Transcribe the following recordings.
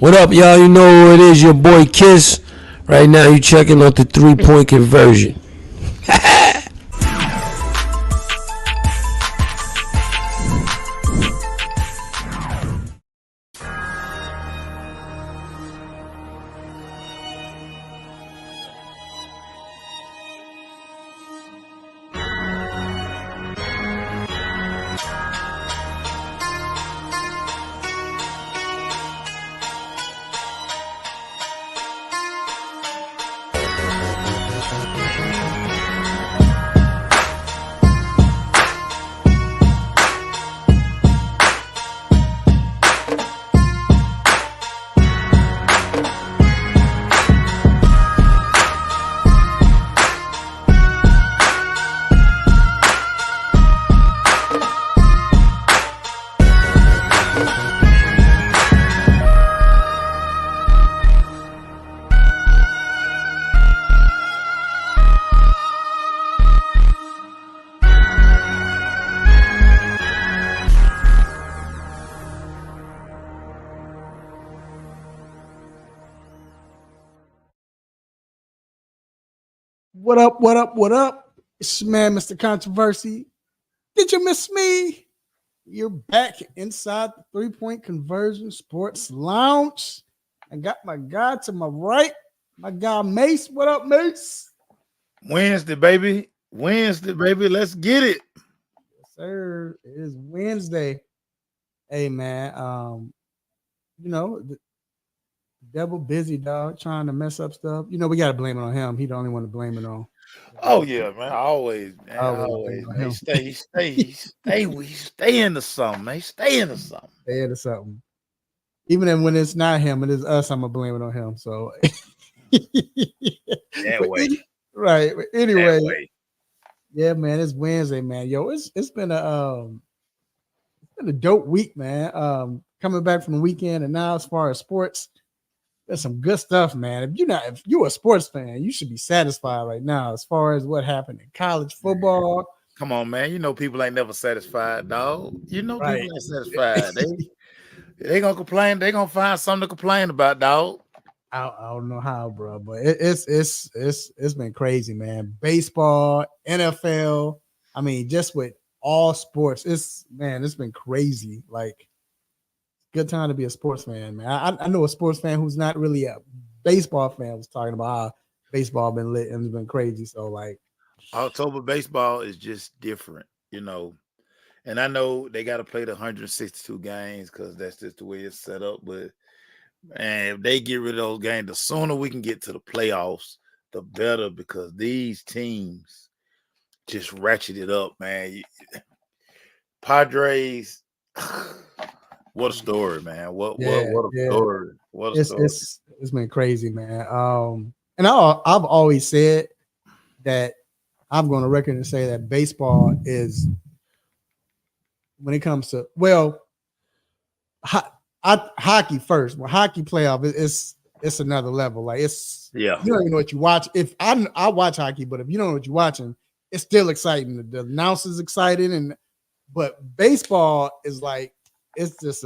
What up, y'all? You know who it is, your boy Kiss. Right now, you checking out the 3-point conversion. What up, what up, what up? It's your man, Mr. Controversy. Did you miss me? You're back inside the 3-point conversion sports lounge. I got my guy to my right, my guy Mace. What up, Mace? Wednesday, baby. Wednesday, baby. Let's get it. Yes, sir. It is Wednesday. Hey, man. The devil busy, dog, trying to mess up stuff. We got to blame it on him. He the only one to blame it on. Oh yeah, man. Always, man. Always, man. Stay into something, man. Stay into something. Stay into something. Even when it's not him, it is us. I'm gonna blame it on him. So that way. Right. But anyway, yeah, man. It's Wednesday, man. Yo, it's been a dope week, man. Coming back from the weekend, and now as far as sports, there's some good stuff, man. If you're a sports fan, you should be satisfied right now as far as what happened in college football. Come on, man. You know people ain't never satisfied, dog. People ain't satisfied. They gonna complain. They gonna find something to complain about, dog. I don't know how, bro, but it's been crazy, man. Baseball, NFL. I mean, just with all sports, it's been crazy. Like, good time to be a sports fan, man. I know a sports fan who's not really a baseball fan was talking about how baseball been lit and it's been crazy. So, like, October baseball is just different, And I know they got to play the 162 games because that's just the way it's set up. But if they get rid of those games, the sooner we can get to the playoffs, the better, because these teams just ratchet it up, man. Padres, what a story, man. What a story. What a story. It's been crazy, man. And I've always said that I'm going to record and say that baseball is, when it comes to, hockey first. Well, hockey playoff it's another level. Like, you don't even know what you watch. If I watch hockey, but if you don't know what you're watching, it's still exciting. The announcer's excited, but baseball is like, it's just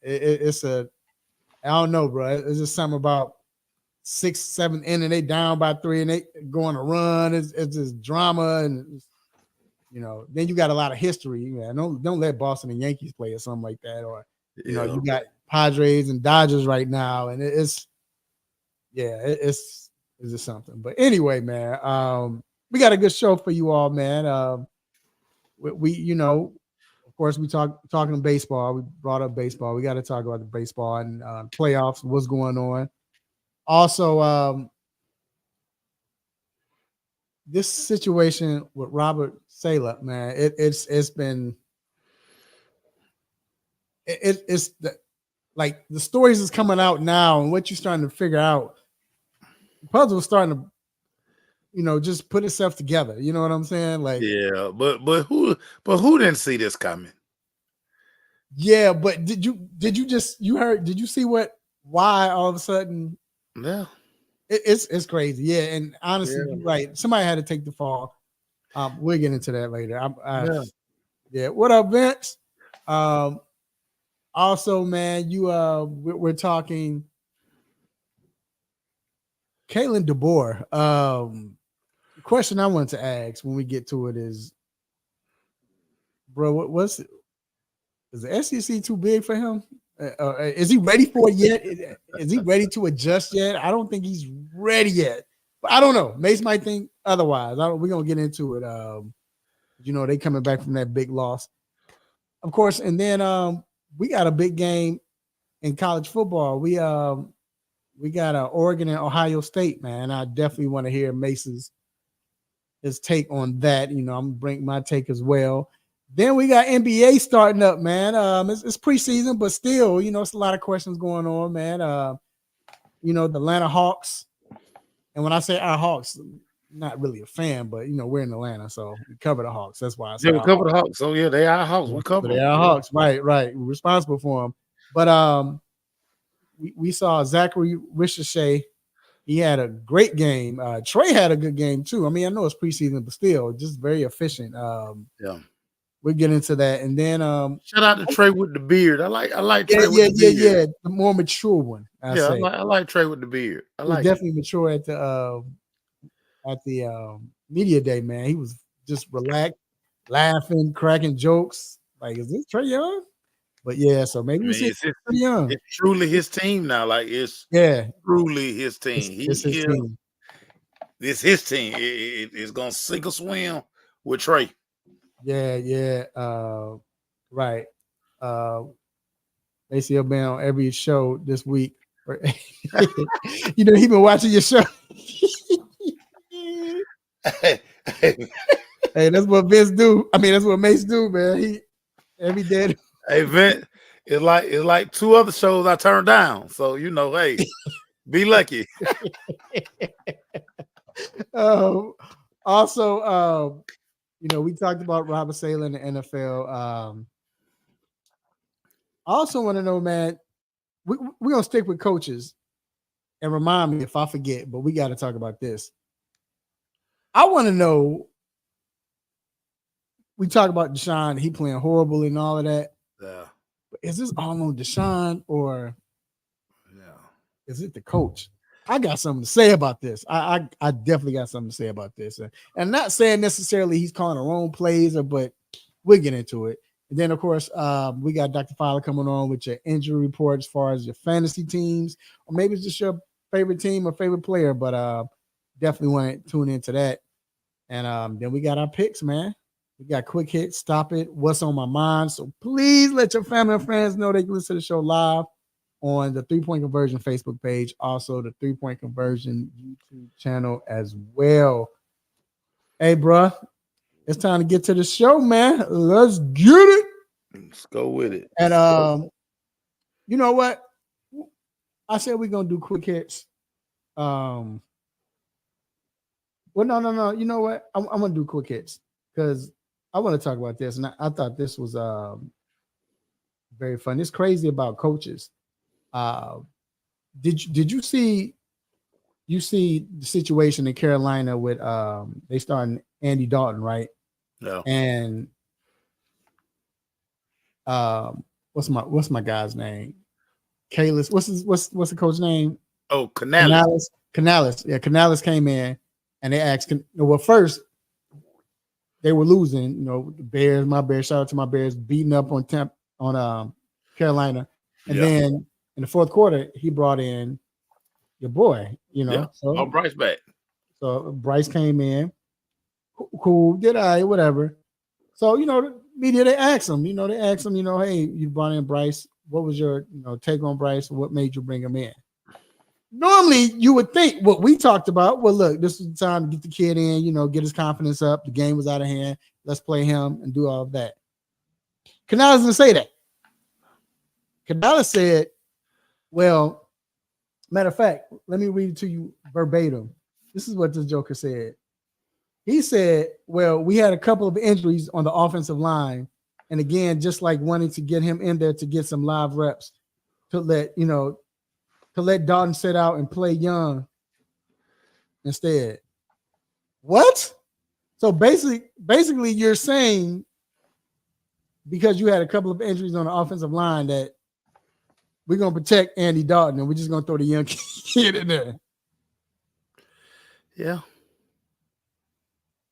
it's a, I don't know, bro. It's just something about 6, 7 inning, they down by 3 and they go on a run. It's just drama, and then you got a lot of history. Don't let Boston and Yankees play or something like that, or you got Padres and Dodgers right now, and it's just something. But anyway, man, we got a good show for you all, man. We of course, we talking baseball. We brought up baseball. We got to talk about the baseball and playoffs, what's going on. Also, this situation with Robert Saleh, man, it's been like the stories is coming out now, and what you're starting to figure out, the puzzle is starting to, just put itself together. You know what I'm saying? Like, yeah, but who didn't see this coming? Yeah, but did you see why all of a sudden? Yeah, it's crazy. Yeah, and honestly, you're right. Somebody had to take the fall. We'll get into that later. Yeah. What up, Vince? Also, man, we're talking Kale DeBoer. The question I wanted to ask when we get to it is, bro, what's it? Is the SEC too big for him? Is he ready for it yet? Is he ready to adjust yet? I don't think he's ready yet. But I don't know. Mace might think otherwise. We're gonna get into it. They coming back from that big loss, of course, and then we got a big game in college football. We got Oregon and Ohio State, man. I definitely want to hear Mace's his take on that. I'm gonna bring my take as well. Then we got NBA starting up, man. It's preseason, but still, it's a lot of questions going on, man. The Atlanta Hawks, and when I say our Hawks, I'm not really a fan, but we're in Atlanta, so we cover the Hawks. That's why I say we cover the Hawks. So yeah, they are Hawks. We cover them. They are Hawks, right? We're responsible for them. But we saw Zachary Ricochet. He had a great game. Trey had a good game too. I mean, I know it's preseason, but still, just very efficient. Yeah. We'll get into that, and then shout out to Trey with the beard. I like Trey with the beard. The more mature one. I like Trey with the beard. I like definitely mature at the media day, man. He was just relaxed, laughing, cracking jokes. Like, is this Trey Young? But yeah, so maybe it's Trey Young. It's truly his team now. Like it's truly his team. It's his team. It's his team. It's gonna sink or swim with Trey. Yeah. Right. ACL been on every show this week. He been watching your show. Hey, that's what Vince do. I mean, that's what Mace do, man. He every day. Hey, Vince, it's like two other shows I turned down. So hey, be lucky. Also, we talked about Robert Saleh in the NFL. I also want to know, man, we're going to stick with coaches and remind me if I forget, but we got to talk about this. I want to know, we talk about Deshaun, he playing horrible and all of that. Yeah. But is this all on Deshaun or is it the coach? I got something to say about this. I definitely got something to say about this. And not saying necessarily he's calling the wrong plays, but we'll get into it. And then, of course, we got Dr. Fowler coming on with your injury report as far as your fantasy teams, or maybe it's just your favorite team or favorite player, but definitely want to tune into that. And then we got our picks, man. We got quick hits, stop it, what's on my mind. So please let your family and friends know they can listen to the show live on the 3 Point Conversion Facebook page, also the 3 Point Conversion YouTube channel as well. Hey, bro, it's time to get to the show, man. Let's get it. Let's go with it. And you know what? I said we're gonna do quick hits. Well, no. You know what? I'm gonna do quick hits because I want to talk about this, and I thought this was very fun. It's crazy about coaches. Did you see the situation in Carolina with they starting Andy Dalton, right? No. And what's my guy's name? Kalis. What's the coach's name? Oh, Canales. Yeah, Canales came in and they asked, well, first they were losing, the Bears, my Bears, shout out to my Bears, beating up on Carolina. And then in the fourth quarter, he brought in your boy, So Bryce back. So Bryce came in. Cool, did I, whatever. So, the media, they asked him, hey, you brought in Bryce. What was your, take on Bryce? What made you bring him in? Normally, you would think what we talked about, well, look, this was the time to get the kid in, get his confidence up. The game was out of hand. Let's play him and do all of that. Canales didn't say that. Canales said, well, matter of fact, let me read it to you verbatim. This is what this joker said. He said, well, we had a couple of injuries on the offensive line. And again, just like wanting to get him in there to get some live reps to let Dalton sit out and play young instead. What? So basically you're saying because you had a couple of injuries on the offensive line that we're gonna protect Andy Dalton, and we're just gonna throw the young kid in there. Yeah.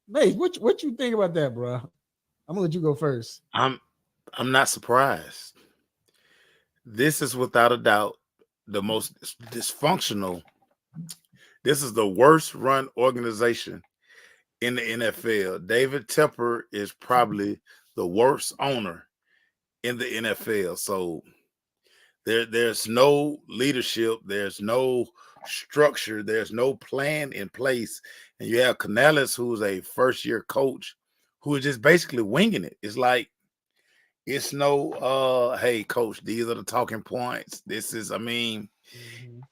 Mace, what you think about that, bro? I'm gonna let you go first. I'm not surprised. This is without a doubt the most dysfunctional. This is the worst run organization in the NFL. David Tepper is probably the worst owner in the NFL. So there's no leadership, there's no structure, there's no plan in place. And you have Canales, who's a first-year coach, who is just basically winging it. It's like, it's no, hey, coach, these are the talking points. This is, I mean,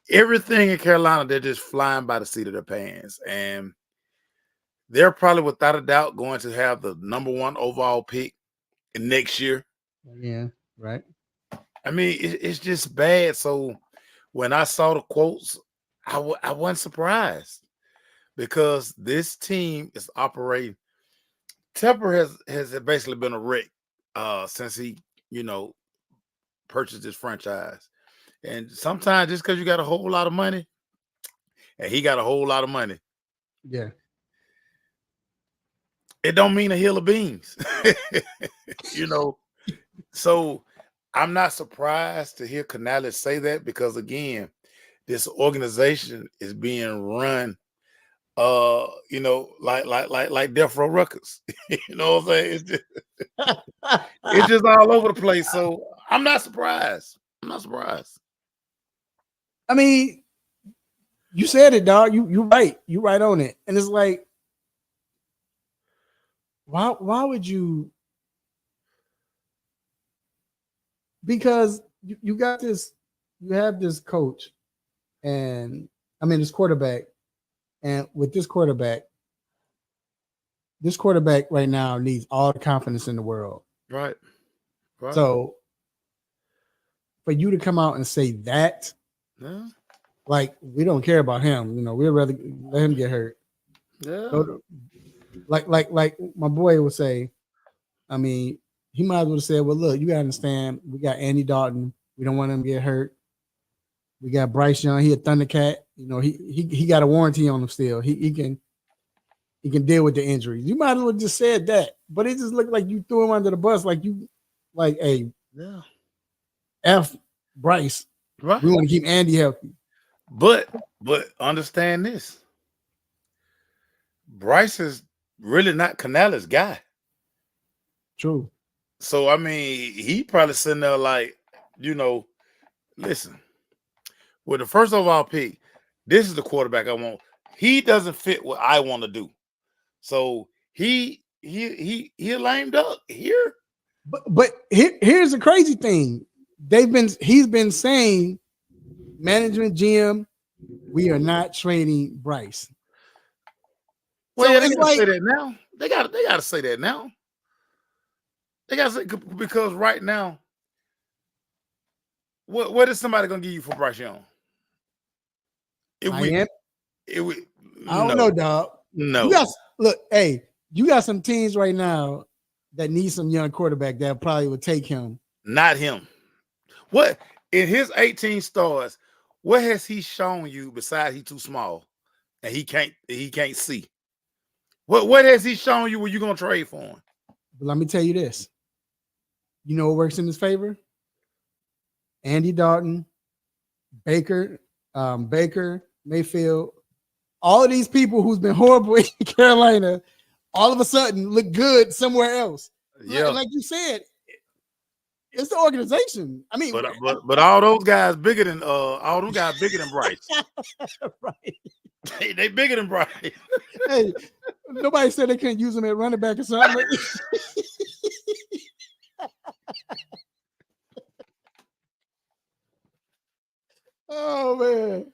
everything in Carolina, they're just flying by the seat of their pants. And they're probably, without a doubt, going to have the number 1 overall pick next year. Yeah, right. I mean, it's just bad. So when I saw the quotes, I wasn't surprised, because this team is operating. Tepper has basically been a wreck since he, purchased this franchise. And sometimes just because you got a whole lot of money, and he got a whole lot of money, yeah, it don't mean a hill of beans. So I'm not surprised to hear Canales say that, because again, this organization is being run like Death Row Records. You know what I'm saying? It's just all over the place. So I'm not surprised. I mean, you said it, dog. You right. You right on it. And it's like, why would you? Because you got this, you have this coach, and I mean this quarterback, and with this quarterback right now needs all the confidence in the world. Right. So for you to come out and say that, yeah, like, we don't care about him, we'd rather let him get hurt. Yeah. So, like my boy would say, I mean, he might as well say, well, look, you gotta understand, we got Andy Dalton, we don't want him to get hurt. We got Bryce Young, he a Thundercat, he got a warranty on him still. He can deal with the injuries. You might as well just said that, but it just looked like you threw him under the bus, hey, yeah, F Bryce, right. We want to keep Andy healthy. But understand this, Bryce is really not Canales' guy. True. So I mean, he probably sitting there like, listen, with the first overall pick, this is the quarterback I want. He doesn't fit what I want to do. So he lame duck here. But here's the crazy thing. He's been saying, management, GM, we are not trading Bryce. Well, so yeah, they gotta say that now. They gotta say that now. They gotta say, because right now, what is somebody gonna give you for Bryce Young? I don't know, dog. No. You got some teams right now that need some young quarterback that probably would take him. Not him. What in his 18 stars, what has he shown you besides he's too small and he can't see? What has he shown you where you're gonna trade for him? But let me tell you this. You know what works in his favor? Andy Dalton, Baker, Mayfield, all of these people who's been horrible in Carolina, all of a sudden look good somewhere else. Yeah, like you said, it's the organization. I mean, but all those guys bigger than Bryce. Right. They bigger than Bryce. Hey, nobody said they couldn't use him at running back or something. Oh man.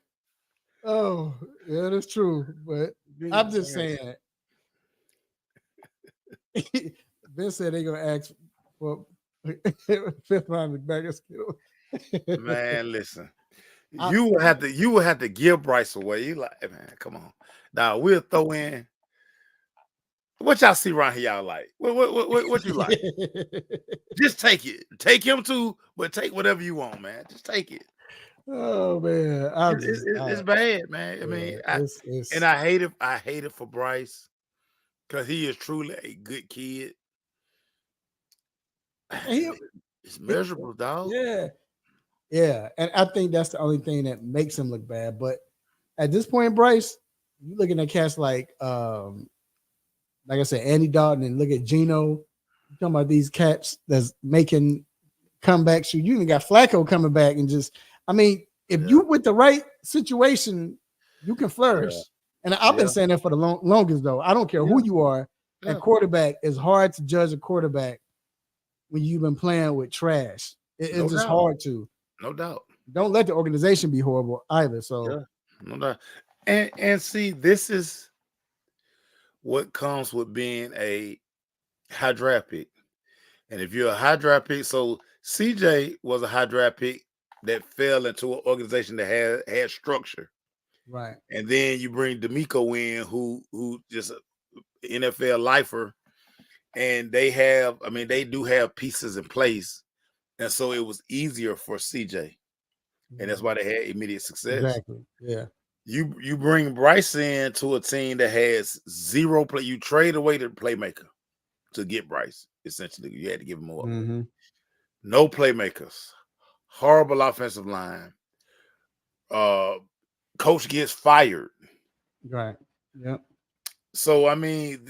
Oh, yeah, that's true. But I'm just saying. Ben said they're gonna ask for fifth round back. Man, listen. You will have to give Bryce away. You like, man, come on. Now we'll throw in What y'all see around here? Y'all like? What you like? Just take it. Take him too, but take whatever you want, man. Just take it. Oh man, it's bad, man. I mean, I hate it. I hate it for Bryce because he is truly a good kid. It's measurable, dog. Yeah, and I think that's the only thing that makes him look bad. But at this point, Bryce, you looking at cats like I said, Andy Dalton, and look at Geno. You're talking about these cats that's making comebacks. You even got Flacco coming back and just. I mean, if you with the right situation, you can flourish. Yeah. And I've been saying that for the longest, though. I don't care who you are. At quarterback, it's hard to judge a quarterback when you've been playing with trash. It's just hard to. No doubt. Don't let the organization be horrible either. So, no doubt. And see, this is what comes with being a high draft pick. And if you're a high draft pick, so CJ was a high draft pick that fell into an organization that had structure. Right. And then you bring D'Amico in, who just an NFL lifer, and they do have pieces in place. And so it was easier for CJ. And that's why they had immediate success. Exactly. Yeah. You bring Bryce in to a team that has zero play. You trade away the playmaker to get Bryce. Essentially, you had to give him more. Mm-hmm. No playmakers. Horrible offensive line. Coach gets fired. Right. Yep. So I mean,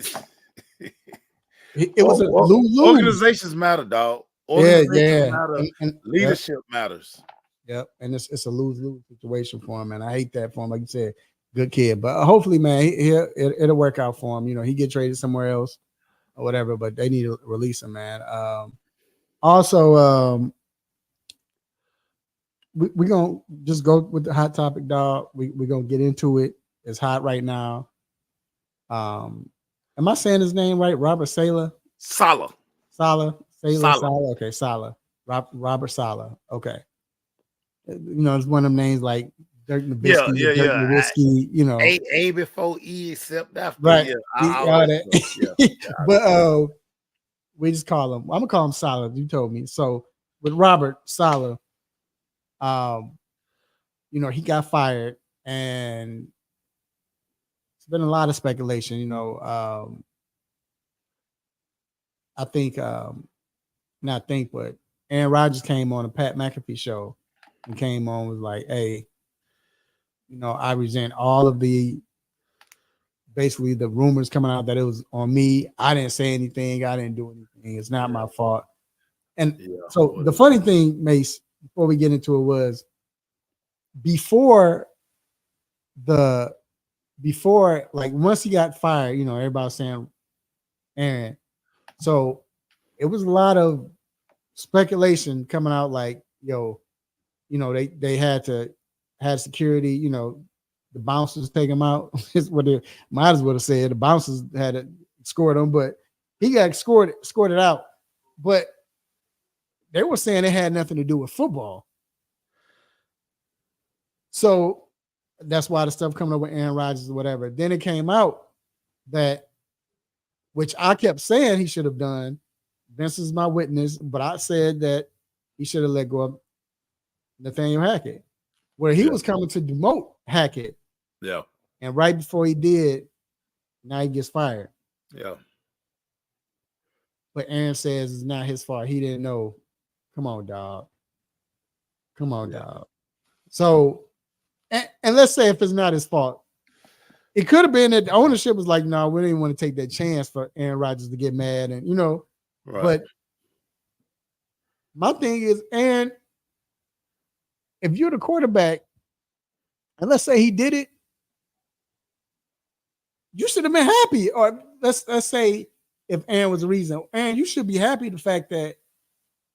it was a lose-lose. Organizations matter, dog. Organizations matter. And leadership matters. Yep, and it's a lose-lose situation for him, and I hate that for him. Like you said, good kid, but hopefully, man, it'll work out for him. You know, he get traded somewhere else or whatever, but they need to release him, man. Also, we're gonna just go with the hot topic, dog. We're gonna get into it. It's hot right now. Am I saying his name right? Robert Saleh. Saleh. Okay, Saleh. Robert Saleh. Okay. You know, it's one of them names like Dirk Nowitzki, Dirk Nowitzki, you know. A before E except after. Right. Yeah. But we just call him. I'm gonna call him Saleh. You told me. So with Robert Saleh, you know, he got fired, and it's been a lot of speculation. You know, but Aaron Rodgers came on a Pat McAfee show. And came on was like, hey, you know, I resent all of basically the rumors coming out that it was on me. I didn't say anything. I didn't do anything. It's not my fault. And so the funny thing, Mace, before we get into it was before like once he got fired, you know, everybody was saying Aaron. So it was a lot of speculation coming out like, yo, you know, they had security, you know, the bouncers take him out. Is what they might as well have said. The bouncers had scored him, but he got scored it out. But they were saying it had nothing to do with football. So that's why the stuff coming up with Aaron Rodgers or whatever. Then it came out that, which I kept saying he should have done. Vince is my witness, but I said that he should have let go of Nathaniel Hackett, where he was coming to demote Hackett. Yeah. And right before he did, now he gets fired. Yeah. But Aaron says it's not his fault. He didn't know. Come on, dog. So, and let's say if it's not his fault, it could have been that the ownership was like, no, we didn't want to take that chance for Aaron Rodgers to get mad. And, you know, but my thing is, Aaron, if you're the quarterback, and let's say he did it, you should have been happy. Or let's say if Aaron was the reason, Aaron, you should be happy the fact that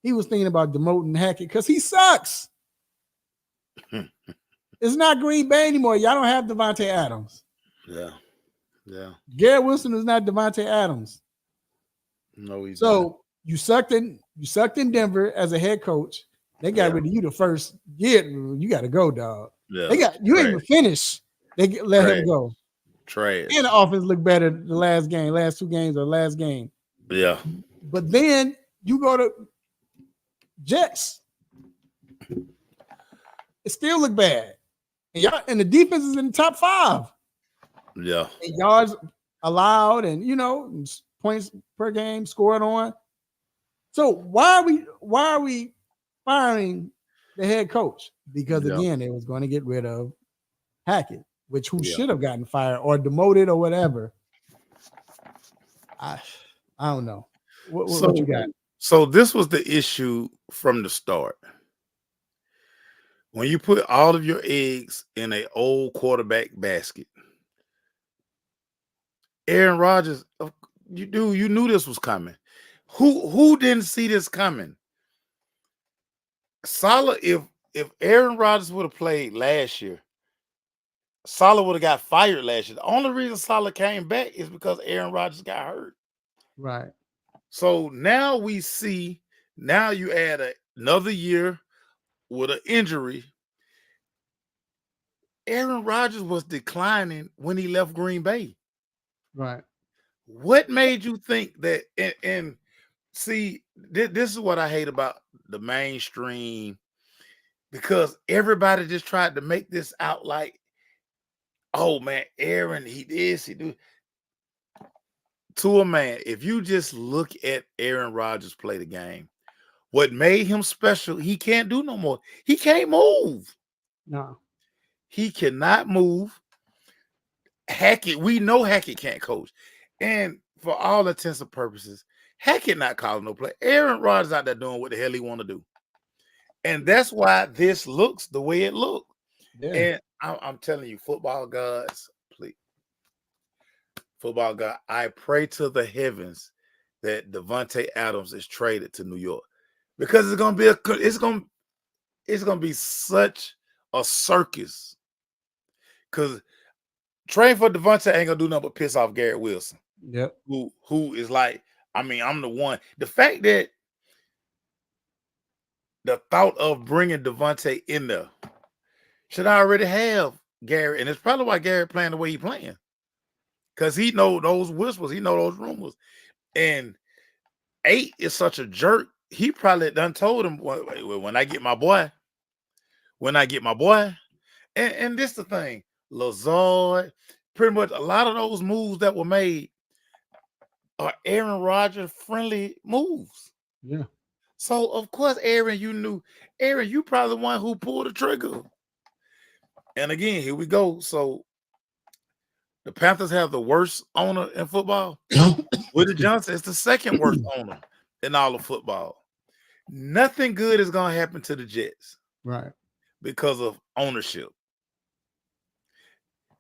he was thinking about demoting Hackett because he sucks. It's not Green Bay anymore. Y'all don't have Devontae Adams. Yeah. Garrett Wilson is not Devontae Adams. No, he's so not. You sucked in Denver as a head coach. They got rid of you the first year. You got to go, dog. Yeah, you ain't even finished. They let him go. Trash. And the offense looked better the last two games or last game. Yeah. But then you go to Jets. It still looked bad. And the defense is in the top 5. Yeah. And yards allowed and points per game scored on. So why are we firing the head coach? Because again, they was going to get rid of Hackett, who should have gotten fired or demoted or whatever. I don't know. What you got? So this was the issue from the start. When you put all of your eggs in an old quarterback basket, Aaron Rodgers, you knew this was coming. Who didn't see this coming? Saleh, if Aaron Rodgers would have played last year, Saleh would have got fired last year. The only reason Saleh came back is because Aaron Rodgers got hurt. Right. So now we see, now you add another year with an injury. Aaron Rodgers was declining when he left Green Bay. Right. What made you think that? And see, this is what I hate about the mainstream, because everybody just tried to make this out like, oh man, Aaron, he do. To a man, if you just look at Aaron Rodgers play the game, what made him special, he can't do no more. He can't move. No. He cannot move. Hackett, we know Hackett can't coach. And for all intents and purposes, Hackett not calling no play. Aaron Rodgers out there doing what the hell he want to do. And that's why this looks the way it looked. Yeah. And I'm telling you, football gods, please. Football God, I pray to the heavens that Devontae Adams is traded to New York, because it's gonna be such a circus. Because trading for Devontae ain't gonna do nothing but piss off Garrett Wilson. Yep. Who is like, I mean, I'm the one. The fact that the thought of bringing Devontae in there should already have Garrett, and it's probably why Garrett playing the way he playing. Because he know those whispers, he know those rumors. And 8 is such a jerk. He probably done told him, when I get my boy. And this the thing, Lazard, pretty much a lot of those moves that were made are Aaron Rodgers friendly moves. Yeah. So of course, Aaron, you probably the one who pulled the trigger. And again, here we go. So the Panthers have the worst owner in football. Woody Johnson is the second worst owner in all of football. Nothing good is going to happen to the Jets. Right. Because of ownership.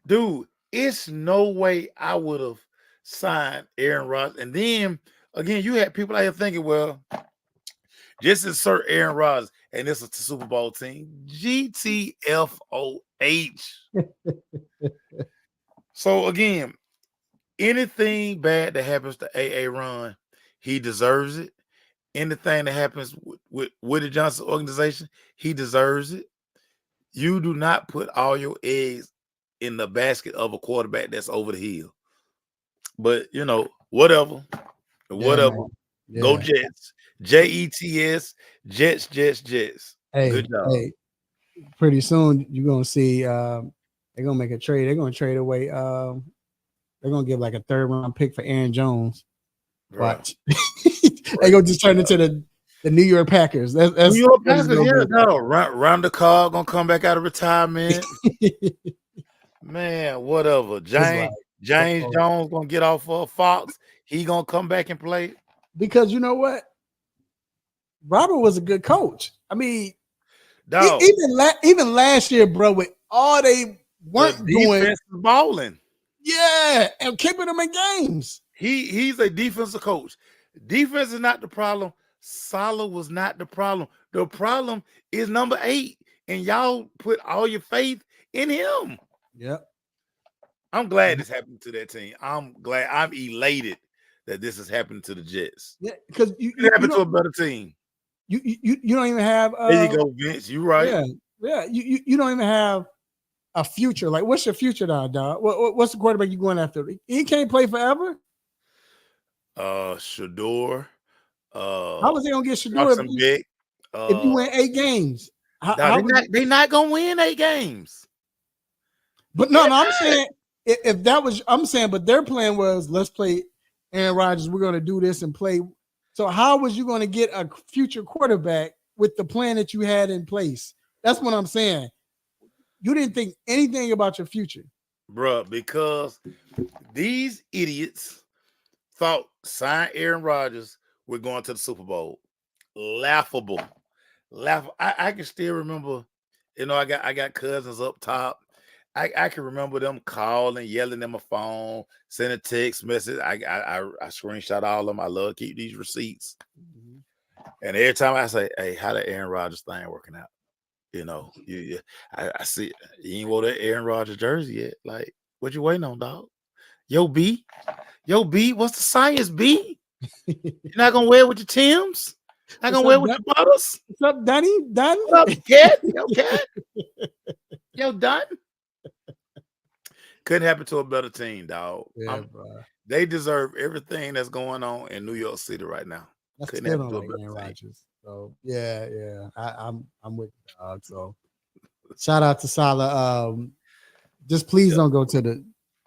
Dude, it's no way I would have signed Aaron Rodgers. And then, again, you had people out here thinking, well, just insert Aaron Rodgers and it's a Super Bowl team. GTFOH. So again, anything bad that happens to AA Ron, he deserves it. Anything that happens with Woody Johnson's organization, he deserves it. You do not put all your eggs in the basket of a quarterback that's over the hill. But whatever. Whatever. Yeah. Go Jets. Jets. Jets. Hey, good job. Hey, pretty soon you're gonna see they're gonna make a trade. They're gonna trade away. They're gonna give like a 3rd round pick for Aaron Jones. Watch. They're gonna just turn into the New York Packers. That's New York Packers. Yeah, no. Round the car gonna come back out of retirement. Man, whatever. James Jones gonna get off of Fox. He gonna come back and play. Because you know what? Robert was a good coach. I mean, even last year, bro, with all they weren't doing, balling. Yeah, and keeping them in games. He's a defensive coach. Defense is not the problem. Saleh was not the problem. The problem is number 8, and y'all put all your faith in him. Yep. I'm glad this happened to that team. I'm elated that this has happened to the Jets. Yeah, because it happened to a better team. You don't even have. There you go, Vince. You right. Yeah. You don't even have a future. Like, what's your future now, dog? What's the quarterback you going after? He can't play forever. Shador. How was they gonna get Shador if you win 8 games? They not gonna win 8 games. But no, I'm saying if that was, I'm saying, but their plan was let's play Aaron Rodgers. We're gonna do this and play. So how was you gonna get a future quarterback with the plan that you had in place? That's what I'm saying. You didn't think anything about your future, bruh, because these idiots thought sign Aaron Rodgers, we're going to the Super Bowl. Laughable. I can still remember, I got cousins up top. I can remember them calling, yelling at my phone, sending text message. I screenshot all of them. I love keep these receipts. Mm-hmm. And every time I say, hey, how the Aaron Rodgers thing working out? I see you ain't wore that Aaron Rodgers jersey yet. Like, what you waiting on, dog? Yo, B, what's the science, B? You're not gonna wear it with your Timbs? Not gonna wear it with your butters? What's up, Dunny? Done? What's up, kid? Yo, kid? Yo, done? Couldn't happen to a better team, dog. Yeah, they deserve everything that's going on in New York City right now. Couldn't happen to a better Rodgers. So yeah, I'm with you, dog. So shout out to Saleh. Just please don't go to the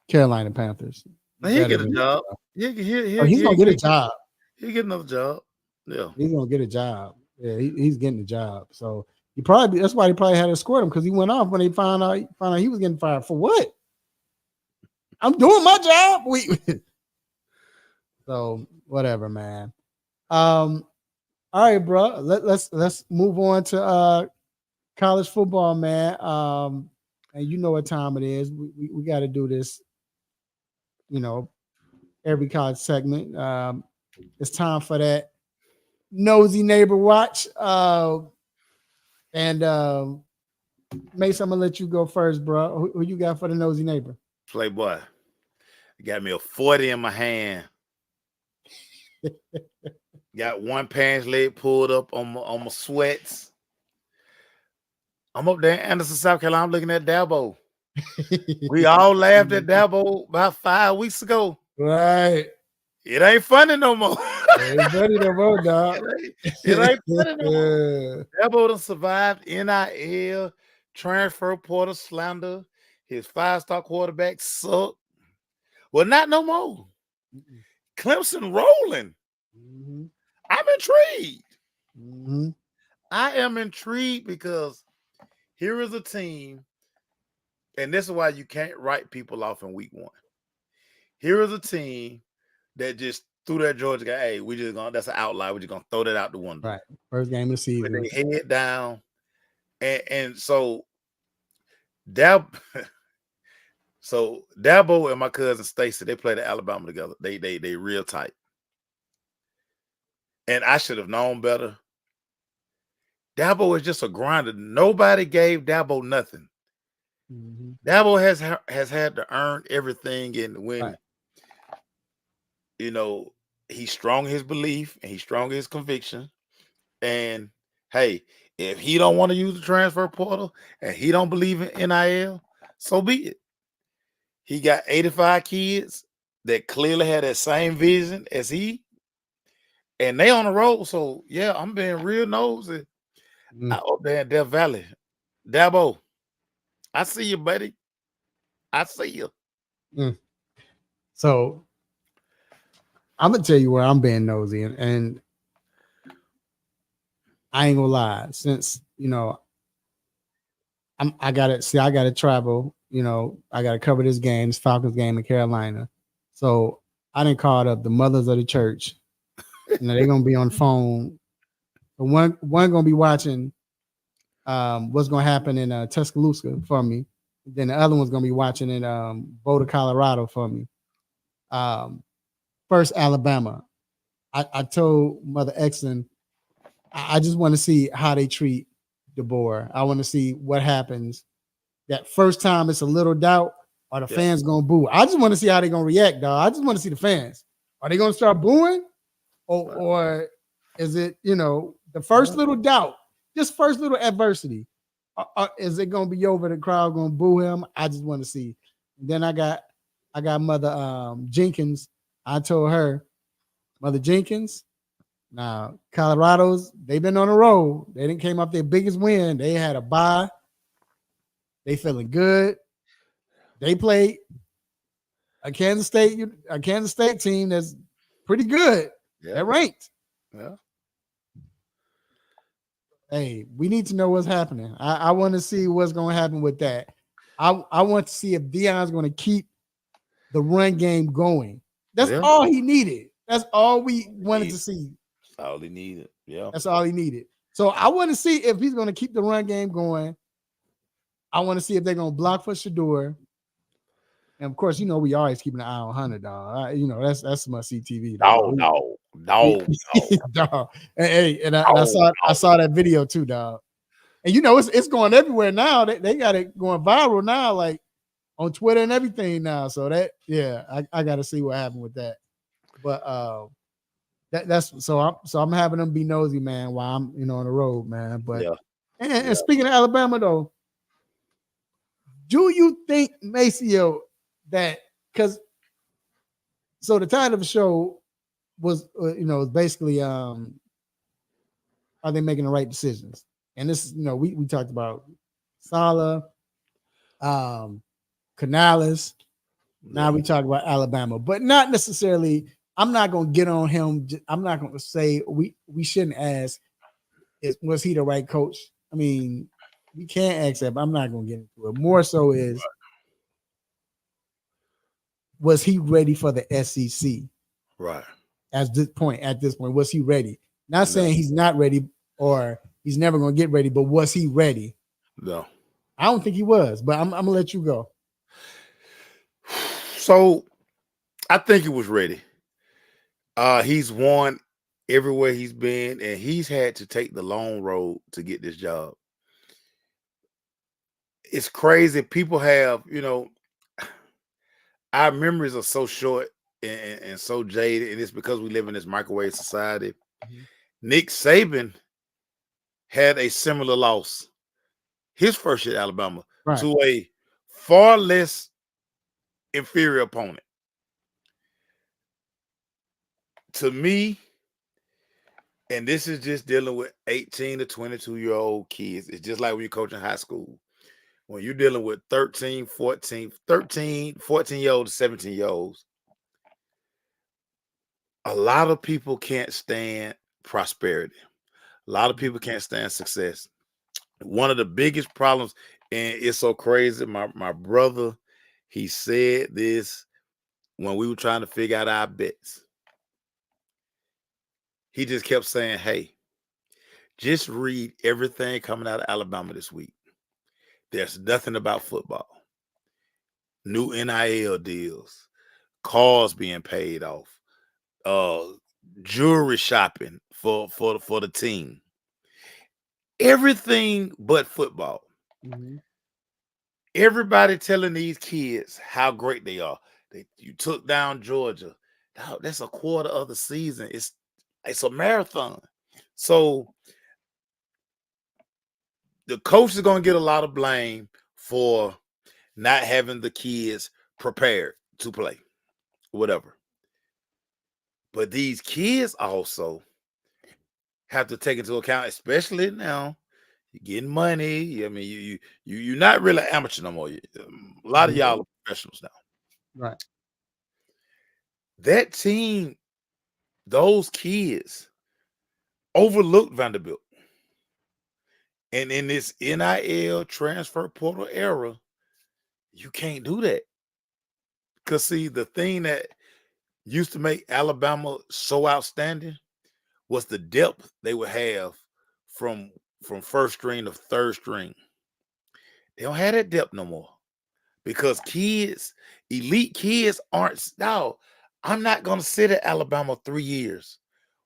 Carolina Panthers. He'll get a job. He's gonna get a job. He'll get another job. Yeah, he's gonna get a job. Yeah, he's getting a job. So that's why he probably had to escort him because he went off when they found out he was getting fired for what? I'm doing my job. So whatever, man. All right, bro. Let's move on to college football, man. And you know what time it is. We got to do this. Every college segment. It's time for that nosy neighbor watch. And Mace, I'm gonna let you go first, bro. Who you got for the nosy neighbor? Playboy. Got me a 40 in my hand. Got one pants leg pulled up on my sweats. I'm up there in Anderson, South Carolina. I'm looking at Dabo. We all laughed at Dabo about 5 weeks ago. Right. It ain't funny no more. It ain't funny no more, dog. It ain't funny no more. Dabo done survived NIL, transfer portal slander. His 5-star quarterback sucked. Well, not no more. Mm-mm. Clemson rolling. Mm-hmm. I'm intrigued. Mm-hmm. I am intrigued because here is a team, and this is why you can't write people off in week 1. Here is a team that just threw that Georgia guy. Hey, that's an outlier. We're just gonna throw that out the window. Right. First game of the season. With their head down. And so Dabo and my cousin Stacy, they played at Alabama together. They real tight. And I should have known better. Dabo is just a grinder. Nobody gave Dabo nothing. Mm-hmm. Dabo has had to earn everything, and when he's strong in his belief and he's strong in his conviction. And hey, if he don't want to use the transfer portal and he don't believe in NIL, so be it. He got 85 kids that clearly had that same vision as he, and they on the road. So yeah, I'm being real nosy out there in Death Valley. Dabo, I see you, buddy. I see you. So I'm gonna tell you where I'm being nosy, and I ain't gonna lie. Since I gotta travel. I gotta cover this game, this Falcons game in Carolina. So I didn't call up the mothers of the church. They're gonna be on the phone. One gonna be watching what's gonna happen in Tuscaloosa for me. Then the other one's gonna be watching in Boulder, Colorado for me. First, Alabama. I told Mother Exton, I just want to see how they treat DeBoer. I want to see what happens. That first time it's a little doubt, or the fans gonna boo. I just want to see how they're gonna react, dog. I just want to see the fans. Are they gonna start booing? Or is it, the first little doubt, just first little adversity? is it gonna be over? The crowd gonna boo him? I just want to see. And then I got Mother Jenkins. I told her, Mother Jenkins. Now Colorado's they've been on the road. They didn't came up their biggest win. They had a bye. They feeling good. They played a Kansas State team that's pretty good. Yeah. They're ranked. Yeah. Hey, we need to know what's happening. I want to see what's going to happen with that. I want to see if Deion's going to keep the run game going. That's all he needed. That's all we wanted to see. That's all he needed. Yeah. That's all he needed. So I want to see if he's going to keep the run game going. I want to see if they're going to block for Shador. And of course, we always keeping an eye on Hunter, dog. That's must see TV. Dog. Dog. And I saw that video too, dog. And it's going everywhere now. They got it going viral now, like on Twitter and everything now. So I got to see what happened with that. But that's so I'm having them be nosy, man, while I'm on the road, man. But and speaking of Alabama though, do you think, Maceo, that because the title of the show was basically are they making the right decisions? And this we talked about Saleh, Canales. Now we talk about Alabama, but not necessarily. I'm not going to get on him. I'm not going to say we shouldn't ask, was he the right coach? I mean, we can't ask that, but I'm not going to get into it. More so is, was he ready for the SEC? Right. At this point, was he ready? Not saying he's not ready or he's never going to get ready, but was he ready? No. I don't think he was, but I'm going to let you go. So I think he was ready. He's won everywhere he's been, and he's had to take the long road to get this job. It's crazy. People have, our memories are so short and so jaded, and it's because we live in this microwave society. Mm-hmm. Nick Saban had a similar loss his first year at Alabama to a far less inferior opponent. To me, and this is just dealing with 18 to 22-year-old kids. It's just like when you're coaching high school. When you're dealing with 13, 14-year-olds, 17-year-olds, a lot of people can't stand prosperity. A lot of people can't stand success. One of the biggest problems, and it's so crazy, my brother, he said this when we were trying to figure out our bets. He just kept saying, hey, just read everything coming out of Alabama this week. There's nothing about football. New NIL deals, cars being paid off, jewelry shopping for the team. Everything but football. Mm-hmm. Everybody telling these kids how great they are. You took down Georgia. That's a quarter of the season. It's a marathon. So the coach is going to get a lot of blame for not having the kids prepared to play, whatever. But these kids also have to take into account, especially now, you're getting money. I mean, you're not really amateur no more. A lot of y'all are professionals now. Right. That team, those kids overlooked Vanderbilt. And in this NIL transfer portal era, you can't do that. Because, see, the thing that used to make Alabama so outstanding was the depth they would have from first string to third string. They don't have that depth no more. Because elite kids aren't. Now, I'm not going to sit at Alabama 3 years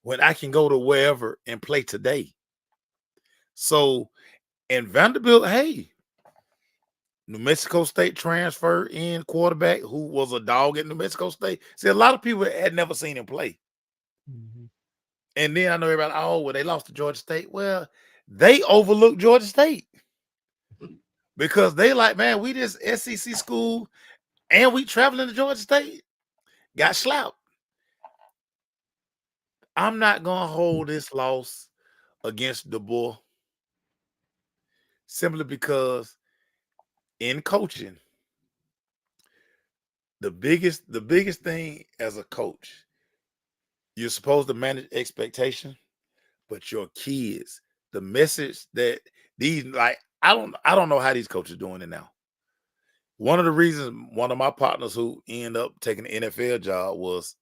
when I can go to wherever and play today. So, and Vanderbilt, hey, New Mexico State transfer in quarterback who was a dog at New Mexico State. See, a lot of people had never seen him play. Mm-hmm. And then I know everybody, they lost to Georgia State. Well, they overlooked Georgia State. because they like, man, we this SEC school and we traveling to Georgia State, got slapped. I'm not gonna hold this loss against DeBoer simply because in coaching, the biggest thing as a coach, you're supposed to manage expectation, but your kids, the message that these like, I don't know how these coaches doing it now. One of the reasons one of my partners who ended up taking the NFL job was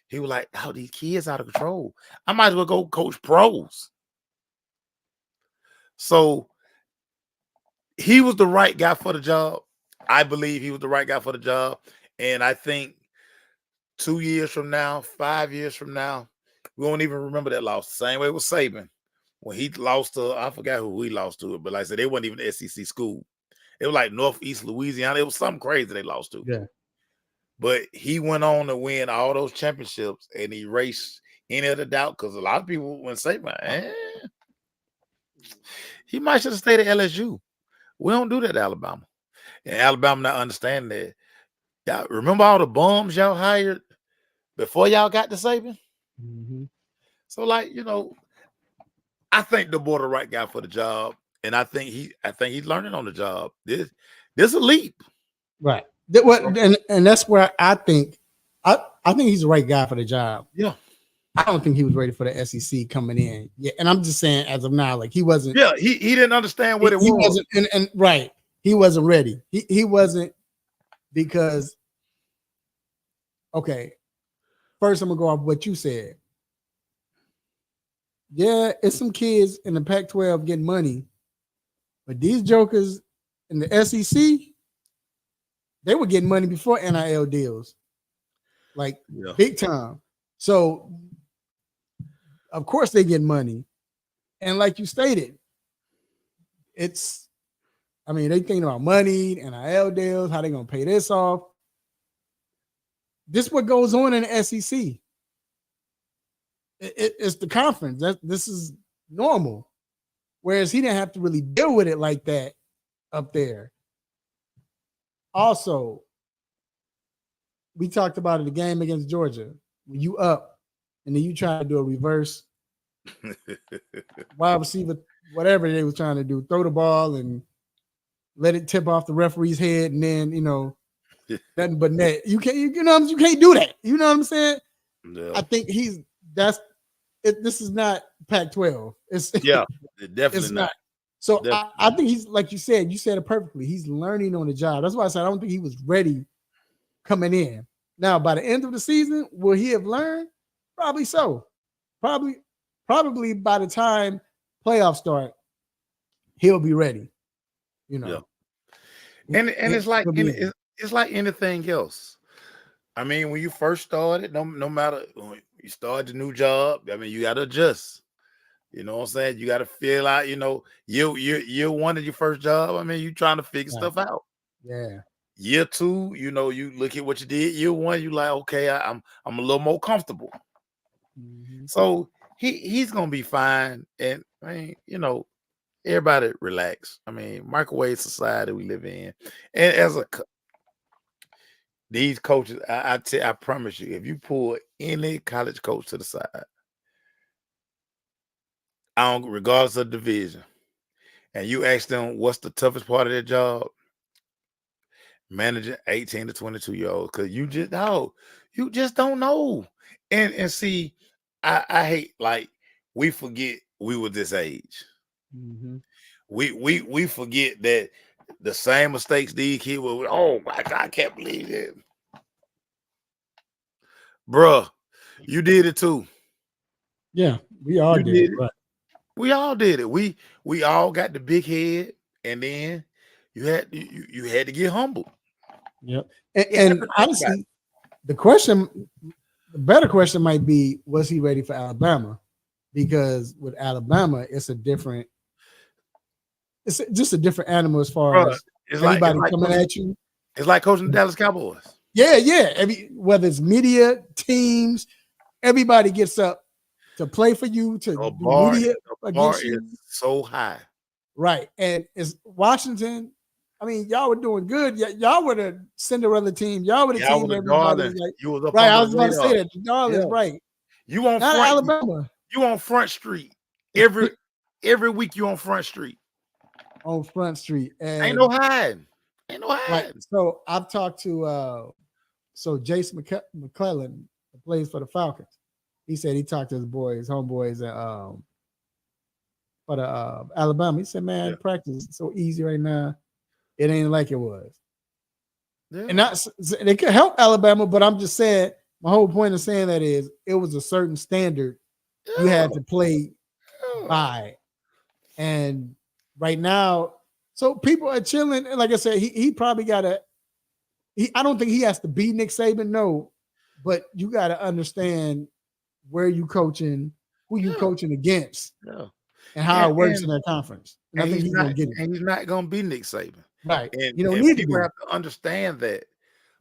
he was like, "Oh, these kids out of control. I might as well go coach pros." So he was the right guy for the job. I believe he was the right guy for the job. And I think 2 years from now, 5 years from now, we won't even remember that loss. Same way with Saban. When he lost to, I forgot who he lost to it, but like I said, they wasn't even the SEC school. It was like Northeast Louisiana. It was something crazy they lost to. Yeah. But he went on to win all those championships and he erased any other doubt because a lot of people would say, man, he might should have stayed at LSU. We don't do that to Alabama. And Alabama not understanding that. Y'all remember all the bums y'all hired before y'all got to Saban? Mm-hmm. So, like, I think DeBoer the right guy for the job. And I think he's learning on the job. This a leap. Right. And that's where I think he's the right guy for the job. Yeah. I don't think he was ready for the SEC coming in. Yeah, and I'm just saying as of now, like he wasn't. Yeah, he didn't understand what it was. He wasn't, and right, he wasn't ready. He wasn't because. Okay, first I'm gonna go off what you said. Yeah, it's some kids in the Pac-12 getting money, but these jokers in the SEC, they were getting money before NIL deals, like big time. So, of course, they get money. And like you stated, they thinking about money, NIL deals, how they going to pay this off. This is what goes on in the SEC. It's the conference. This is normal. Whereas he didn't have to really deal with it like that up there. Also, we talked about it, the game against Georgia. When you up and then you try to do a reverse wide receiver, whatever they was trying to do, throw the ball and let it tip off the referee's head, and then nothing but net. You can't do that. You know what I'm saying? No. I think this is not Pac-12. It's definitely it's not. So I think he's, like you said it perfectly. He's learning on the job. That's why I said I don't think he was ready coming in. Now, by the end of the season, will he have learned? Probably so. Probably by the time playoffs start, he'll be ready. Yeah. And it's like it's like anything else. I mean, when you first started, no matter when you start a new job, I mean, you got to adjust. You know what I'm saying? You got to feel out. Year one of your first job. I mean, you trying to figure stuff out. Yeah. Year two, you look at what you did. Year one, you like, okay, I'm a little more comfortable. Mm-hmm. So he's gonna be fine. And I mean, everybody relax. I mean, microwave society we live in, and as these coaches, I promise you, if you pull any college coach to the side, regardless of division, and you ask them what's the toughest part of their job, managing 18 to 22-year-olds, because you just don't know. And see, I hate, like, we forget we were this age. Mm-hmm. We forget that the same mistakes these kids were. Oh my God, I can't believe it. Bruh, you did it too. Yeah, we all did it. Right. We all did it. We all got the big head, and then you had to get humble. Yep. And honestly, the better question might be, was he ready for Alabama? Because with Alabama, it's just a different animal as far as everybody coming at you. It's like coaching the Dallas Cowboys. Yeah. Whether it's media, teams, everybody gets up to play for you, to do media against you. Is so high. Right. And it's Washington, I mean, y'all were doing good. Y'all were the Cinderella team. Y'all were the team. Everybody was like, you was up right. I was about to say that. The Darlings, right. You on Not front, Alabama. You on Front Street. Every week you on Front Street. On Front Street. And ain't no hiding. Right. So I've talked to Jason McClellan, who plays for the Falcons. He said he talked to his homeboys for the Alabama. He said, man, practice is so easy right now. It ain't like it was. Yeah. And they could help Alabama, but I'm just saying, my whole point of saying that is it was a certain standard you had to play by. And right now, so people are chilling. And like I said, he probably got I don't think he has to be Nick Saban, no, but you got to understand where you coaching, who you coaching against, and how it works in that conference. And I think he's going to get it. And he's not going to be Nick Saban. Right. And you don't need people to be. have to understand that.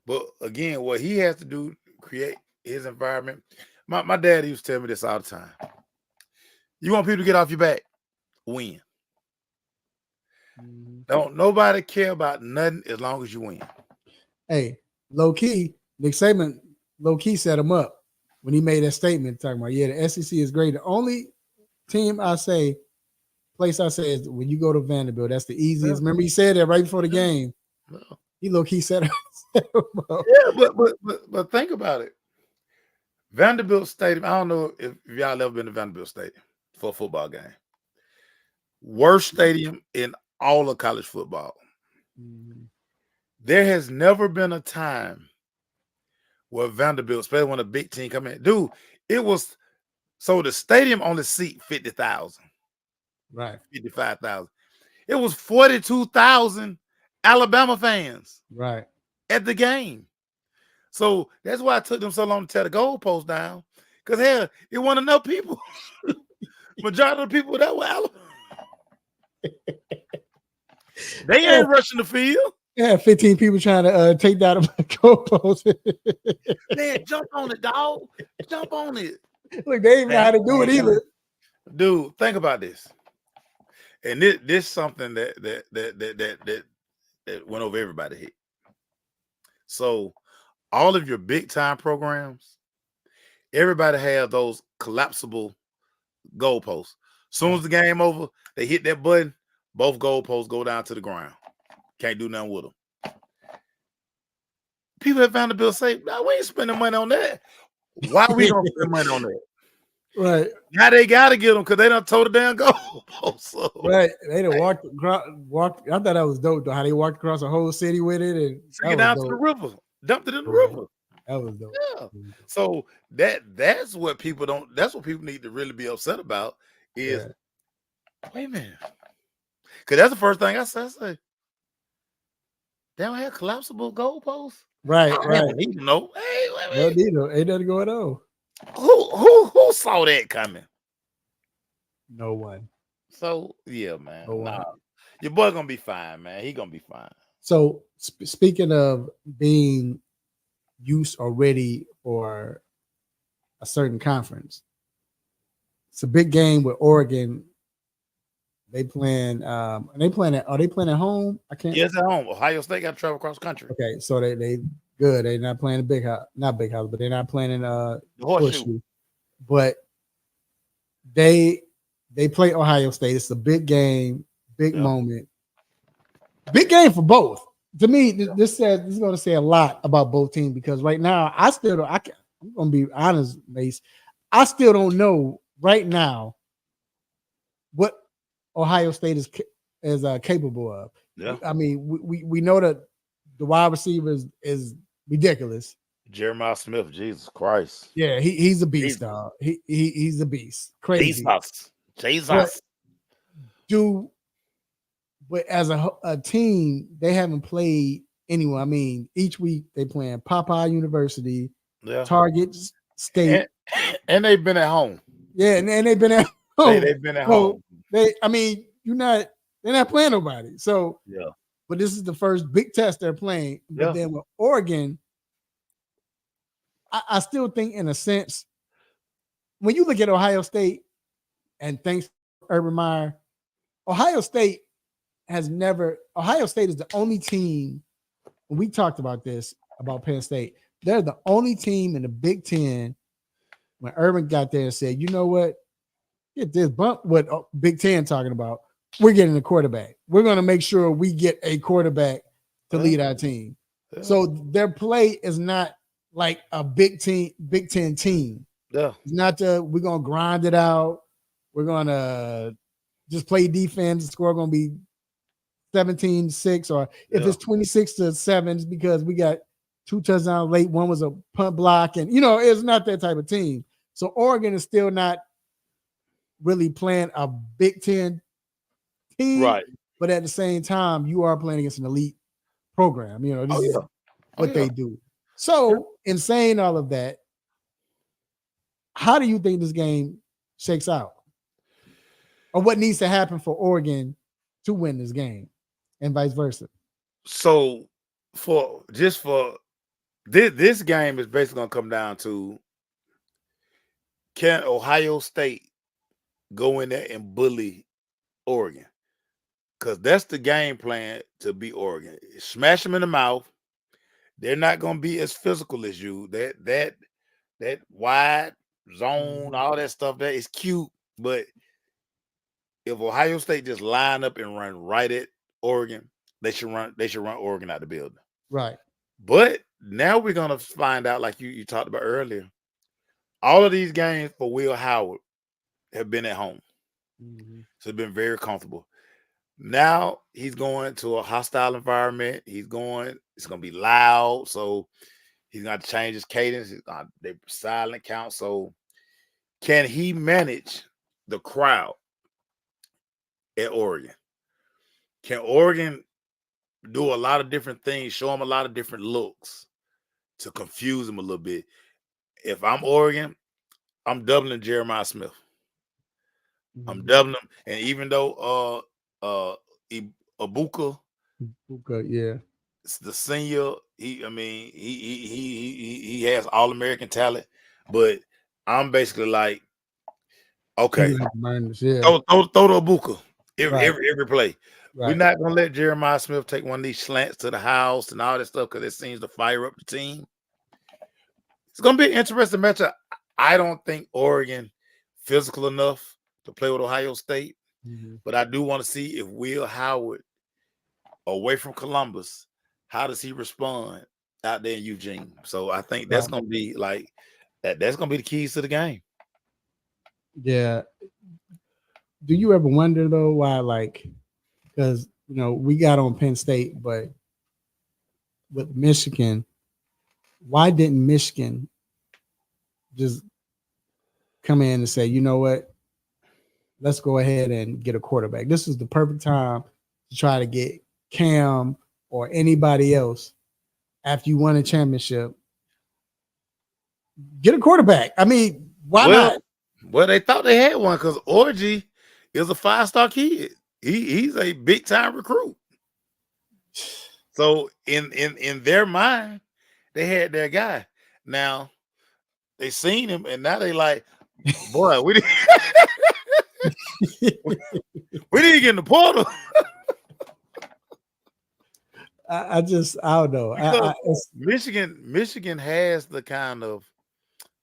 But again, what he has to do, create his environment. My dad used to tell me this all the time. You want people to get off your back? Win. Don't nobody care about nothing as long as you win. Hey, low key, Nick Saban low key set him up when he made that statement talking about, the SEC is great. The only place I say is when you go to Vanderbilt, that's the easiest. Remember he said that right before the game. He low key set him up. Yeah, but think about it. Vanderbilt Stadium, I don't know if y'all ever been to Vanderbilt Stadium for a football game. Worst stadium in all of college football. There has never been a time where Vanderbilt, especially when a big team come in, dude, it was so the stadium only seat 50,000. Right. 55,000. It was 42,000 Alabama fans. Right. At the game. So that's why it took them so long to tear the goalpost down. Because hell, it wasn't enough people. Majority of the people that were Alabama. They ain't rushing the field. Yeah, 15 people trying to take down a goalpost. Man, jump on it, dog. Jump on it. Look, they ain't know how to do it either. Dude, think about this. And this is something that went over everybody's head. So all of your big time programs, everybody have those collapsible goalposts. Soon as the game over, they hit that button, both goalposts go down to the ground. Can't do nothing with them. People at Vanderbilt say, "No, we ain't spending money on that." Why we don't spend money on that? Right. Now they got to get them because they done tore the damn goalpost. So, right. They done walked. I thought that was dope, though, how they walked across the whole city with it and took it down to the river, dumped it in the river. That was dope. Yeah. So that's what people don't. That's what people need to really be upset about. Is wait a minute, because that's the first thing I say. They don't have collapsible goalposts. Right. Need to know. Hey, ain't nothing going on. Who saw that coming? No one. So yeah, man. No one. Your boy gonna be fine, man. He gonna be fine. So speaking of being used or ready for a certain conference, it's a big game with Oregon. They playing. Are they playing at home? I can't. Yes, at home. Ohio State got to travel across the country. Okay, so they good. They're not playing the big house, not big house, but they're not playing in the horseshoe. But they play Ohio State. It's a big game, big moment, big game for both. To me, this is going to say a lot about both teams because right now I'm going to be honest, Mace. I still don't know right now what Ohio State is capable of. Yeah. I mean, we know that the wide receivers is ridiculous. Jeremiah Smith, Jesus Christ. Yeah, he's a beast, dog. He's a beast. Crazy. Jesus. But as a team, they haven't played anyone. I mean, each week they playing Popeye University, Target State. And they've been at home. Yeah, and they've been at home. They've been at home. They're not playing nobody. So but this is the first big test they're playing. But then with Oregon, I still think in a sense, when you look at Ohio State, and thanks to Urban Meyer, Ohio State has never. Ohio State is the only team. When we talked about this about Penn State, they're the only team in the Big Ten. When Urban got there and said, "You know what? Get this bump." What Big Ten talking about? We're getting a quarterback. We're going to make sure we get a quarterback to lead our team. Yeah. So their play is not like a Big Ten team. Yeah. It's not we're going to grind it out. We're going to just play defense. The score going to be 17-6, or if it's 26-7, it's because we got 2 touchdowns late. One was a punt block, and it's not that type of team. So Oregon is still not really playing a Big Ten team, right? But at the same time, you are playing against an elite program. This is what they do. So, in saying all of that, how do you think this game shakes out, or what needs to happen for Oregon to win this game, and vice versa? So, for this game is basically going to come down to, can Ohio State go in there and bully Oregon? Because that's the game plan to beat Oregon. Smash them in the mouth. They're not going to be as physical as you. That wide zone, all that stuff, that is cute. But if Ohio State just line up and run right at Oregon, they should run Oregon out the building. Right. But now we're going to find out, like you talked about earlier, all of these games for Will Howard have been at home. Mm-hmm. So it's been very comfortable. Now he's going to a hostile environment. It's going to be loud. So he's going to change his cadence. They're silent count. So can he manage the crowd at Oregon? Can Oregon do a lot of different things, show him a lot of different looks to confuse him a little bit? If I'm Oregon, I'm doubling Jeremiah Smith. Mm-hmm. I'm doubling him. And even though Ibuka, yeah, the senior, he has All-American talent, but I'm basically like, okay, throw to Ibuka every play. Right. We're not gonna let Jeremiah Smith take one of these slants to the house and all that stuff because it seems to fire up the team. It's gonna be an interesting matchup. I don't think Oregon physical enough to play with Ohio State. Mm-hmm. But I do want to see if Will Howard, away from Columbus, how does he respond out there in Eugene? So I think that's going to be like that. That's going to be the keys to the game. Yeah. Do you ever wonder though why, because we got on Penn State, but with Michigan, why didn't Michigan just come in and say, you know what? Let's go ahead and get a quarterback. This is the perfect time to try to get Cam or anybody else after you won a championship. Get a quarterback. I mean, why not? Well, they thought they had one because Orgy is a 5-star kid. He's a big-time recruit. So in their mind, they had their guy. Now, they seen him, and now they like, boy, we didn't get in the portal. I don't know. Michigan has the kind of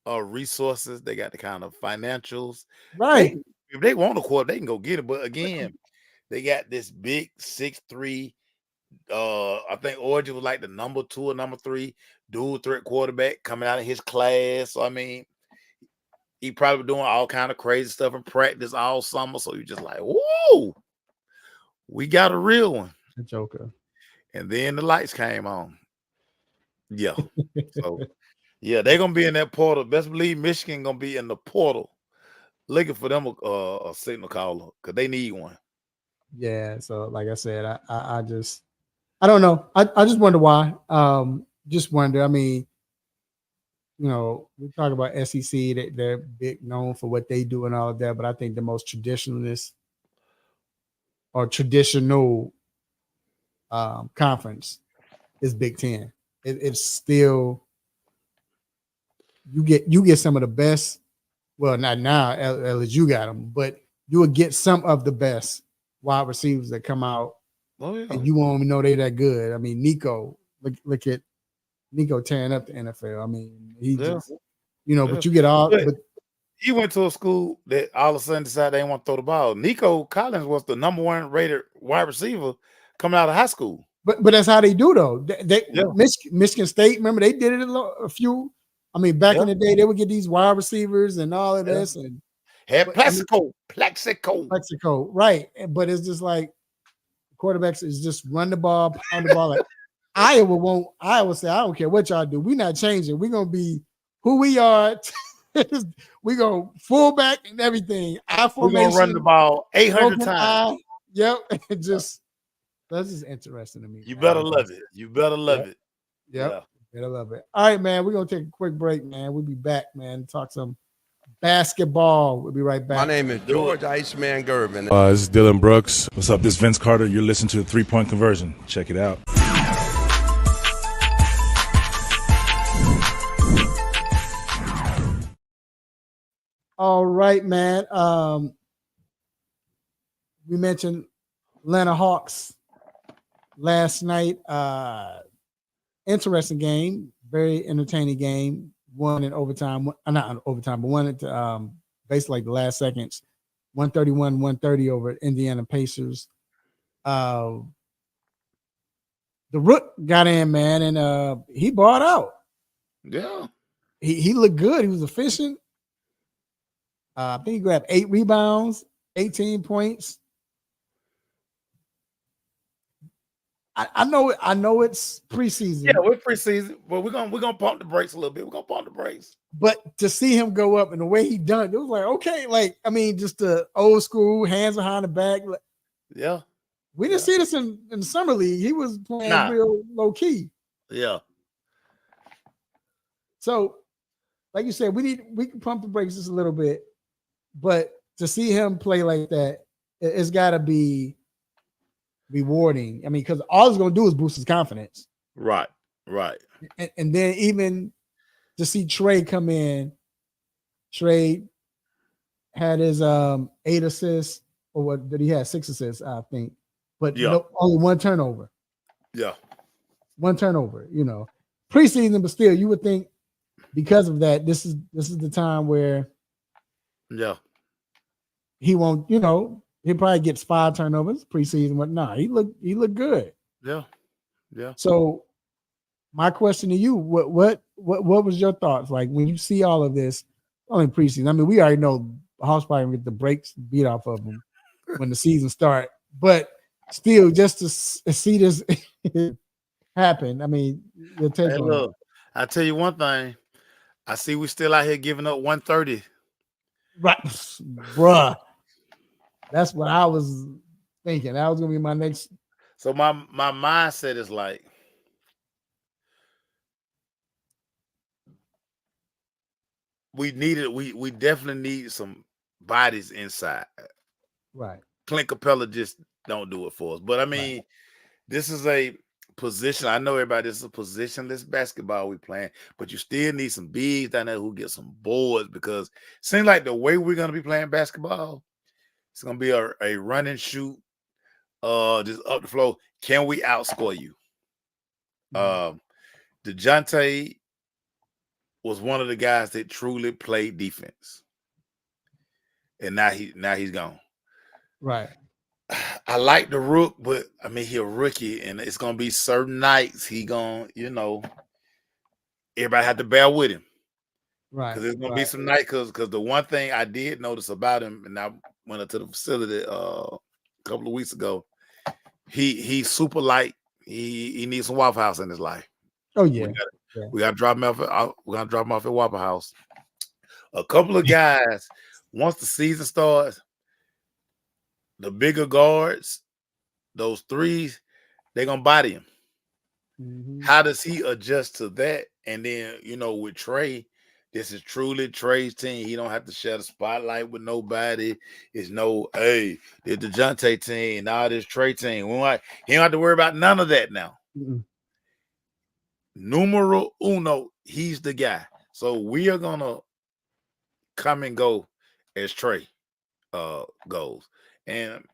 resources. They got the kind of financials. Right. If they want a quarterback, they can go get it. But again, they got this big 6'3". I think Orgy was like the number 2 or number 3 dual threat quarterback coming out of his class. So I mean, he probably doing all kind of crazy stuff in practice all summer. So you're just like, whoa, we got a real one. A joker. And then the lights came on. Yeah. So, yeah, they're going to be in that portal. Best believe Michigan going to be in the portal looking for them a signal caller because they need one. Yeah. So, like I said, I don't know. I just wonder why. Just wonder. I mean, we talk about SEC, they're big known for what they do and all of that, but I think the most traditionalist or traditional conference is Big Ten. It's still you get some of the best. Well, not now, as you got them, but you will get some of the best wide receivers that come out Oh yeah. And you won't even know they that good. I mean, Nico, look at Nico tearing up the NFL. I mean, he just, but you get all. But he went to a school that all of a sudden decided they didn't want to throw the ball. Nico Collins was the number 1 rated wide receiver coming out of high school. But that's how they do though. Michigan State, remember they did it a few. I mean, back in the day, they would get these wide receivers and all of this, and had Plaxico, right? But it's just like quarterbacks is just run the ball, pound the ball. Like Iowa say, I don't care what y'all do. We're not changing. We're gonna be who we are. We go fullback and everything. We're gonna run the ball 800 times. Yep. That's just interesting to me. You better love it. You better love it. Yep. Better love it. All right, man. We're gonna take a quick break, man. We'll be back, man. Talk some basketball. We'll be right back. My name is George Iceman Gervin. This is Dylan Brooks. What's up? This is Vince Carter. You're listening to the 3-Point Conversion. Check it out. All right, man. We mentioned Atlanta Hawks last night. Interesting game, very entertaining game. Won in overtime, not in overtime, but won it basically like the last seconds. 131-130 over Indiana Pacers. The Rook got in, man, and he bought out. Yeah. He looked good. He was efficient. I think he grabbed 8 rebounds, 18 points. I know it's preseason. Yeah, we're preseason, but we're gonna pump the brakes a little bit. We're gonna pump the brakes. But to see him go up and the way he done, it was like, okay, like I mean, just the old school hands behind the back. Yeah. We didn't see this in the summer league. He was playing real low key. Yeah. So, like you said, we can pump the brakes just a little bit, but to see him play like that, it's got to be rewarding. I mean, because all it's going to do is boost his confidence. Right. And then even to see Trey come in, Trey had his 8 assists, or what did he have? 6 assists, I think, but only 1 turnover. Yeah, 1 turnover. Preseason, but still, you would think because of that, this is the time where he won't. He probably gets 5 turnovers preseason, but nah, he looked good. Yeah. So my question to you, what was your thoughts like when you see all of this only preseason? I mean, we already know Hawks probably gonna get the brakes beat off of them when the season starts, but still, just to see this happen. I mean, your take on look, I tell you one thing. I see we still out here giving up 130. Right, bruh. That's what I was thinking. That was gonna be my next. So my mindset is like, we definitely need some bodies inside. Right. Clint Capella just don't do it for us. But I mean, this is a position. I know everybody, this is a positionless basketball we playing, but you still need some bigs down there who get some boards, because it seems like the way we're gonna be playing basketball, it's gonna be a run and shoot, just up the floor. Can we outscore you? DeJounte was one of the guys that truly played defense, and now he's gone. Right. I like the Rook, but I mean, he's a rookie, and it's gonna be certain nights he gonna, everybody have to bear with him. Right. Because there's gonna be some nights, because the one thing I did notice about him, and I went up to the facility a couple of weeks ago, he's super light. He needs some Waffle House in his life. Oh yeah. We got to drop him off. We're gonna drop him off at Waffle House. A couple of guys, once the season starts, the bigger guards, those threes, they're gonna body him. Mm-hmm. How does he adjust to that? And then, with Trey, this is truly Trey's team. He don't have to share the spotlight with nobody. It's hey, this DeJounte team, now this Trey team. He don't have to worry about none of that now. Mm-hmm. Numero uno, he's the guy. So we are gonna come and go as Trey goes. And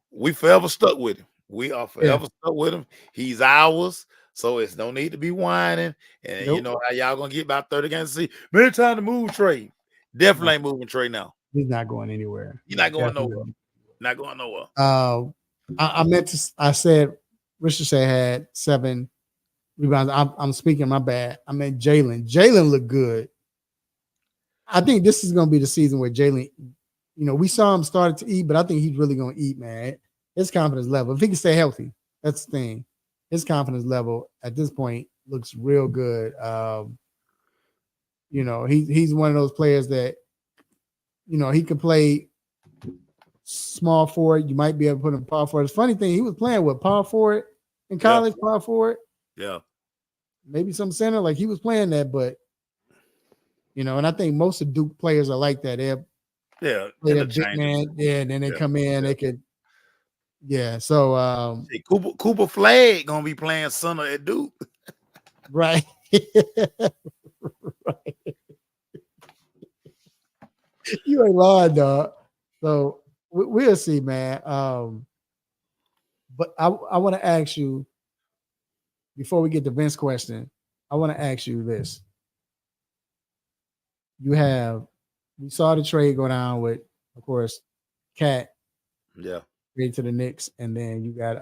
we forever stuck with him. We are forever stuck with him. He's ours, so it's no need to be whining. And you know how y'all gonna get about 30 games to see. Man, time to move Trey. Definitely ain't moving Trey now. He's not going anywhere. He's not going nowhere. Not going nowhere. I said Richard said had 7 rebounds. I'm speaking my bad. I meant Jalen. Jalen looked good. I think this is going to be the season where Jalen, we saw him started to eat, but I think he's really going to eat, man. His confidence level, if he can stay healthy, that's the thing. His confidence level at this point looks real good. He's one of those players that, he could play small forward. You might be able to put him power forward. The funny thing, he was playing with power forward in college, power forward. Yeah. Maybe some center, like he was playing that, but and I think most of Duke players are like that. They're big man, and then they come in, they could, So Cooper Flag gonna be playing center at Duke, right? Right. You ain't lying, dog. So we'll see, man. But I want to ask you before we get to Vince's question. I want to ask you this. We saw the trade go down with, of course, Cat. Yeah. Trade to the Knicks, and then you got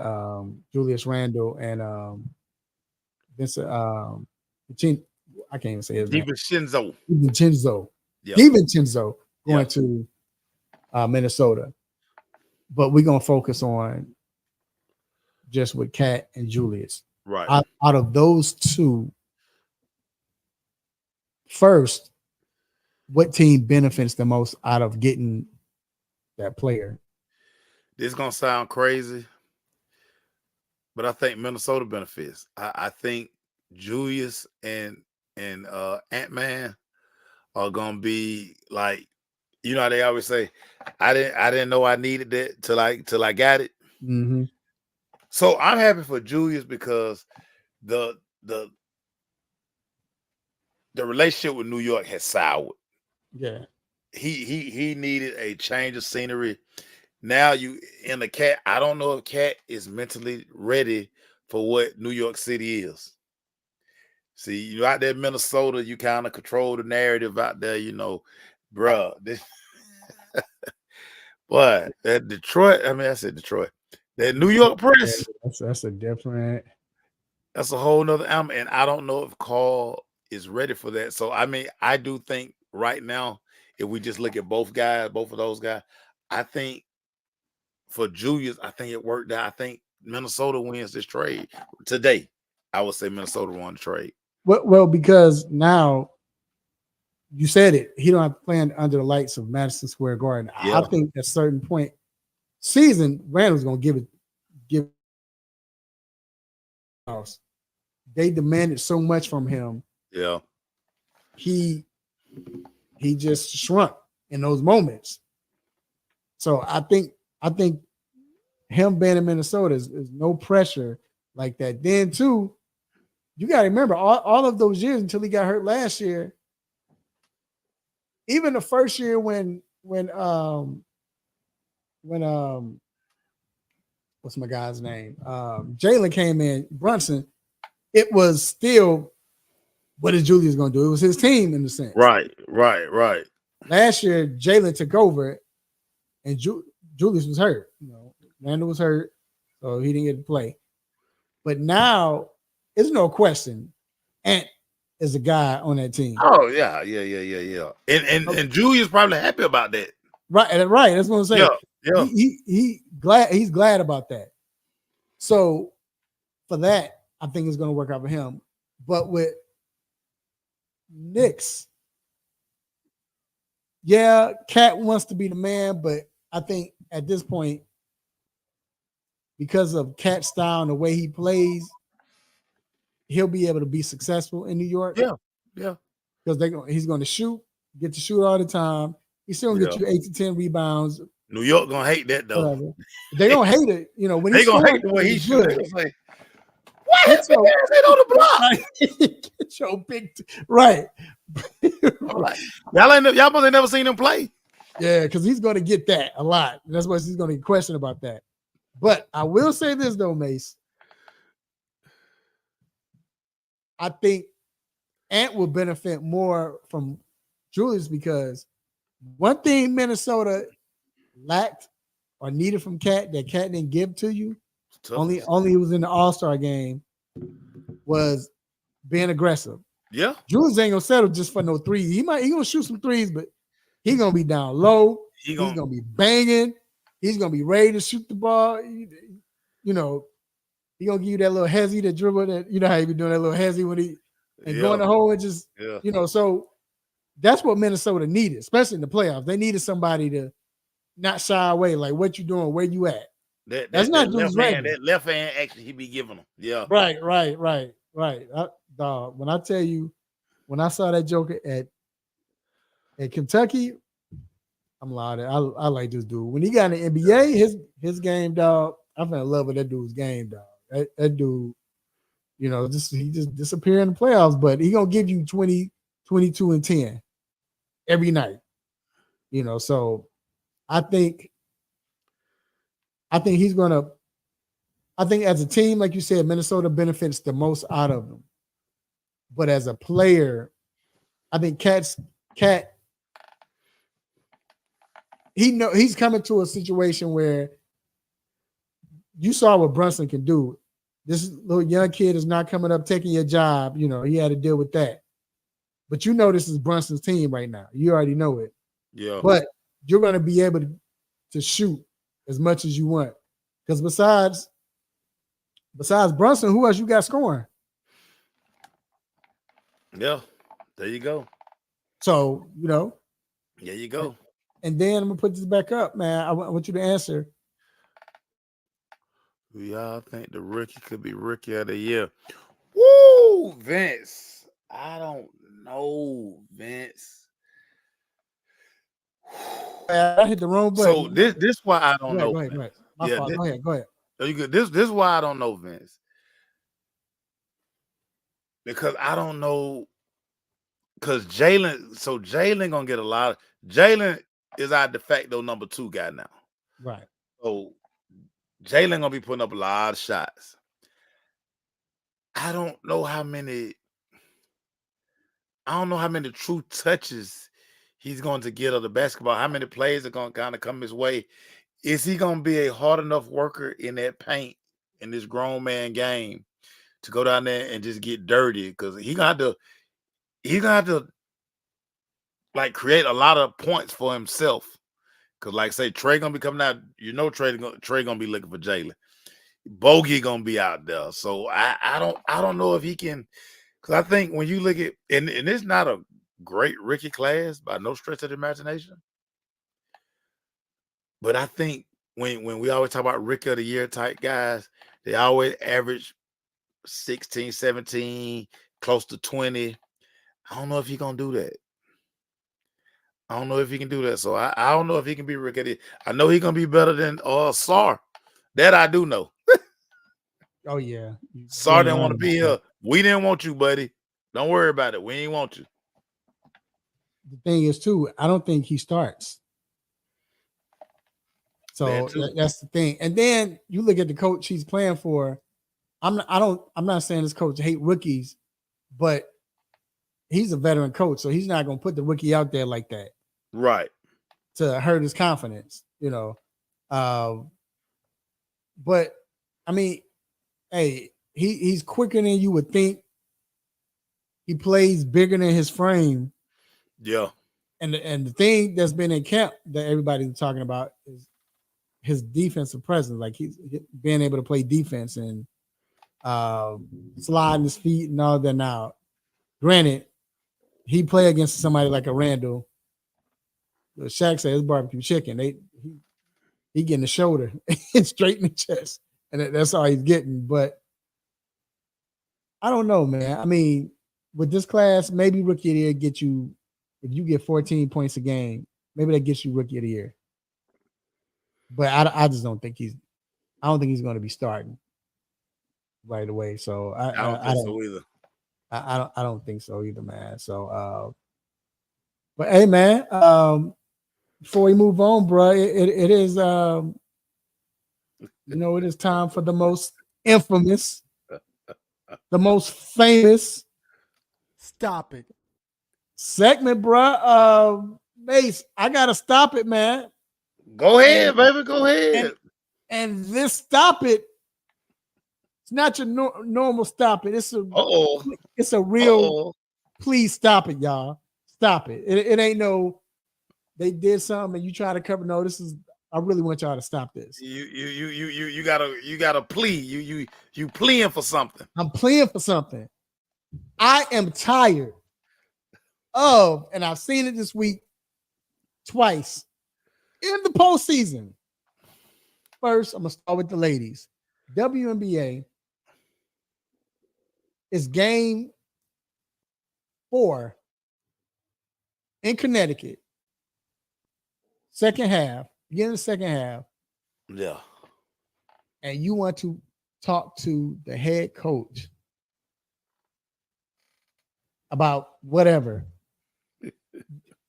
Julius Randle and Vince. I can't even say his name. DiVincenzo. Yeah. DiVincenzo going to Minnesota, but we're gonna focus on just with Cat and Julius. Right. Out of those two, first, what team benefits the most out of getting that player? This is gonna sound crazy, but I think Minnesota benefits. I think Julius and Ant-Man are gonna be like, how they always say, I didn't know I needed that till I got it. Mm-hmm. So I'm happy for Julius because the relationship with New York has soured. Yeah. He needed a change of scenery. Now you in the Cat. I don't know if Cat is mentally ready for what New York City is. See, you out there in Minnesota, you kind of control the narrative out there, bruh. But at Detroit, I said Detroit. That New York press. That's a different. That's a whole nother animal. And I don't know if Carl is ready for that. So I do think right now, if we just look at both of those guys, I think for Julius, I think it worked out. I think Minnesota wins this trade today. I would say Minnesota won the trade. Well, because now you said it, he don't have to play under the lights of Madison Square Garden. Yeah. I think at a certain point, season Randall's gonna give. They demanded so much from him. Yeah, he just shrunk in those moments. So I think him being in Minnesota is no pressure like that. Then too, you got to remember all of those years until he got hurt last year. Even the first year when what's my guy's name? Jalen came in, Brunson. It was still, what is Julius going to do? It was his team in the sense. Right. Last year, Jalen took over, and Julius was hurt. Randle was hurt, so he didn't get to play. But now, there's no question, Ant is a guy on that team. Oh yeah. And Julius probably happy about that. Right. That's what I'm saying. Yeah. He's glad about that. So for that, I think it's going to work out for him. But with Knicks, Cat wants to be the man, but I think at this point, because of Cat's style and the way he plays, he'll be able to be successful in New York. Yeah. Because he's going to get to shoot all the time. He's still going to get you 8 to 10 rebounds. New York gonna hate that though. They're gonna hate it, when they gonna hate the way he shoot. Like, what is it on the block? Get your big right. Like, y'all must have never seen him play. Yeah, because he's gonna get that a lot. That's why he's gonna get questioned about that. But I will say this though, Mace. I think Ant will benefit more from Julius because one thing Minnesota lacked or needed from Cat that Cat didn't give to you, only he was in the All-Star game, was being aggressive. Yeah. Julius ain't gonna settle just for no threes. He gonna shoot some threes, but he gonna be down low. He's gonna be banging. He's gonna be ready to shoot the ball. You know, he gonna give you that little hezzy, that dribble, that you know how he be doing that little hezzy when he go in the hole and just so that's what Minnesota needed, especially in the playoffs. They needed somebody to not shy away, like what you doing, where you at. That's not Julius Randle. That left hand action he be giving them. Yeah. Right. Dog, when I tell you, when I saw that Joker at Kentucky, I'm loud. I like this dude. When he got in the NBA, his game, dog, I fell in love with that dude's game, dog. That dude, he just disappeared in the playoffs, but he gonna give you 20, 22, and 10 every night. So I think he's gonna. I think as a team, like you said, Minnesota benefits the most out of them. But as a player, I think Cat, he's coming to a situation where you saw what Brunson can do. This little young kid is not coming up taking your job. He had to deal with that. But this is Brunson's team right now. You already know it. Yeah. But you're going to be able to shoot as much as you want. Because besides Brunson, who else you got scoring? Yeah, there you go. So, there you go. And then I'm going to put this back up, man. I want you to answer. Who y'all think the rookie could be rookie of the year? Woo, Vince. I don't know, Vince. I hit the wrong button. So this why I don't know. Go ahead. My fault. Go ahead. You good? This is why I don't know, Vince. Because I don't know. Because Jalen gonna get a lot. Jalen is our de facto number 2 guy now. Right. So Jalen gonna be putting up a lot of shots. I don't know how many true touches he's going to get of the basketball. How many plays are going to kind of come his way? Is he going to be a hard enough worker in that paint in this grown man game to go down there and just get dirty? Because he's gonna have to like create a lot of points for himself. Because like say Trey gonna be coming out, Trey gonna be looking for Jalen. Bogey gonna be out there. So I don't know if he can. Because I think when you look at and it's not a great rookie class by no stretch of the imagination. But I think when we always talk about rookie of the year type guys, they always average 16, 17, close to 20. I don't know if he's going to do that. I don't know if he can do that. So I don't know if he can be rookie of the year. I know he's going to be better than Sar. That I do know. Oh, yeah. Sar didn't want to be here. We didn't want you, buddy. Don't worry about it. We ain't want you. The thing is, too, I don't think he starts. So that's the thing. And then you look at the coach he's playing for. I'm not saying this coach hate rookies, but he's a veteran coach, so he's not going to put the rookie out there like that. Right. To hurt his confidence, But I mean, hey, he's quicker than you would think. He plays bigger than his frame. Yeah. And the thing that's been in camp that everybody's talking about is his defensive presence, like he's being able to play defense and sliding his feet and all that. Now, granted, he play against somebody like a Randle. Shaq said it's barbecue chicken. He getting the shoulder straight in the chest, and that's all he's getting. But I don't know, man. I mean, with this class, maybe rookie of the year get you. If you get 14 points a game, maybe that gets you rookie of the year. But I just don't think he's going to be starting right away. So I don't think so either. I don't think so either, man. So, but hey, man, before we move on, bro, it is You know, it is time for the most infamous, the most famous. Stop it. Segment, bruh. Mace, I gotta stop it, man. Go ahead, baby. Go ahead. And this stop it. It's not your normal stop it. It's a real. Please stop it, y'all. Stop it. It ain't no. They did something and you try to cover. No, this is. I really want y'all to stop this. You gotta plea. You pleading for something. I'm pleading for something. I am tired of, and I've seen it this week twice in the postseason. First, I'm gonna start with the ladies. WNBA is game 4 in Connecticut. Second half, beginning of the second half. Yeah. And you want to talk to the head coach about whatever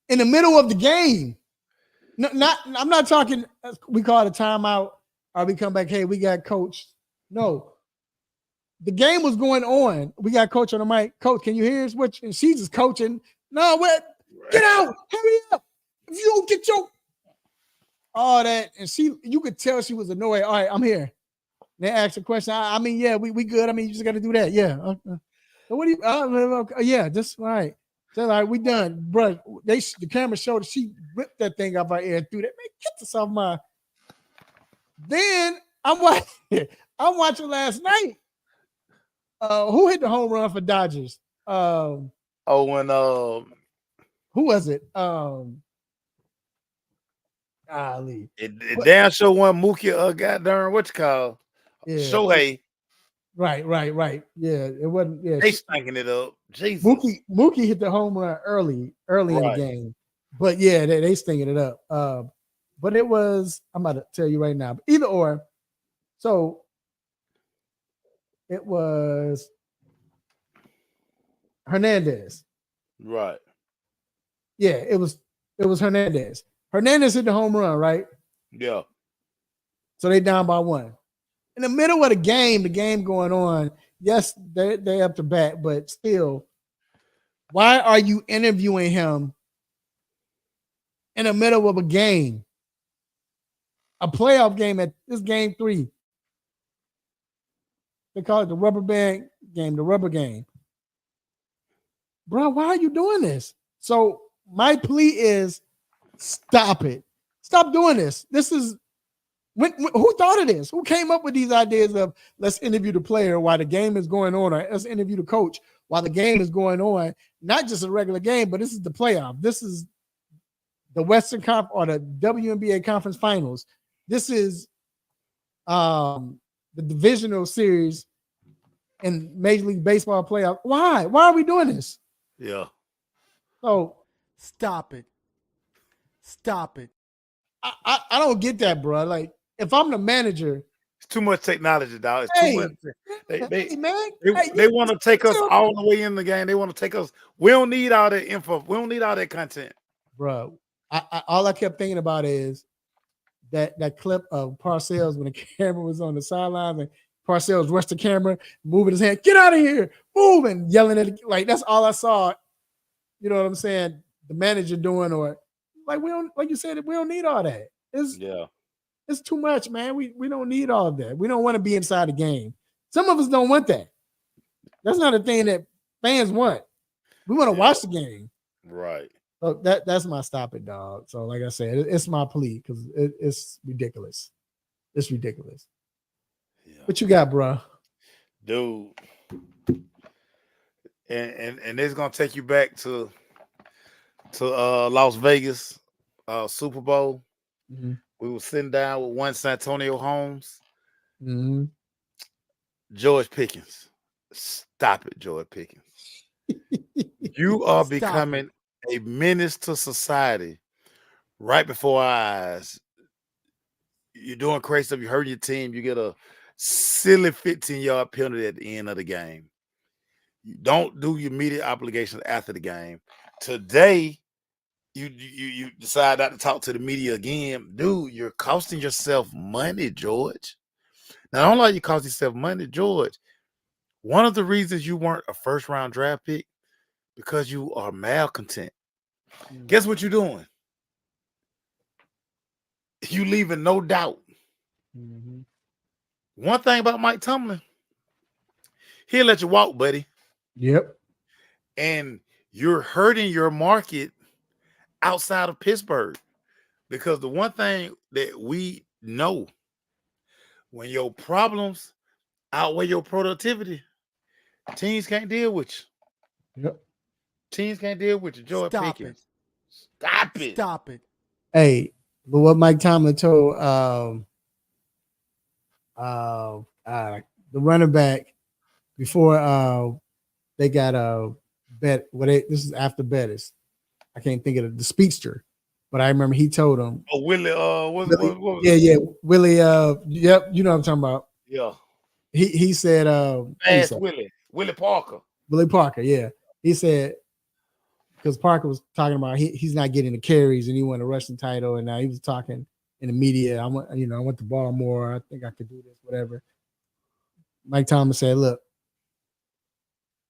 in the middle of the game. No, I'm not talking. We call it a timeout, or we come back. Hey, we got coach. No, the game was going on. We got coach on the mic. Coach, can you hear us? And she's just coaching. No, what? Get out! Hurry up! If you don't get your all that, and you could tell she was annoyed. All right, I'm here. They asked a question. I mean, yeah, we good. I mean, you just got to do that. Yeah. So what do you? Yeah, just all right. So all right, we done, bro. The camera showed she ripped that thing off our ear and threw that. Man, get this off my. Then I'm watching last night. Who hit the home run for Dodgers? Who was it? Ali. It damn sure one Mookie got darn what you call Shohei. Right. Yeah, it wasn't. Yeah, they stinking it up. Jesus. Mookie hit the home run early in the game, but yeah, they stinking it up. But it was. I'm about to tell you right now. But either or, so it was Hernandez. Right. Yeah, it was Hernandez. Hernandez hit the home run, right? Yeah. So they down by 1. In the middle of the game going on, yes, they up to bat, but still, why are you interviewing him in the middle of a game? A playoff game at this game 3. They call it the rubber band game, the rubber game. Bro, why are you doing this? So my plea is stop it. Stop doing this. This is who thought of this? Who came up with these ideas of let's interview the player while the game is going on, or let's interview the coach while the game is going on? Not just a regular game, but this is the playoff. This is the Western Conference or the WNBA Conference Finals. This is the divisional series in Major League Baseball playoff. Why? Why are we doing this? Yeah. So stop it. Stop it. I don't get that, bro. Like, if I'm the manager, it's too much technology, dog. It's too much. They want to take us all the way in the game. They want to take us. We don't need all that info. We don't need all that content, bro. All I kept thinking about is that clip of Parcells when the camera was on the sideline and Parcells rushed the camera, moving his hand, get out of here, moving, yelling at it. Like, that's all I saw. You know what I'm saying? The manager doing, or like, we don't, like you said, we don't need all that. It's too much, man. We don't need all of that. We don't want to be inside the game. Some of us don't want that. That's not a thing that fans want. We want to watch the game. Right. So that's my stop it, dog. So like I said, it's my plea because it's ridiculous. It's ridiculous. Yeah. What you got, bro? Dude. And it's gonna take you back to Las Vegas, Super Bowl. Mm-hmm. We were sitting down with one Santonio Holmes. Mm-hmm. George Pickens. Stop it, George Pickens. You are becoming a menace to society right before our eyes. You're doing crazy stuff. You hurt your team. You get a silly 15-yard penalty at the end of the game. You don't do your media obligations after the game. Today, you decide not to talk to the media again. Dude, you're costing yourself money, George. Not only are you cost yourself money, George, one of the reasons you weren't a first-round draft pick because you are malcontent. Guess what you're doing? You leaving no doubt. Mm-hmm. One thing about Mike Tomlin, he'll let you walk, buddy. Yep. And you're hurting your market outside of Pittsburgh because the one thing that we know, when your problems outweigh your productivity, teams can't deal with you. Yep. Teams can't deal with you. Joy Pickens. Stop it. Stop it. Hey, but what Mike Tomlin told the running back before they got bet this is after Bettis. I can't think of the speedster, but I remember he told him. Oh, Willie, what yeah, Willie, yep, you know what I'm talking about. Yeah. He said Willie Parker. Willie Parker, yeah. He said because Parker was talking about he's not getting the carries and he won a rushing title, and now he was talking in the media. I went to Baltimore. I think I could do this, whatever. Mike Thomas said, "Look,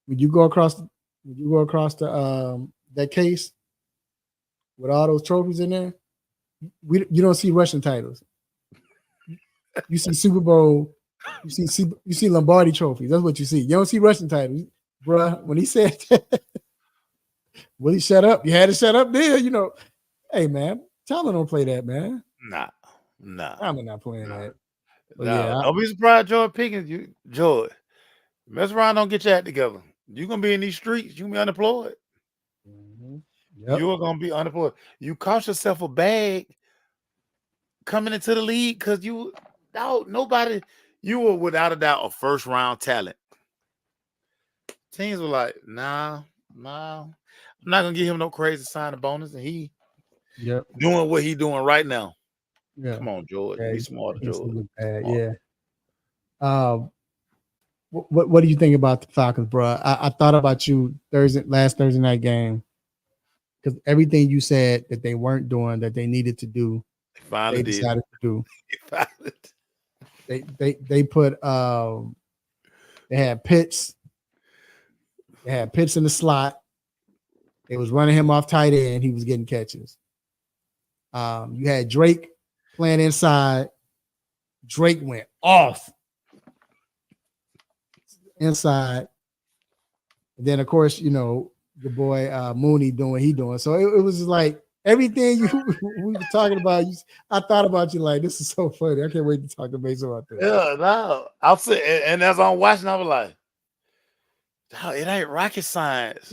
when you go across the that case with all those trophies in there, you don't see rushing titles. You see Super Bowl, you see Lombardi trophies. That's what you see. You don't see rushing titles, bruh." When he said that, Willie, shut up. You had to shut up there. Hey man, Tomlin don't play that, man. Nah. Tomlin not playing that. But don't be surprised, George Pickens. George, mess around, don't get your act together. You're gonna be in these streets. You're gonna be unemployed. Mm-hmm. Yep. You are gonna be unemployed. You cost yourself a bag coming into the league because you were without a doubt a first round talent. Teams were like, nah, I'm not gonna give him no crazy signing bonus, and he doing what he doing right now. Yeah. Come on, George. Be smarter, George. Yeah. What do you think about the Falcons, bro? I thought about you last Thursday night game because everything you said that they weren't doing that they needed to do, they decided to do. They put they had Pitts. They had Pitts in the slot. They was running him off tight end. He was getting catches. You had Drake playing inside. Drake went off inside. And then, of course, the boy Mooney doing what he doing. So it was just like everything we were talking about. I thought about you like, this is so funny. I can't wait to talk to Mason about that. Yeah, no. I'll say, and as I'm watching, I was like, no, it ain't rocket science.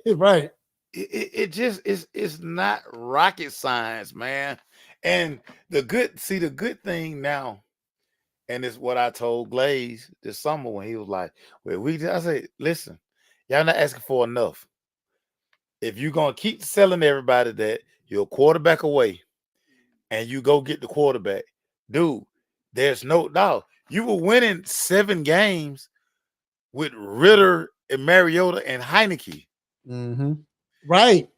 Right. It's not rocket science, man. And the good thing now, and it's what I told Glaze this summer when he was like, I said, listen, y'all not asking for enough. If you're gonna keep selling everybody that you're a quarterback away and you go get the quarterback, dude, there's no doubt. You were winning 7 games with Ritter and Mariota and Heineke. Mm-hmm. Right.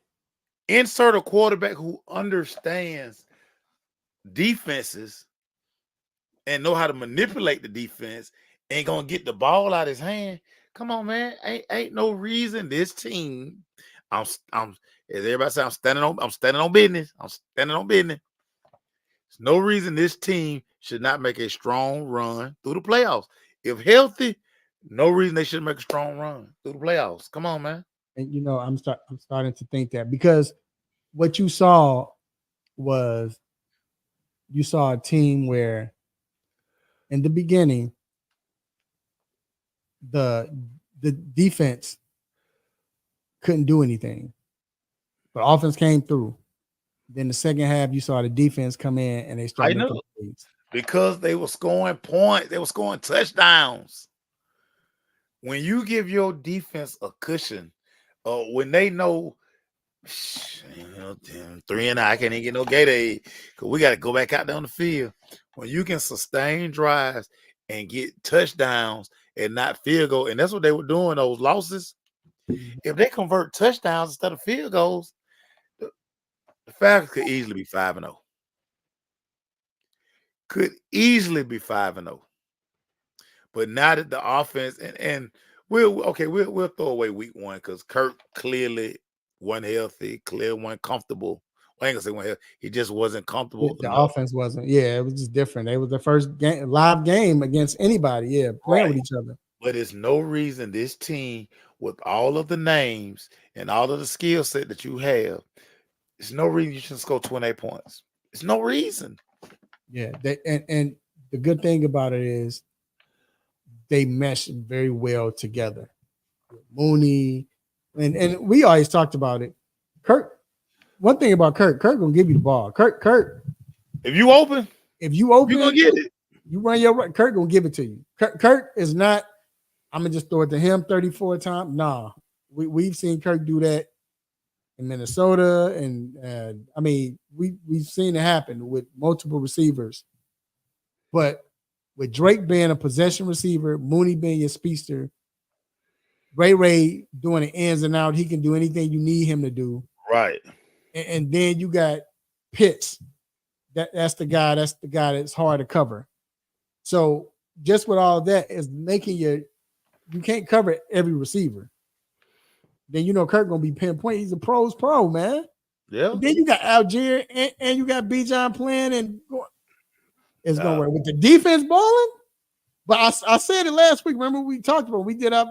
Insert a quarterback who understands defenses and know how to manipulate the defense and gonna get the ball out of his hand. Come on, man. Ain't no reason this team. As everybody say, I'm standing on business. I'm standing on business. There's no reason this team should not make a strong run through the playoffs. If healthy, no reason they shouldn't make a strong run through the playoffs. Come on, man. And I'm starting to think that because what you saw was you saw a team where in the beginning the defense couldn't do anything, but offense came through. Then the second half, you saw the defense come in and they started making plays. Because they were scoring points, they were scoring touchdowns. When you give your defense a cushion, when they know 3-9, I can't even get no Gatorade because we got to go back out there on the field. When you can sustain drives and get touchdowns and not field goal, and that's what they were doing, those losses. If they convert touchdowns instead of field goals, the Falcons could easily be 5-0. Could easily be 5-0. But now that the offense and we'll throw away week one because Kirk clearly wasn't healthy, clearly wasn't comfortable. I ain't gonna say wasn't healthy. He just wasn't comfortable. The offense wasn't. Yeah, it was just different. It was the first live game against anybody. Yeah, playing with each other. But there's no reason this team, with all of the names and all of the skill set that you have, there's no reason you should score 28 points. There's no reason. Yeah, and the good thing about it is they mesh very well together. Mooney, and we always talked about it. Kirk, one thing about Kirk gonna give you the ball. Kirk. If you open, you're gonna get it. You run your right. Kirk gonna give it to you. Kirk is not. I'm gonna just throw it to him 34 times. Nah, we've seen Kirk do that in Minnesota, and I mean we've seen it happen with multiple receivers. But with Drake being a possession receiver, Mooney being your speedster, Ray doing the ins and out, he can do anything you need him to do. Right. And then you got Pitts. That's the guy that's hard to cover. So just with all that is making you can't cover every receiver. Then you know Kirk gonna be pinpoint. He's a pro's pro, man. Yeah. And then you got Algier and you got Bijan playing and it's gonna work with the defense balling. But I said it last week. Remember we talked about we did our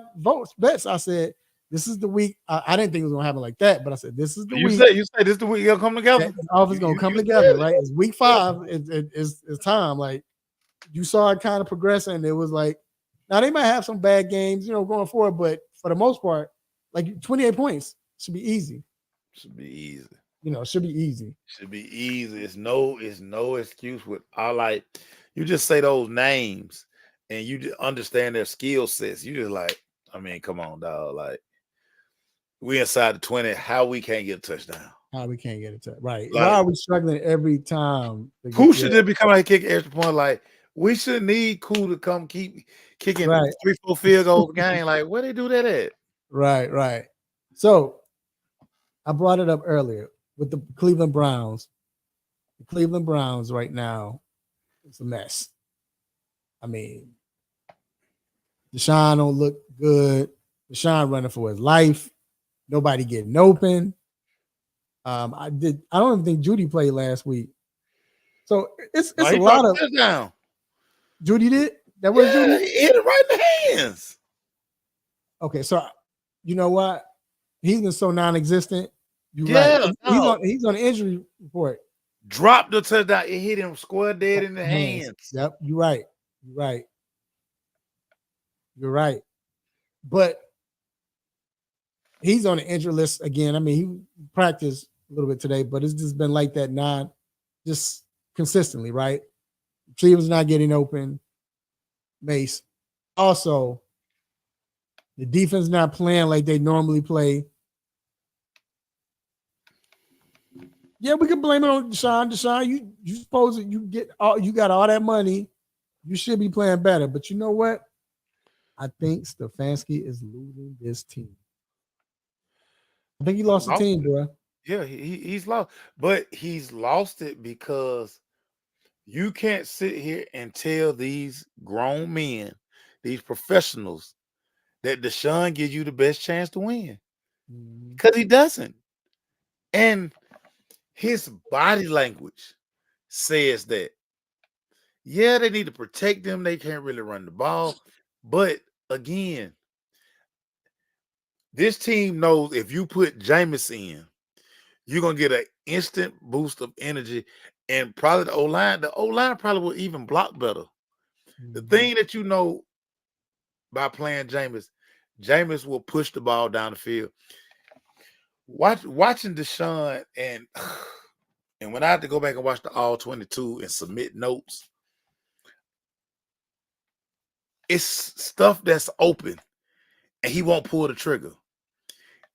bets. I said this is the week. I didn't think it was gonna happen like that, but I said this is the week. You say this is the week it'll come together. All is gonna come together, right? It's week 5. It's time. Like you saw it kind of progressing. It was like now they might have some bad games, going forward, but for the most part, like 28 points should be easy. Should be easy. Should be easy. Should be easy. It's no excuse with you just say those names and you understand their skill sets. You just like, I mean, come on, dog. Like we inside the 20. How we can't get a touchdown? How we can't get a touchdown? Right? Why are we struggling every time? Who should just be coming out and kicking extra point? Like we should need Cool to come keep kicking 3-4 field goals a game. Like where they do that at? Right. So I brought it up earlier with the Cleveland Browns. The Cleveland Browns right now, it's a mess. I mean, Deshaun don't look good. Deshaun running for his life. Nobody getting open. I don't even think Judy played last week. So it's a lot of touchdown. Judy did? That was Judy? He hit it right in the hands. Okay, so you know what? He's been so non-existent. Right. He's on the injury report. Dropped the touchdown. It hit him square dead in the hands. Yep, you're right. You're right. But he's on the injury list again. I mean, he practiced a little bit today, but it's just been like that just consistently, right? Cleveland's not getting open. Mace. Also, the defense not playing like they normally play. Yeah, we can blame it on Deshaun. Deshaun, you suppose that you got all that money. You should be playing better. But you know what? I think Stefanski is losing this team. I think he lost the team, bro. Yeah, he's lost. But he's lost it because you can't sit here and tell these grown men, these professionals, that Deshaun gives you the best chance to win. Because he doesn't. And his body language says that, yeah, they need to protect them. They can't really run the ball. But again, this team knows if you put Jameis in, you're going to get an instant boost of energy. And probably the O-line probably will even block better. The thing that you know by playing Jameis will push the ball down the field. Watching Deshaun and when I had to go back and watch the all 22 and submit notes, it's stuff that's open and he won't pull the trigger.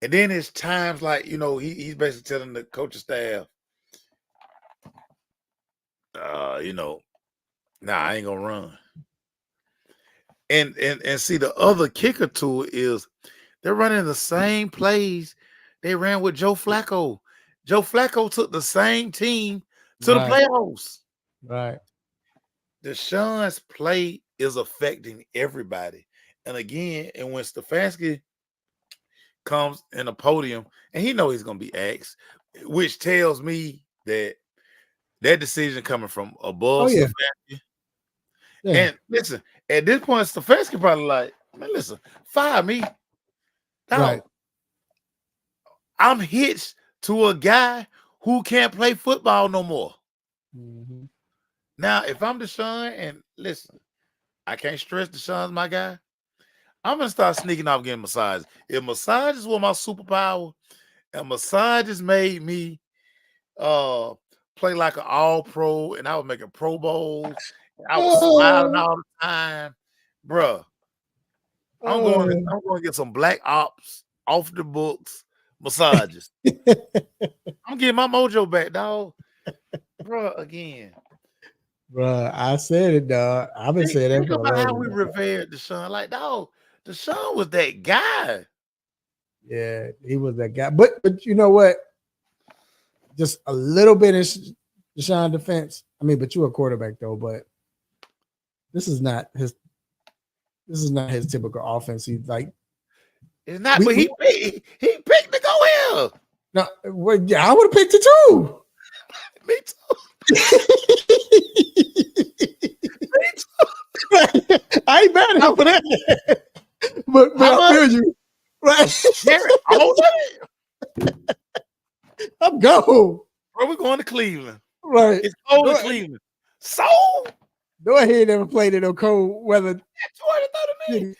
And then it's times like, he's basically telling the coaching staff, I ain't gonna run. And see, the other kicker to it is they're running the same plays they ran with Joe Flacco. Joe Flacco took the same team to the playoffs. Right. Deshaun's play is affecting everybody. And again, and when Stefanski comes in a podium, and he knows he's going to be asked, which tells me that decision coming from above Stefanski. Yeah. And listen, at this point, Stefanski probably like, man, listen, fire me. Dog. Right. I'm hitched to a guy who can't play football no more. Mm-hmm. Now, if I'm Deshaun, and listen, I can't stress Deshaun's my guy, I'm going to start sneaking off getting massages. If massages were my superpower, and massages made me play like an all-pro, and I was making Pro Bowls, I was smiling all the time, bruh. I'm going to get some black ops off the books massages. I'm getting my mojo back, dog. Bruh, again. Bruh, I said it, dog. I've been saying that. Think about how we revered Deshaun. Like, dog, Deshaun was that guy. Yeah, he was that guy. But you know what? Just a little bit in Deshaun defense. I mean, but you're a quarterback though. But this is not his typical offense. He's like, it's not. But he picked to go here. No, well, yeah, I would have picked it too. Me too. Me too. I ain't mad at him for that. But I feel you. Right. I'm going. Bro, we're going to Cleveland. Right. It's cold in Cleveland. So go ahead and played in no cold weather. 230 minutes.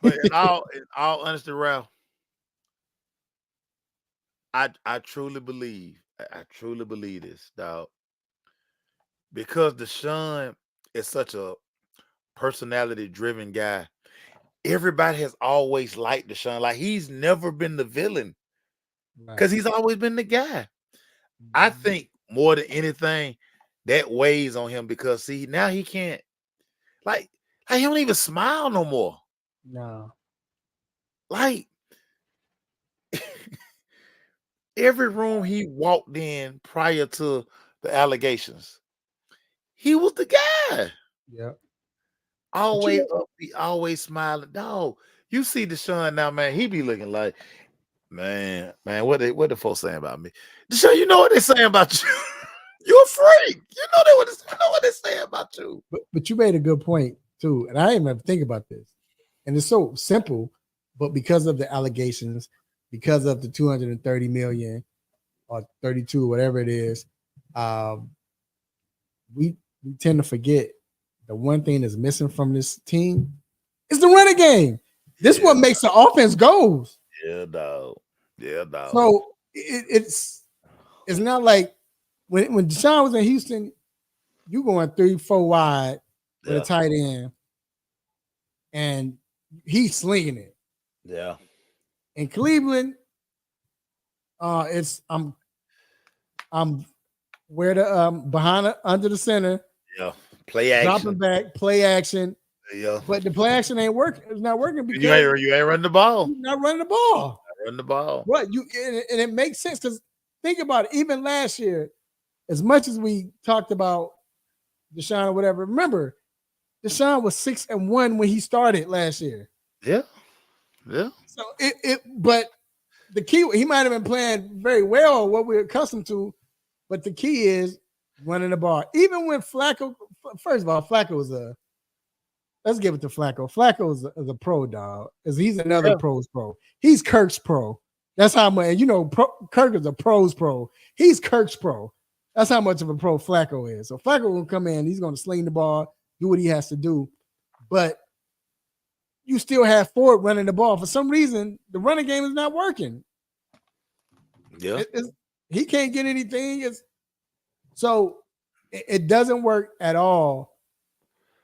But in all honesty, Ralph, I truly believe this, dog. Because Deshaun is such a personality-driven guy. Everybody has always liked Deshaun. Like, he's never been the villain because he's always been the guy. I think more than anything, that weighs on him because, see, now he can't, like he don't even smile no more. No. Like, every room he walked in prior to the allegations, he was the guy. Yeah. Always upbeat, always smiling. Dog, you see Deshaun now, man. He be looking like, man. What the folks saying about me? Deshaun, you know what they saying about you. You're a freak. You know what they saying about you. But you made a good point too, and I didn't even think about this. And it's so simple, but because of the allegations, because of the 230 million or 32, whatever it is, we tend to forget. The one thing that's missing from this team is the running game. This is what makes the offense goes. Yeah, dog. So it's not like when Deshaun was in Houston, you going 3-4 wide with a tight end, and he's slinging it. Yeah. In Cleveland, I'm where the behind under the center. Yeah. Play action. Dropping back, play action. Yeah. But the play action ain't working. It's not working because you ain't running the ball. You're not running the ball. Run the ball. Right. And it makes sense because think about it. Even last year, as much as we talked about Deshaun or whatever, remember, Deshaun was 6-1 when he started last year. Yeah. Yeah. So but the key, he might have been playing very well, what we're accustomed to, but the key is running the ball. Even when Flacco, first of all, Flacco was let's give it to Flacco. Flacco is a pro, dog. He's another pro's pro. He's Kirk's pro. That's how much, Kirk is a pro's pro. He's Kirk's pro. That's how much of a pro Flacco is. So Flacco will come in, he's going to sling the ball, do what he has to do. But you still have Ford running the ball. For some reason, the running game is not working. Yeah. He can't get anything. So it doesn't work at all.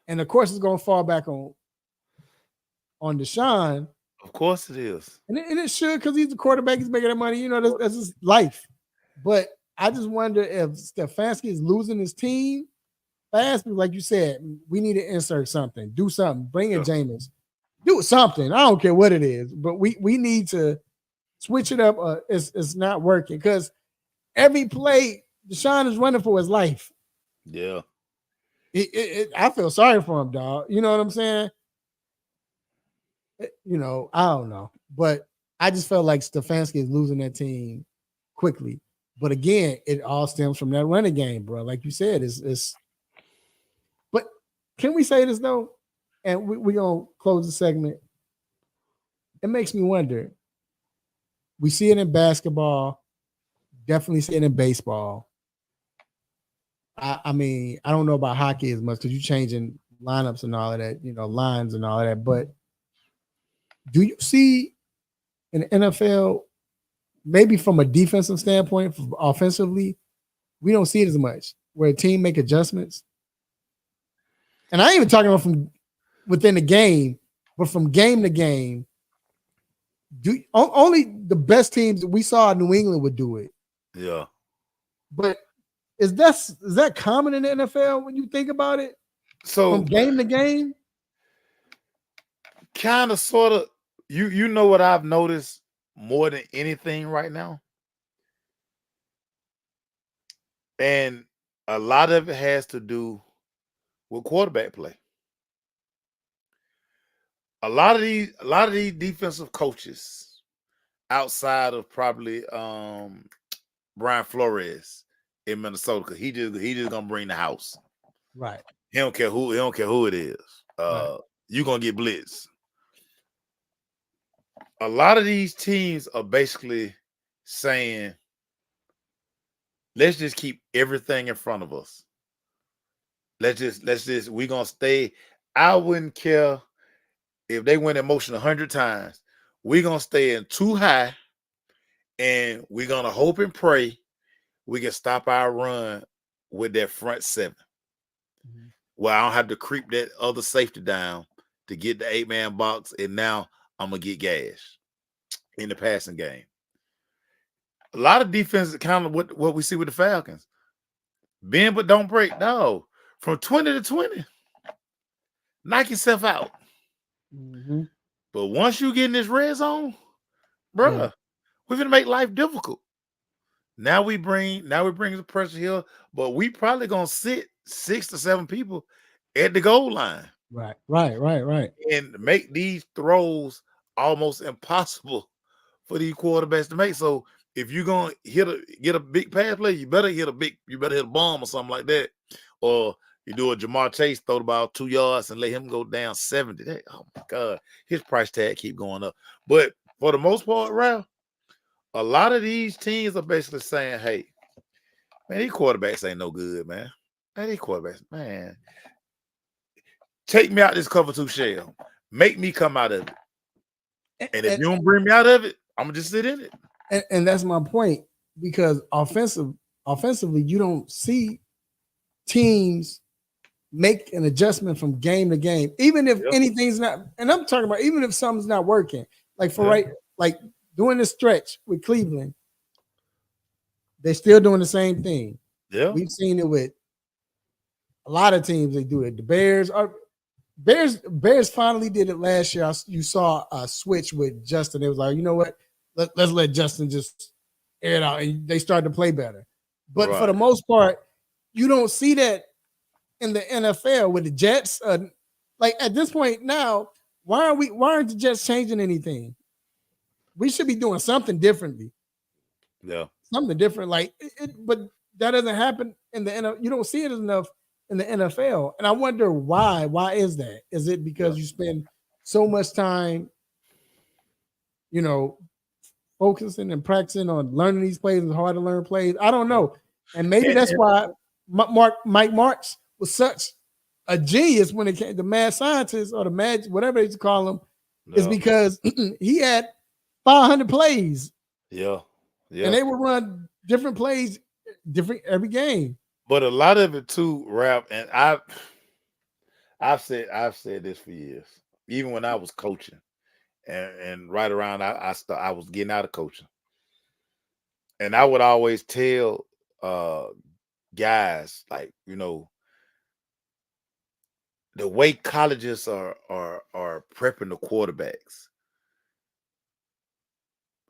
And of course, it's going to fall back on Deshaun. Of course it is. And it should, because he's the quarterback. He's making that money. That's his life. But I just wonder if Stefanski is losing his team fast. Like you said, we need to insert something. Do something. Bring in Jameis. Do something. I don't care what it is. But we need to switch it up. It's not working. Because every play, Deshaun is running for his life. Yeah. I feel sorry for him, dog. You know what I'm saying? You know, I don't know, but I just felt like Stefanski is losing that team quickly. But again, it all stems from that running game, bro. Like you said, it's. But can we say this though? And we're gonna close the segment. It makes me wonder. We see it in basketball, definitely see it in baseball. I mean, I don't know about hockey as much because you're changing lineups and all of that, you know, lines and all of that. But do you see in the NFL, maybe from a defensive standpoint, offensively, we don't see it as much where a team make adjustments? And I ain't even talking about from within the game, but from game to game. Only the best teams that we saw in New England would do it. Yeah. But is that common in the NFL when you think about it? So from game to game? Kind of, sort of. You know what I've noticed more than anything right now? And a lot of it has to do with quarterback play. A lot of these defensive coaches outside of probably Brian Flores in Minnesota, because he just gonna bring the house. Right. He don't care who it is. Right. You're gonna get blitzed. A lot of these teams are basically saying, let's just keep everything in front of us. Let's just we're gonna stay. I wouldn't care if they went in motion 100 times. We're gonna stay in too high, and we're gonna hope and pray we can stop our run with that front seven. Mm-hmm. Well, I don't have to creep that other safety down to get the 8-man box, and now I'm gonna get gashed in the passing game. A lot of defense is kind of what we see with the Falcons. Bend but don't break. No, from 20 to 20, knock yourself out. Mm-hmm. But once you get in this red zone, bruh, we're gonna make life difficult. Now we bring the pressure here, but we probably gonna sit 6 to 7 people at the goal line. Right. And make these throws almost impossible for these quarterbacks to make. So if you're gonna get a big pass play, you better hit a bomb or something like that. Or you do a Jamar Chase, throw the ball 2 yards and let him go down 70. Oh my God, his price tag keep going up. But for the most part, Ralph, a lot of these teams are basically saying, hey, man, these quarterbacks ain't no good, man. Man, these quarterbacks, man. Take me out this cover 2 shell. Make me come out of it. And if you don't bring me out of it, I'm going to just sit in it. And that's my point, because offensively, you don't see teams make an adjustment from game to game, even if anything's not. And I'm talking about even if something's not working. Like like doing this stretch with Cleveland, they're still doing the same thing. Yeah, we've seen it with a lot of teams. They do it. The Bears finally did it last year. You saw a switch with Justin. It was like, you know what? Let's let Justin just air it out, and they started to play better. But for the most part, you don't see that in the NFL with the Jets. Like at this point now, why aren't the Jets changing anything? We should be doing something differently. Yeah, something different. Like but that doesn't happen in the NFL. You don't see it enough in the NFL, and I wonder why. Why is that? Is it because you spend so much time, focusing and practicing on learning these plays? It's hard to learn plays. I don't know, and maybe that's why Mike Martz was such a genius when it came to mad scientist or the mad whatever they call him, is because he had 500 plays. Yeah. And they would run different plays, different every game. But a lot of it too, Ralph, and I've said this for years, even when I was coaching, and right around I was getting out of coaching, and I would always tell guys, like, the way colleges are prepping the quarterbacks.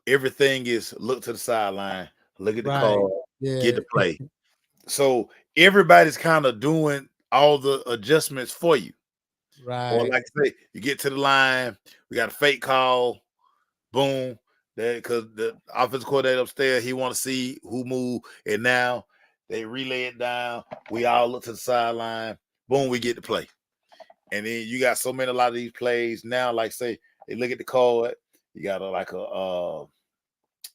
Everything is look to the sideline, look at the card, get the play. So everybody's kind of doing all the adjustments for you. Right. Or like I say, you get to the line, we got a fake call, boom. Because the offensive coordinator upstairs, he want to see who move, and now they relay it down. We all look to the sideline, boom, we get to play. And then you got a lot of these plays now, like say they look at the card, you got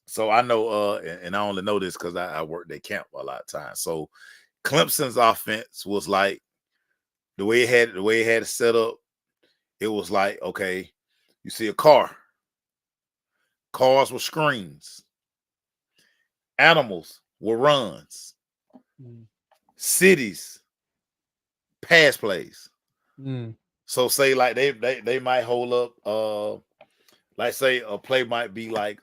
so I know and I only know this because I worked at camp a lot of times. So Clemson's offense was like the way it had it set up, it was like, okay, you see a car. Cars were screens. Animals were runs. Cities, pass plays. So say like they might hold up like say a play might be like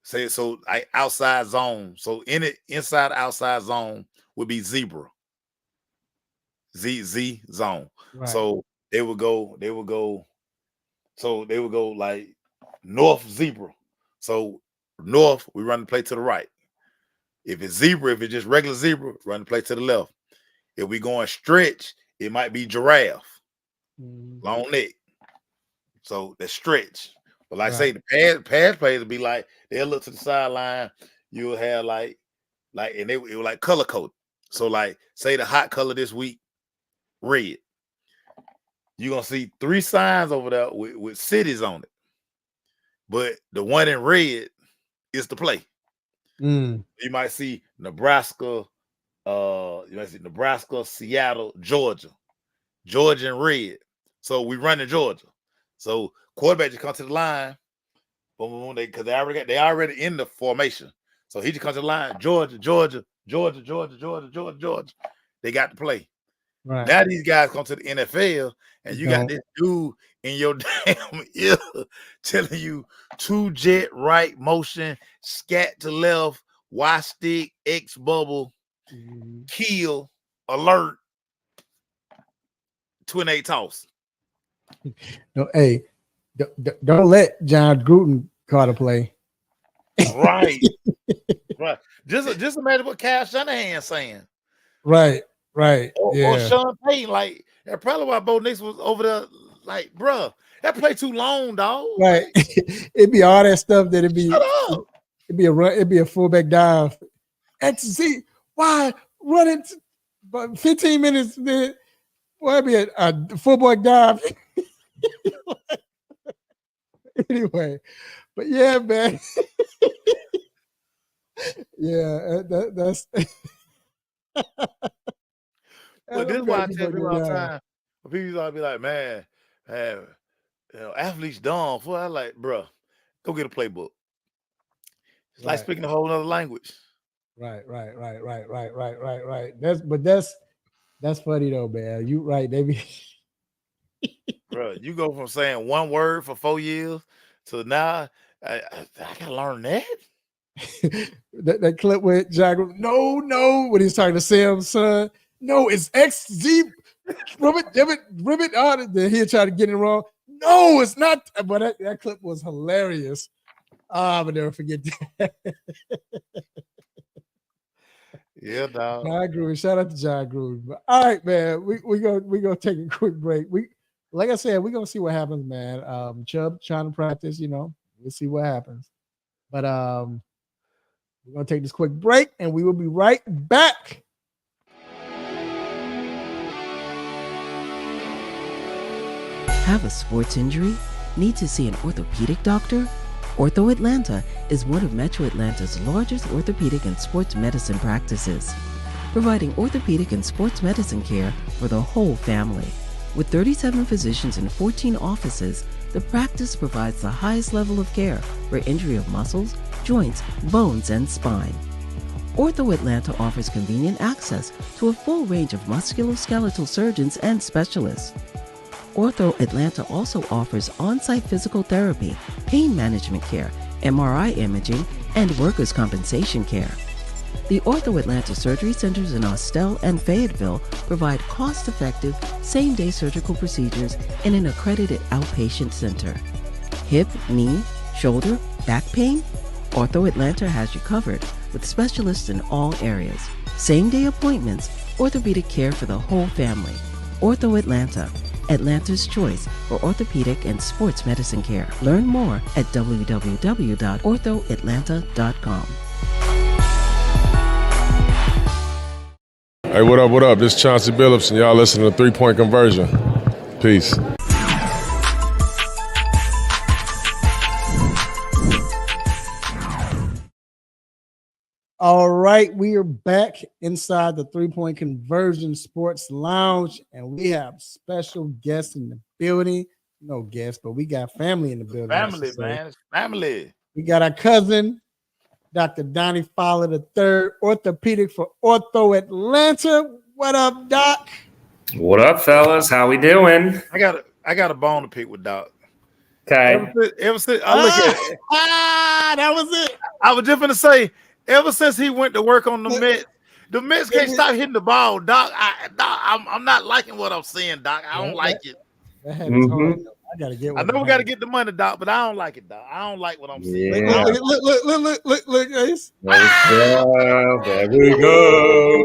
say so like outside zone. So inside outside zone would be zebra. Z zone. Right. So they would go like north zebra. So north, we run the play to the right. If it's zebra, if it's just regular zebra, run the play to the left. If we going stretch, it might be giraffe, long neck. So the stretch. But like I say, the pass plays will be like they'll look to the sideline. You'll have like and it was like color coded. So like say the hot color this week, red. You're gonna see 3 signs over there with cities on it. But the one in red is the play. You might see Nebraska, Seattle, Georgia in red. So we run in Georgia. So quarterback just come to the line, boom, boom, because they already in the formation. So he just comes to the line, Georgia. They got to play. Right. Now these guys come to the NFL, and you got this dude in your damn ear telling you 2-jet right motion, scat to left, Y stick, X bubble, kill, alert, twin A toss. No, hey, don't let John Gruden call the play. Right. Right. Just imagine what Kyle Shanahan's saying. Right. Or Sean Payton, like that's probably why Bo Nix was over there. Like, bruh, that play too long, dog. Right. It'd be all that stuff that it'd be a run, it'd be a fullback dive. And to see why running but 15 minutes, then it'd be a fullback dive. Anyway, but yeah, man. Yeah, that's But this is why I tell people all the time. People always be like, man, athletes dumb. I like, bro, go get a playbook. It's like speaking a whole other language. Right. That's funny though, man. You right, baby. Bro, you go from saying one word for 4 years to now I gotta learn that. that clip with Jack. No, when he's talking to Sam's son. No, it's XZ. Ribbit. Oh, then he'll try to get it wrong. No, it's not. But that clip was hilarious. I will never forget that. Yeah, dog. John Gruden. Shout out to John Gruden. But, all right, man. We gonna take a quick break. Like I said, we're gonna see what happens, man. Chubb trying to practice, we'll see what happens. But we're gonna take this quick break and we will be right back. Have a sports injury? Need to see an orthopedic doctor? Ortho Atlanta is one of Metro Atlanta's largest orthopedic and sports medicine practices, providing orthopedic and sports medicine care for the whole family. With 37 physicians and 14 offices, the practice provides the highest level of care for injury of muscles, joints, bones, and spine. Ortho Atlanta offers convenient access to a full range of musculoskeletal surgeons and specialists. Ortho Atlanta also offers on-site physical therapy, pain management care, MRI imaging, and workers' compensation care. The Ortho Atlanta surgery centers in Austell and Fayetteville provide cost-effective, same-day surgical procedures in an accredited outpatient center. Hip, knee, shoulder, back pain? Ortho Atlanta has you covered with specialists in all areas. Same-day appointments, orthopedic care for the whole family. Ortho Atlanta, Atlanta's choice for orthopedic and sports medicine care. Learn more at www.orthoatlanta.com. Hey, what up, what up? This is Chauncey Billups, and y'all listening to 3 Point Conversion. Peace. All right, we are back inside the 3 Point Conversion Sports Lounge, and we have special guests in the building. No guests, but we got family in the building. Family, man. It's family. We got our cousin, Dr. Donnie Fowler III, orthopedic for Ortho Atlanta. What up, Doc? What up, fellas? How we doing? I got a bone to pick with Doc. Okay. Ever since I look at it, that was it. I was just gonna say, ever since he went to work on the Mets can't stop hitting the ball, Doc. I'm not liking what I'm seeing, Doc. I don't like it. Hard, I gotta get. I know we gotta get the money, Doc, but I don't like it, Doc. I don't like what I'm seeing. Yeah. Look, Ace. There we go.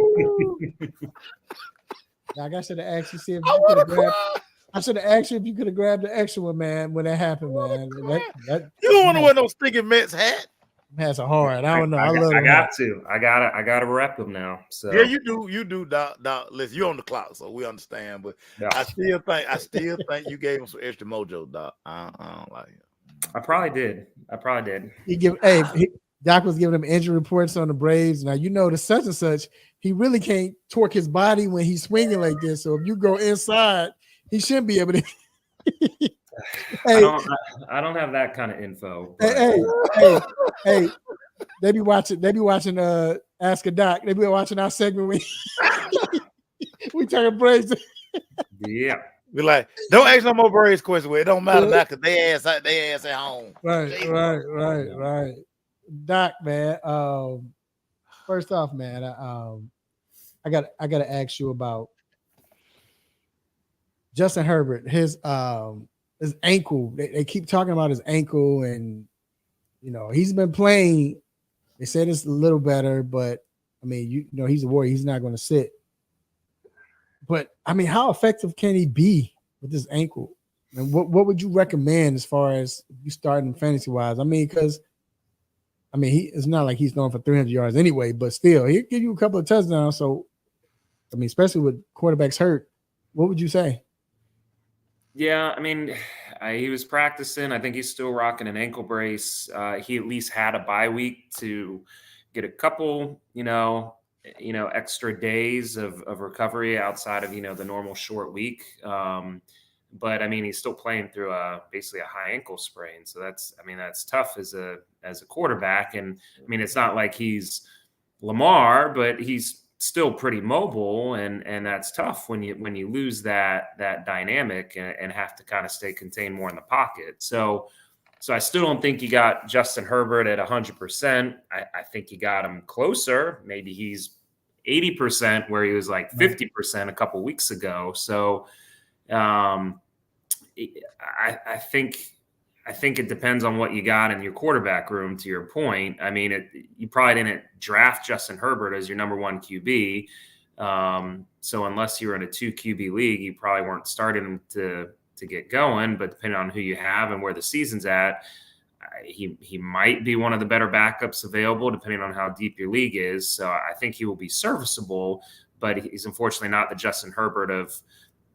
Doc, I should have asked you see if you could have grabbed. I should have asked you if you could have grabbed the extra one, man, when that happened, man. You don't want to wear no stinking Mets hat. Has a hard. I don't know. I gotta rep him now. So yeah, you do, Doc. Listen, you on the clock, so we understand. But yeah. I still think you gave him some extra mojo, Doc. I don't like it. I probably did. Doc was giving him injury reports on the Braves. Now you know the such and such. He really can't torque his body when he's swinging like this. So if you go inside, he shouldn't be able to. I don't have that kind of info. Hey, they be watching Ask a Doc. They be watching our segment we talking Braves. Yeah. Be like, don't ask no more Braves questions. It don't matter now because they ass at home. Right. Doc, man. First off, man, I gotta ask you about Justin Herbert. His ankle. They keep talking about his ankle, and he's been playing. They said it's a little better, but I mean, he's a Warrior. He's not going to sit. But I mean, how effective can he be with his ankle? And what would you recommend as far as you starting fantasy wise? I mean, because it's not like he's going for 300 yards anyway, but still, he'll give you a couple of touchdowns. So, I mean, especially with quarterbacks hurt, what would you say? Yeah, I mean, he was practicing. I think he's still rocking an ankle brace. He at least had a bye week to get a couple, extra days of recovery outside of, the normal short week. But I mean, he's still playing through basically a high ankle sprain. So that's tough as a quarterback. And I mean, it's not like he's Lamar, but he's still pretty mobile, and that's tough when you lose that dynamic and have to kind of stay contained more in the pocket. So I still don't think you got Justin Herbert at 100%. I think you got him closer. Maybe he's 80% where he was like 50% a couple weeks ago. So I think it depends on what you got in your quarterback room, to your point. I mean, you probably didn't draft Justin Herbert as your number one QB. So unless you were in a 2 QB league, you probably weren't starting him to get going. But depending on who you have and where the season's at, he might be one of the better backups available, depending on how deep your league is. So I think he will be serviceable, but he's unfortunately not the Justin Herbert of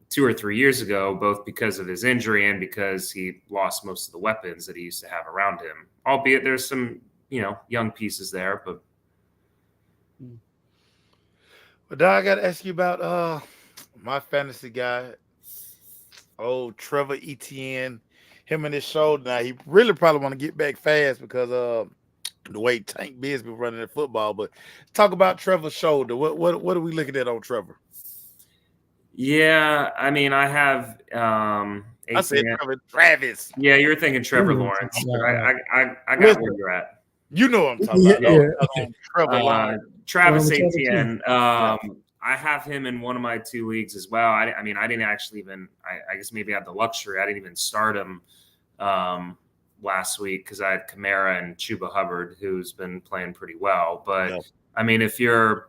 2 or 3 years ago, both because of his injury and because he lost most of the weapons that he used to have around him, albeit there's some, young pieces there, but. Well, Doc, I got to ask you about my fantasy guy, Trevor Etienne, him and his shoulder. Now, he really probably want to get back fast because the way Tank Bigsby running the football, but talk about Trevor's shoulder. What are we looking at on Trevor? Yeah, I mean, I have. I said Travis. Yeah, you were thinking Trevor Lawrence. I got where you're at. You know what I'm talking about. Yeah. Trevor Travis Etienne. I have him in one of my 2 leagues as well. I didn't actually even. I guess maybe I had the luxury. I didn't even start him last week because I had Kamara and Chuba Hubbard, who's been playing pretty well. But I mean, if you're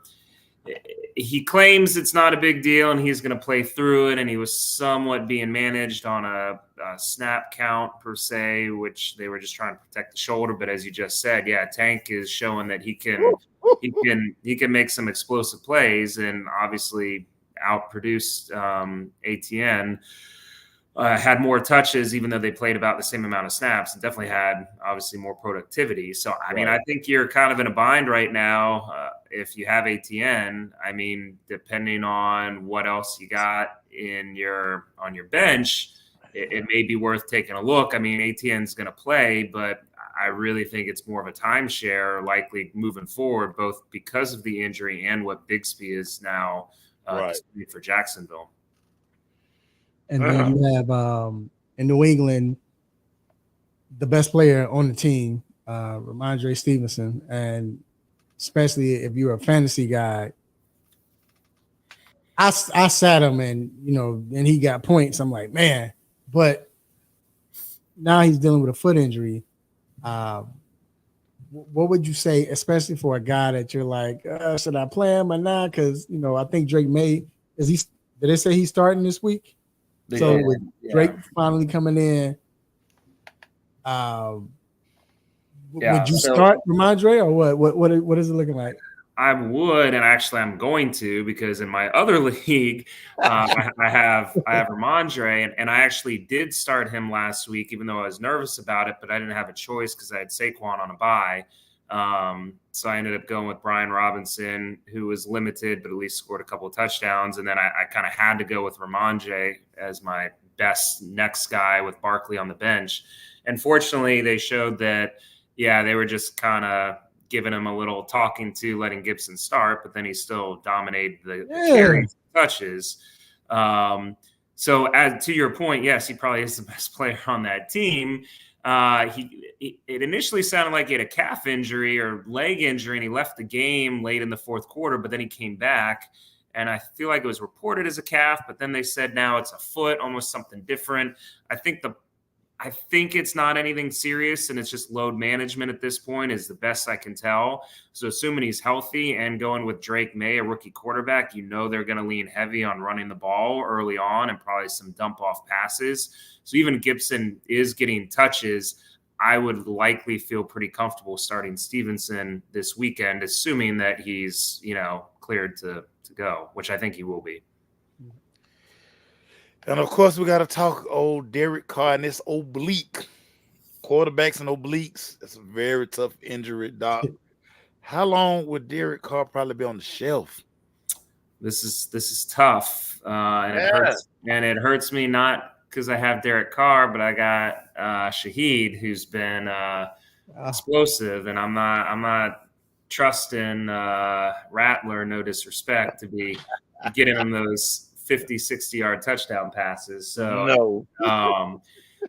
he claims it's not a big deal and he's going to play through it. And he was somewhat being managed on a snap count per se, which they were just trying to protect the shoulder. But as you just said, yeah, Tank is showing that he can make some explosive plays and obviously outproduced ATN. Had more touches, even though they played about the same amount of snaps, and definitely had obviously more productivity. So, I mean, I think you're kind of in a bind right now. If you have ATN, I mean, depending on what else you got on your bench, it may be worth taking a look. I mean, ATN's going to play, but I really think it's more of a timeshare likely moving forward, both because of the injury and what Bigsby is now for Jacksonville. And then you have in New England, the best player on the team, Ramondre Stevenson. And especially if you're a fantasy guy, I sat him and, and he got points. I'm like, man, but now he's dealing with a foot injury. What would you say, especially for a guy that you're like, should I play him or not? Because, I think Drake May, did they say he's starting this week? So with Drake finally coming in, would you start Ramondre or what? What is it looking like? I would, and actually I'm going to, because in my other league, I have Ramondre, and I actually did start him last week, even though I was nervous about it, but I didn't have a choice because I had Saquon on a bye. So I ended up going with Brian Robinson, who was limited, but at least scored a couple of touchdowns. And then I kind of had to go with Ramondre as my best next guy with Barkley on the bench. And fortunately, they showed that, they were just kind of giving him a little talking to, letting Gibson start, but then he still dominated the carries and touches. So as to your point, yes, he probably is the best player on that team. It initially sounded like he had a calf injury or leg injury, and he left the game late in the fourth quarter, but then he came back, and I feel like it was reported as a calf, but then they said now it's a foot, almost something different. I think it's not anything serious, and it's just load management at this point is the best I can tell. So assuming he's healthy and going with Drake May, a rookie quarterback, they're going to lean heavy on running the ball early on and probably some dump off passes. So even Gibson is getting touches. I would likely feel pretty comfortable starting Stevenson this weekend, assuming that he's, cleared to go, which I think he will be. And of course, we got to talk old Derek Carr and this oblique. Quarterbacks and obliques. That's a very tough injury, Doc. How long would Derek Carr probably be on the shelf? This is tough, and it hurts me not because I have Derek Carr, but I got Shaheed, who's been explosive, and I'm not trusting Rattler, no disrespect, to be getting him those 50, 60-yard touchdown passes. So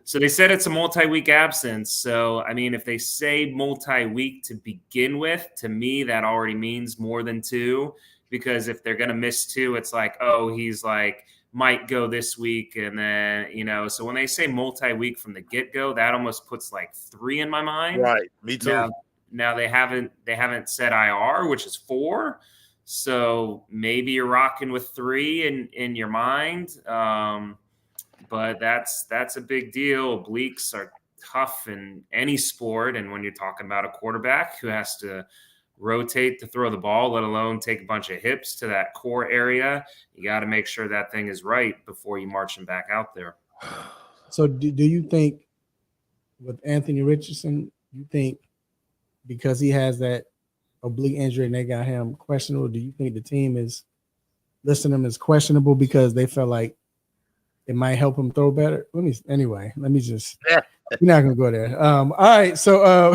so they said it's a multi-week absence. So, I mean, if they say multi-week to begin with, to me, that already means more than two, because if they're going to miss two, it's like, he's like, might go this week. And then, so when they say multi-week from the get-go, that almost puts like 3 in my mind. Right. Me too. Now they haven't said IR, which is 4. So maybe you're rocking with 3 in your mind. But that's a big deal. Obliques are tough in any sport. And when you're talking about a quarterback who has to rotate to throw the ball, let alone take a bunch of hips to that core area, you got to make sure that thing is right before you march him back out there. So do you think with Anthony Richardson, you think because he has that oblique injury and they got him questionable, do you think the team is listing him as questionable because they felt like it might help him throw better? Let me just you're not gonna go there. All right, so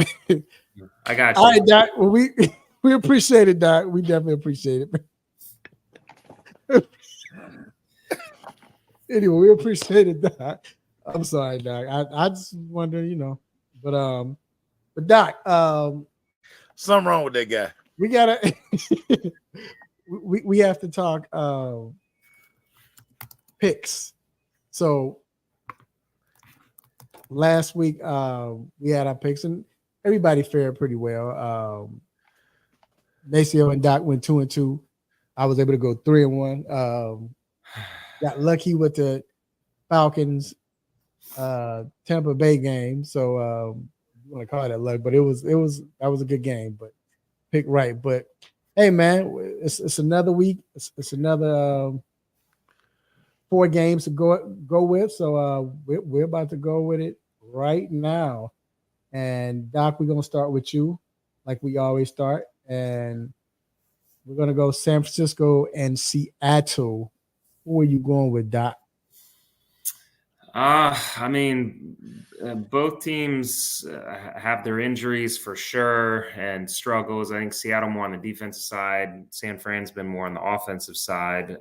I got you. All right, Doc. Well, we appreciate it, Doc. We definitely appreciate it. Anyway, we appreciate it, Doc. I'm sorry, Doc. I just wonder, but Doc, something wrong with that guy. We gotta we have to talk picks. So last week we had our picks and everybody fared pretty well. Maceo and Doc went 2-2. I was able to go 3-1. Got lucky with the Falcons Tampa Bay game. So I want to call that luck, but that was a good game, but pick right. But hey man, it's another week. It's another 4 games to go with. So we're about to go with it right now. And Doc, we're gonna start with you, like we always start. And we're gonna go San Francisco and Seattle. Who are you going with, Doc? I mean, both teams have their injuries for sure and struggles. I think Seattle more on the defensive side. San Fran's been more on the offensive side.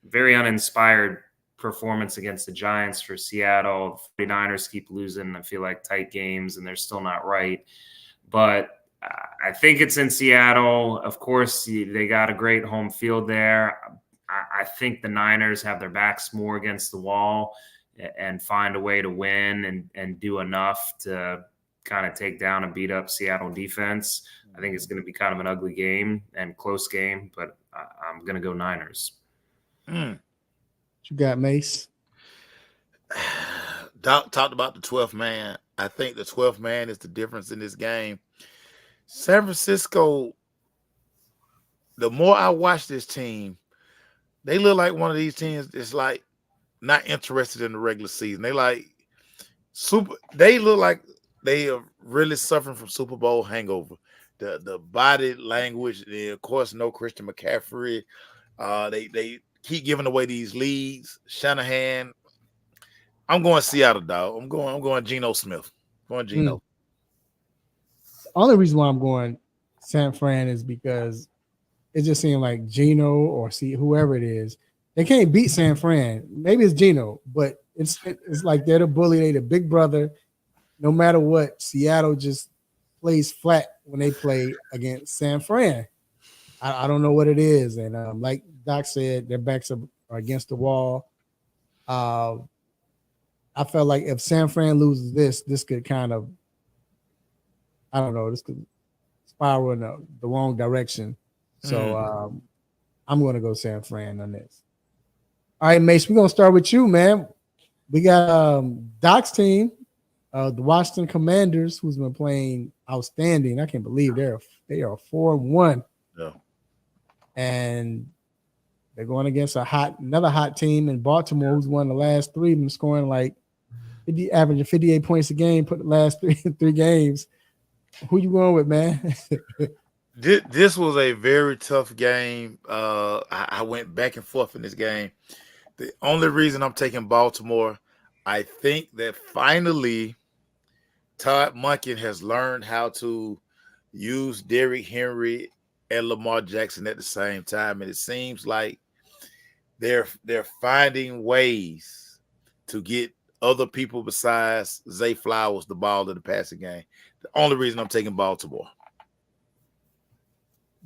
Very uninspired performance against the Giants for Seattle. The 49ers keep losing, I feel like, tight games, and they're still not right. But I think it's in Seattle. Of course, they got a great home field there. I think the Niners have their backs more against the wall and find a way to win and do enough to kind of take down and beat up Seattle defense. I think it's going to be kind of an ugly game and close game, but I'm going to go Niners. What you got, Mace? Doc talked about the 12th man. I think the 12th man is the difference in this game. San Francisco, the more I watch this team, they look like one of these teams that's like not interested in the regular season. They look like they are really suffering from Super Bowl hangover. The body language, of course, no Christian McCaffrey. They keep giving away these leads. Shanahan. I'm going Seattle, dog. I'm going Geno Smith. Going Geno. The only reason why I'm going San Fran is because it just seemed like Geno or whoever it is, they can't beat San Fran. Maybe it's Geno, but it's like they're the bully, they're the big brother. No matter what, Seattle just plays flat when they play against San Fran. I don't know what it is, and like Doc said, their backs are against the wall. I felt like if San Fran loses this could kind of, I don't know, this could spiral in the wrong direction. So I'm going to go San Fran on this. All right, Mace, we're going to start with you, man. We got Doc's team, the Washington Commanders, who's been playing outstanding. I can't believe they are 4-1. Yeah. And they're going against another hot team in Baltimore, who's won the last 3, been scoring like averaging 58 points a game, put the last three games. Who you going with, man? This was a very tough game. I went back and forth in this game. The only reason I'm taking Baltimore, I think that finally Todd Monken has learned how to use Derrick Henry and Lamar Jackson at the same time, and it seems like they're finding ways to get other people besides Zay Flowers the ball in the passing game. The only reason I'm taking Baltimore.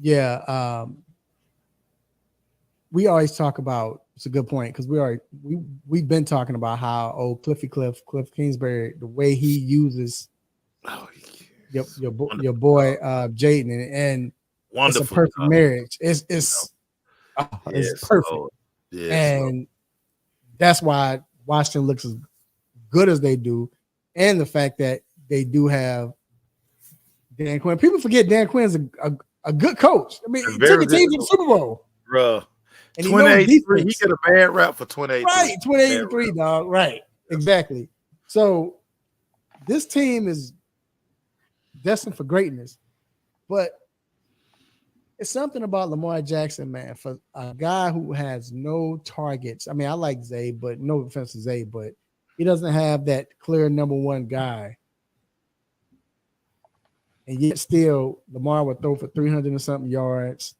Yeah, we always talk about, it's a good point, because we've been talking about how Cliff Kingsbury, the way he uses your boy Jaden, and wonderful. It's a perfect marriage. It's perfect. And that's why Washington looks as good as they do, and the fact that they do have Dan Quinn. People forget Dan Quinn's a good coach. I mean, he took a team to the Super Bowl. Bro. And 28-3, he got a bad rap for 28-3. Right, 28-3, dog. Right, exactly. So this team is destined for greatness, but it's something about Lamar Jackson, man, for a guy who has no targets. I mean, I like Zay, but no offense to Zay, but he doesn't have that clear number one guy. And yet still, Lamar would throw for 300 and something yards,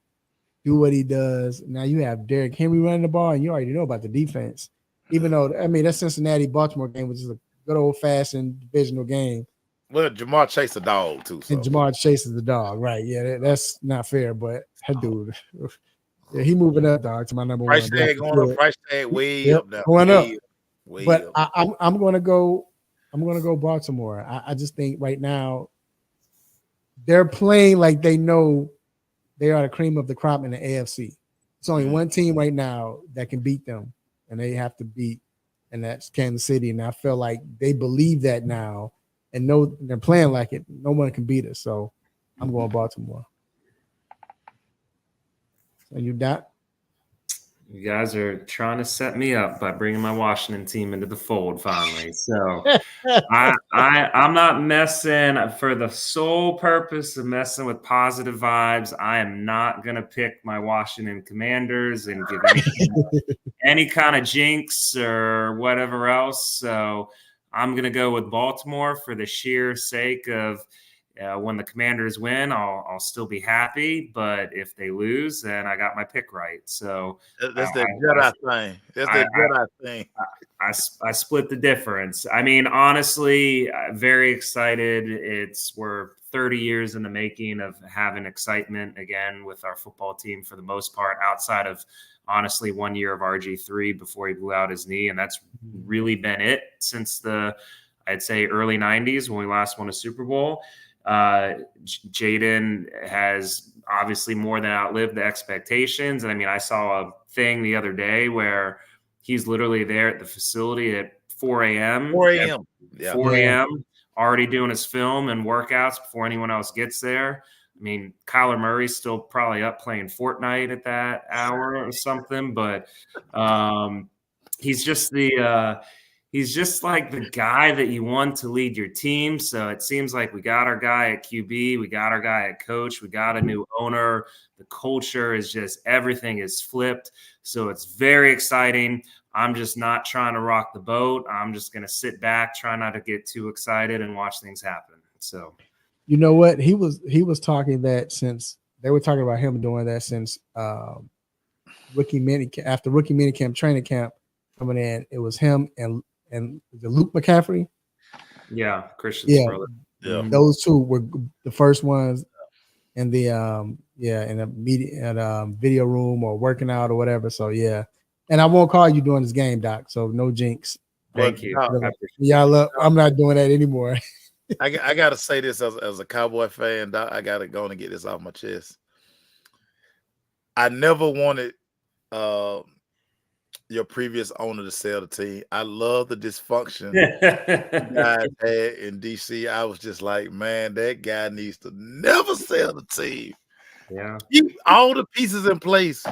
do what he does. Now you have Derrick Henry running the ball, and you already know about the defense. Even though, I mean, that Cincinnati-Baltimore game was just a good old-fashioned divisional game. Well, Jamar Chase a dog, too. So. And Jamar Chase is the dog, right. Yeah, that's not fair, but that dude, yeah, he moving up, dog, to my number one. Price tag way up now. Going up. But I'm going to go Baltimore. I just think right now they're playing like they know they are the cream of the crop in the AFC. It's only one team right now that can beat them, and they have to beat, and that's Kansas City. And I feel like they believe that now, and know they're playing like it. No one can beat us. So I'm going Baltimore. So you Dot? You guys are trying to set me up by bringing my Washington team into the fold finally. So I'm not messing for the sole purpose of messing with positive vibes. I am not going to pick my Washington Commanders and give any kind of jinx or whatever else. So I'm going to go with Baltimore for the sheer sake of when the Commanders win, I'll still be happy. But if they lose, then I got my pick right. So that's the Jedi thing. That's the Jedi thing. I split the difference. I mean, honestly, very excited. We're 30 years in the making of having excitement again with our football team for the most part, outside of honestly 1 year of RG3 before he blew out his knee. And that's really been it since I'd say early 90s when we last won a Super Bowl. Jaden has obviously more than outlived the expectations. And I mean, I saw a thing the other day where he's literally there at the facility at 4 a.m. 4 a.m. Yeah. 4 a.m. already doing his film and workouts before anyone else gets there. I mean, Kyler Murray's still probably up playing Fortnite at that hour or something, but he's just he's just like the guy that you want to lead your team. So it seems like we got our guy at QB, we got our guy at coach, we got a new owner. The culture is just everything is flipped. So it's very exciting. I'm just not trying to rock the boat. I'm just going to sit back, try not to get too excited and watch things happen. So, you know what? He was talking that since they were talking about him doing that since rookie minicamp, training camp coming in. It was him and the Luke McCaffrey. Yeah, Christian's brother. Yeah. Those two were the first ones in the video room or working out or whatever. So yeah. And I won't call you during this game, Doc. So no jinx. Thank you. Yeah, look, I'm not doing that anymore. I gotta say this as a Cowboy fan, Doc, I gotta go and get this off my chest. I never wanted your previous owner to sell the team. I love the dysfunction you guys had in DC. I was just like, man, that guy needs to never sell the team. Yeah, keep all the pieces in place.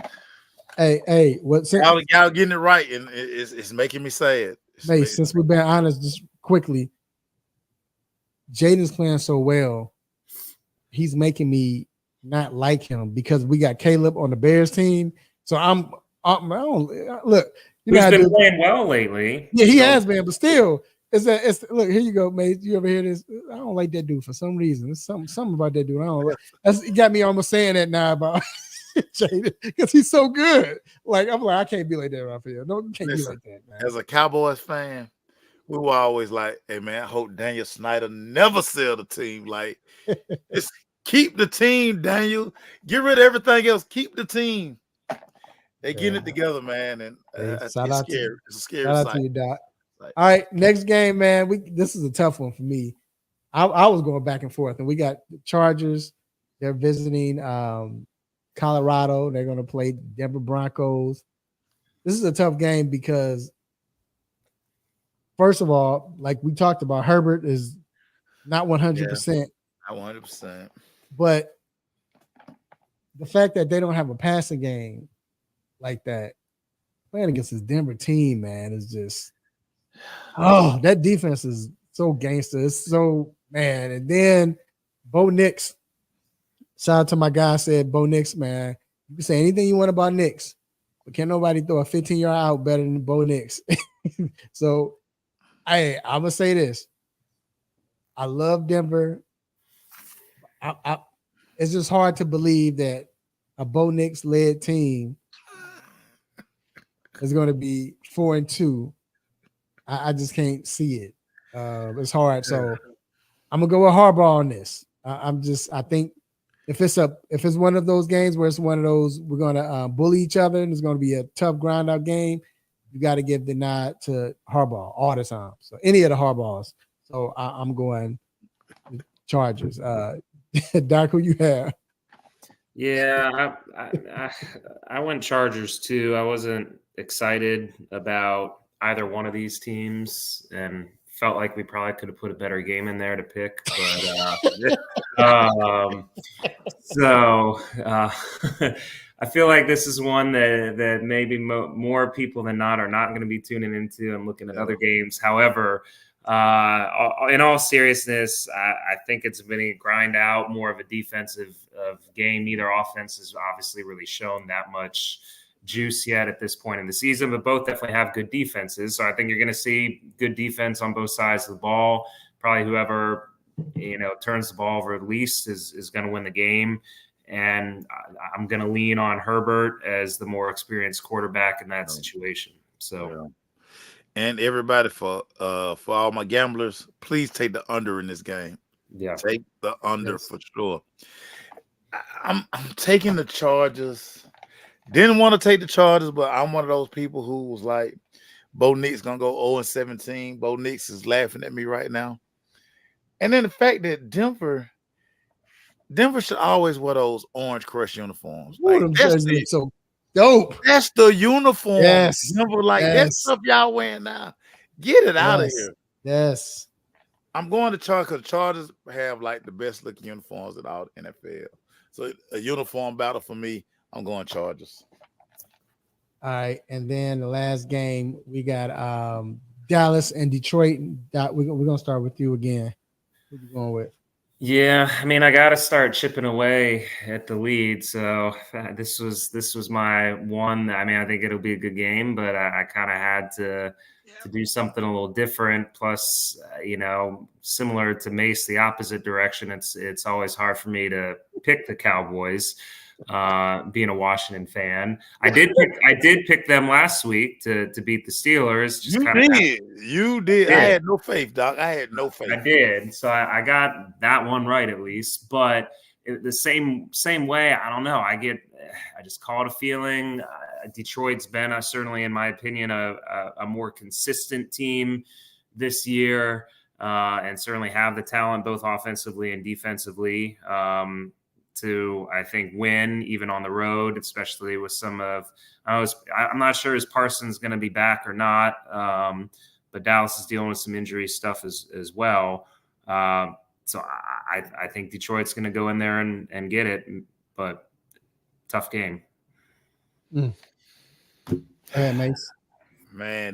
Hey, what? Y'all getting it right, and it's making me sad. Since we've been honest, just quickly, Jaden's playing so well. He's making me not like him because we got Caleb on the Bears team. So I don't look. He's been playing well lately. Yeah, he has been, but still, look. Here you go, mate. You ever hear this? I don't like that dude for some reason. There's something about that dude. I don't like. It got me almost saying that now about Jaden because he's so good. Like I'm like, I can't be like that right here. No, you can't be like that, man. As a Cowboys fan, we were always like, hey man, I hope Daniel Snyder never sell the team. Like, just keep the team, Daniel. Get rid of everything else. Keep the team. They getting it together, man, and it's scary. It's a scary shout sight. out to you, Doc. All right, next game, man. This is a tough one for me. I was going back and forth, and we got the Chargers. They're visiting Colorado. They're going to play Denver Broncos. This is a tough game because, first of all, like we talked about, Herbert is not 100%. Not 100%. But the fact that they don't have a passing game like that, playing against this Denver team, man, is just that defense is so gangster. It's so, man. And then Bo Nix, shout out to my guy, said Bo Nix, man, you can say anything you want about Nix, but can't nobody throw a 15-yard out better than Bo Nix. So I'm gonna say this. I love Denver. It's just hard to believe that a Bo Nix led team is going to be 4-2. I just can't see it. It's hard. So I'm gonna go with Harbaugh on this. I think if it's one of those games where it's one of those we're gonna bully each other and it's gonna be a tough grind out game, you got to give the nod to Harbaugh all the time. So any of the Harbaughs. So I'm going Chargers. Doc, who you have? Yeah, I went Chargers too. I wasn't excited about either one of these teams, and felt like we probably could have put a better game in there to pick. But so I feel like this is one that maybe more people than not are not going to be tuning into and looking at other games. However, in all seriousness, I think it's been a grind out, more of a defensive game. Neither offense has obviously really shown that much juice yet at this point in the season, but both definitely have good defenses. So I think you're going to see good defense on both sides of the ball. Probably whoever turns the ball over the least is going to win the game. And I'm going to lean on Herbert as the more experienced quarterback in that situation. So, and everybody, for all my gamblers, please take the under in this game. Yeah, take the under for sure. I'm taking the Chargers. Didn't want to take the Chargers, but I'm one of those people who was like, Bo Nix gonna go 0-17. Bo Nix is laughing at me right now. And then the fact that Denver should always wear those Orange Crush uniforms. Ooh, Like, that's so dope. That's the uniform. Yes. Denver, that stuff y'all wearing now. Get it out of here. Yes. I'm going to Chargers because Chargers have like the best looking uniforms in all the NFL. So a uniform battle for me. I'm going Chargers. All right, and then the last game we got Dallas and Detroit. We're gonna start with you again. Who you going with? Yeah, I mean, I got to start chipping away at the lead. So this was my one. I mean, I think it'll be a good game, but I kind of had to do something a little different. Plus, similar to Mace, the opposite direction. It's always hard for me to pick the Cowboys. Being a Washington fan, I did pick them last week to beat the Steelers. You did. I had no faith, Doc. I had no faith. I did. So I got that one right at least. But the same way, I don't know. I just call it a feeling. Detroit's been certainly, in my opinion, a more consistent team this year, and certainly have the talent both offensively and defensively. To, I think, win even on the road, especially with some of I'm not sure is Parsons going to be back or not, but Dallas is dealing with some injury stuff as well. So I think Detroit's going to go in there and get it, but tough game. Yeah, Mace. Man,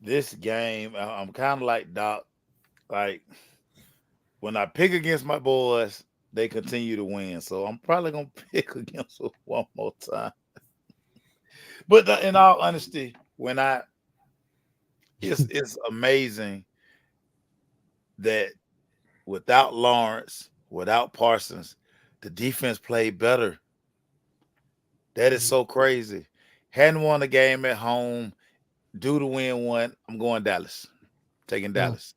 this game, I'm kind of like Doc. Like when I pick against my boys, they continue to win. So I'm probably going to pick against them one more time. But in all honesty, it's amazing that without Lawrence, without Parsons, the defense played better. That is so crazy. Hadn't won a game at home, due to win one. I'm going Dallas. Taking Dallas.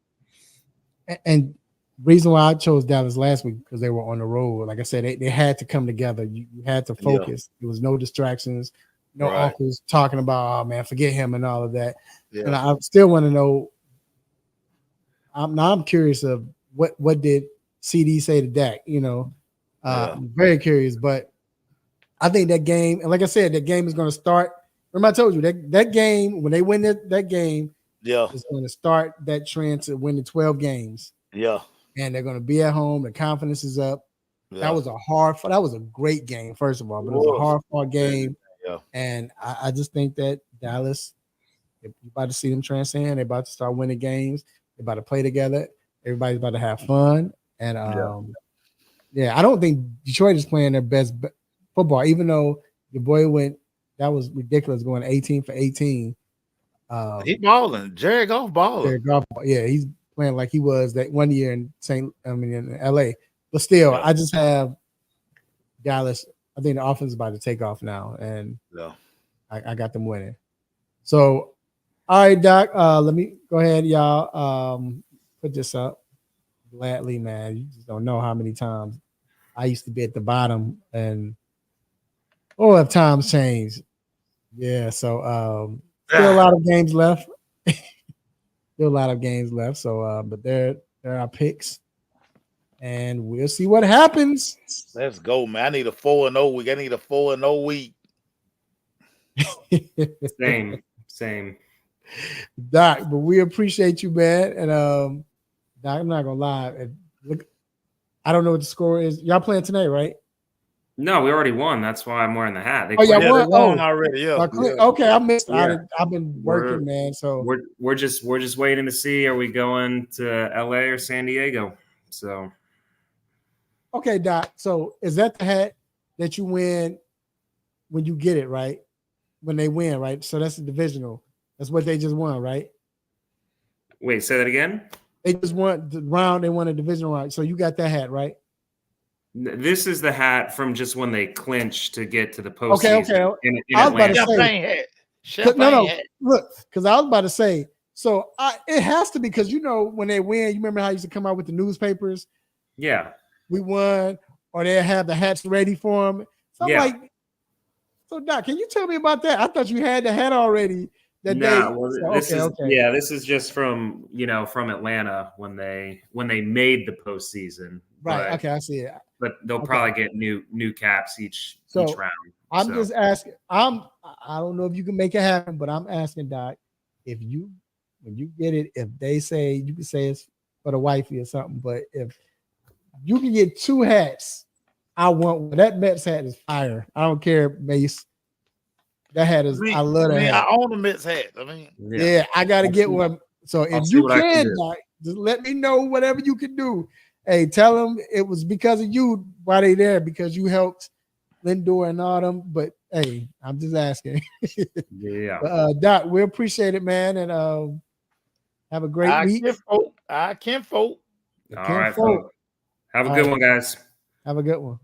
And reason why I chose Dallas last week because they were on the road. Like I said, they had to come together. You had to focus. There was no distractions, no uncles talking about, oh man, forget him and all of that. Yeah. And I still want to know. I'm curious of what did CD say to Dak? I'm very curious. But I think that game, and like I said, that game is going to start. Remember, I told you that game when they win that game, is going to start that trend to win the 12 games. Yeah. And they're going to be at home. The confidence is up. Yeah. That was a great game, first of all, but it was a hard-fought game. Yeah. And I just think that Dallas, you're about to see them transcend. They're about to start winning games. They're about to play together. Everybody's about to have fun. And, I don't think Detroit is playing their best football, even though your boy that was ridiculous, going 18 for 18. He's balling. Jared Goff balling. He's playing like he was that one year in in LA. But still, I just have Dallas. I think the offense is about to take off now, and I got them winning. So, all right, Doc, let me go ahead, y'all. Put this up. Gladly, man. You just don't know how many times I used to be at the bottom, and have times changed. Yeah, so still a lot of games left. Still a lot of games left. So, but there are picks. and we'll see what happens. Let's go, man. I need a 4-0 week. I need a 4-0 week. Same. Doc, but we appreciate you, man. And Doc, I'm not gonna lie. Look, I don't know what the score is. Y'all playing tonight, right? No, we already won. That's why I'm wearing the hat. They won already. Yeah. Okay, I missed. Yeah. I've been working, man. So we're just waiting to see, are we going to LA or San Diego? So okay, Doc. So is that the hat that you win when you get it, right? When they win, right? So that's the divisional. That's what they just won, right? Wait, say that again. They just won the round. They won a divisional round. So you got that hat, right? This is the hat from just when they clinched to get to the postseason. Okay. In I was about to say, no. Look, because I was about to say, so it has to be because when they win, you remember how I used to come out with the newspapers? Yeah, we won, or they have the hats ready for them. So I'm like, so Doc, can you tell me about that? I thought you had the hat already. This is just from Atlanta when they made the postseason. Right. Okay, I see it. But they'll probably get new caps each round. I'm just asking. I don't know if you can make it happen, but I'm asking Doc, when you get it, if they say you can say it's for the wifey or something, but if you can get 2 hats, I want one. That Mets hat is fire. I don't care, Mace. That hat is. I love that hat. I own the Mets hat. I got to get one. So if you can, Doc, just let me know whatever you can do. Hey, tell them it was because of you why they there, because you helped Lindor and all them. But hey, I'm just asking. Doc, we appreciate it, man, and have a great week. I can't vote. All right, folks. Have a good one, guys. Have a good one.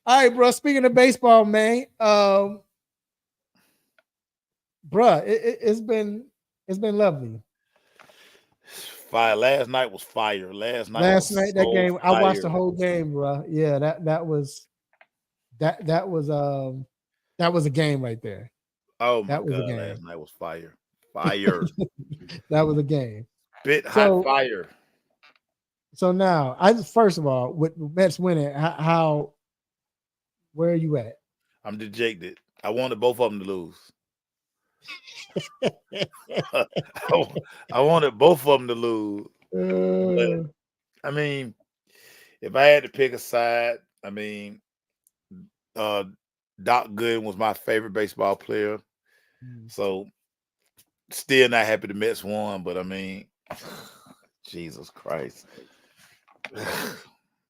All right, bro. Speaking of baseball, man, bro, it's been lovely. Fire. Last night was fire. Last night that game, fire. I watched the whole game, bro. Yeah, that was a game right there. Oh my God, a game. Last night was fire. Fire. That was a game. Hot fire. So now, first of all, with Mets winning, where are you at? I'm dejected. I wanted both of them to lose. I wanted both of them to lose. But, I mean, if I had to pick a side, I mean, Doc Gooden was my favorite baseball player. So, still not happy the Mets won, but I mean, Jesus Christ.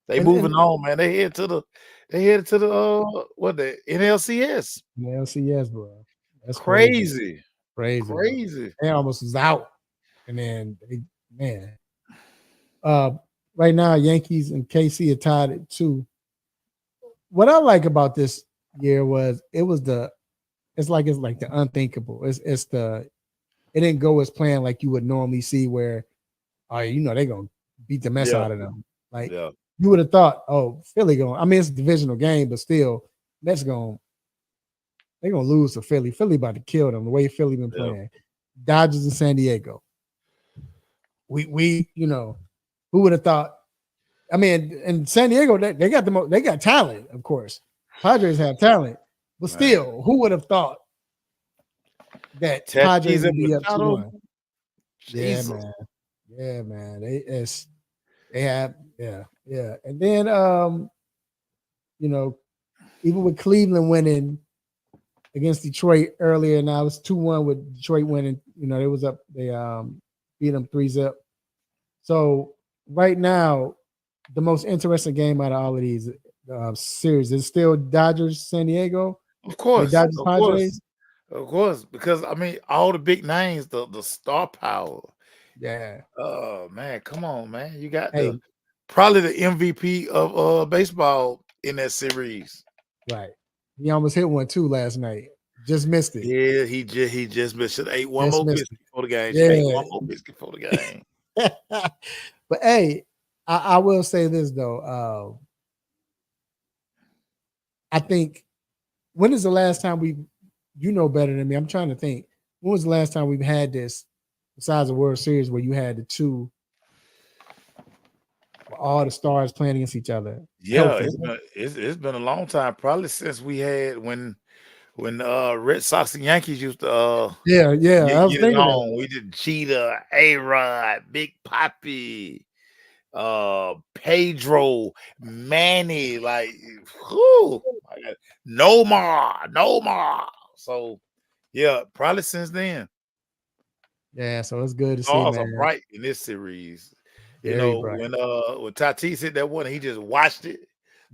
They moving on, man. They headed to the NLCS. NLCS, bro. That's crazy. Crazy. They almost was out. And then right now Yankees and KC are tied at 2. What I like about this year was it's like the unthinkable. It didn't go as planned like you would normally see where they're gonna beat the mess out of them. Like you would have thought, Philly going. I mean, it's a divisional game, but still, Mets going. They're gonna lose to Philly. Philly about to kill them the way Philly been playing. Dodgers and San Diego. We who would have thought? I mean, in San Diego, they got talent, of course. Padres have talent, but still, who would have thought that Padres would be up 2-1? Yeah, man. They have. And then even with Cleveland winning against Detroit earlier, now it was 2-1 with Detroit winning. They was up. They beat them 3-0. So right now, the most interesting game out of all of these series is still Dodgers San Diego. Of course, Dodgers Padres. Of course, because I mean, all the big names, the star power. Yeah. Oh man, come on, man! You got probably the MVP of baseball in that series. Right. He almost hit one too last night. Just missed it. Yeah, he just missed it. Ate one more biscuit for the game. Yeah. Ate one more biscuit for the game. But hey, I will say this though. I think when is the last time you know better than me? I'm trying to think. When was the last time we've had this besides the World Series where you had the two all the stars playing against each other. Yeah, it's been a long time, probably since we had when Red Sox and Yankees used to yeah. I was get it thinking on. that. We did Cheetah, A-Rod, Big Papi, Pedro, Manny, like whew, no more. So yeah, probably since then. Yeah, so it's good to see, Stars are man. bright in this series. You Very know, bright. when Tatis hit that one, he just watched it.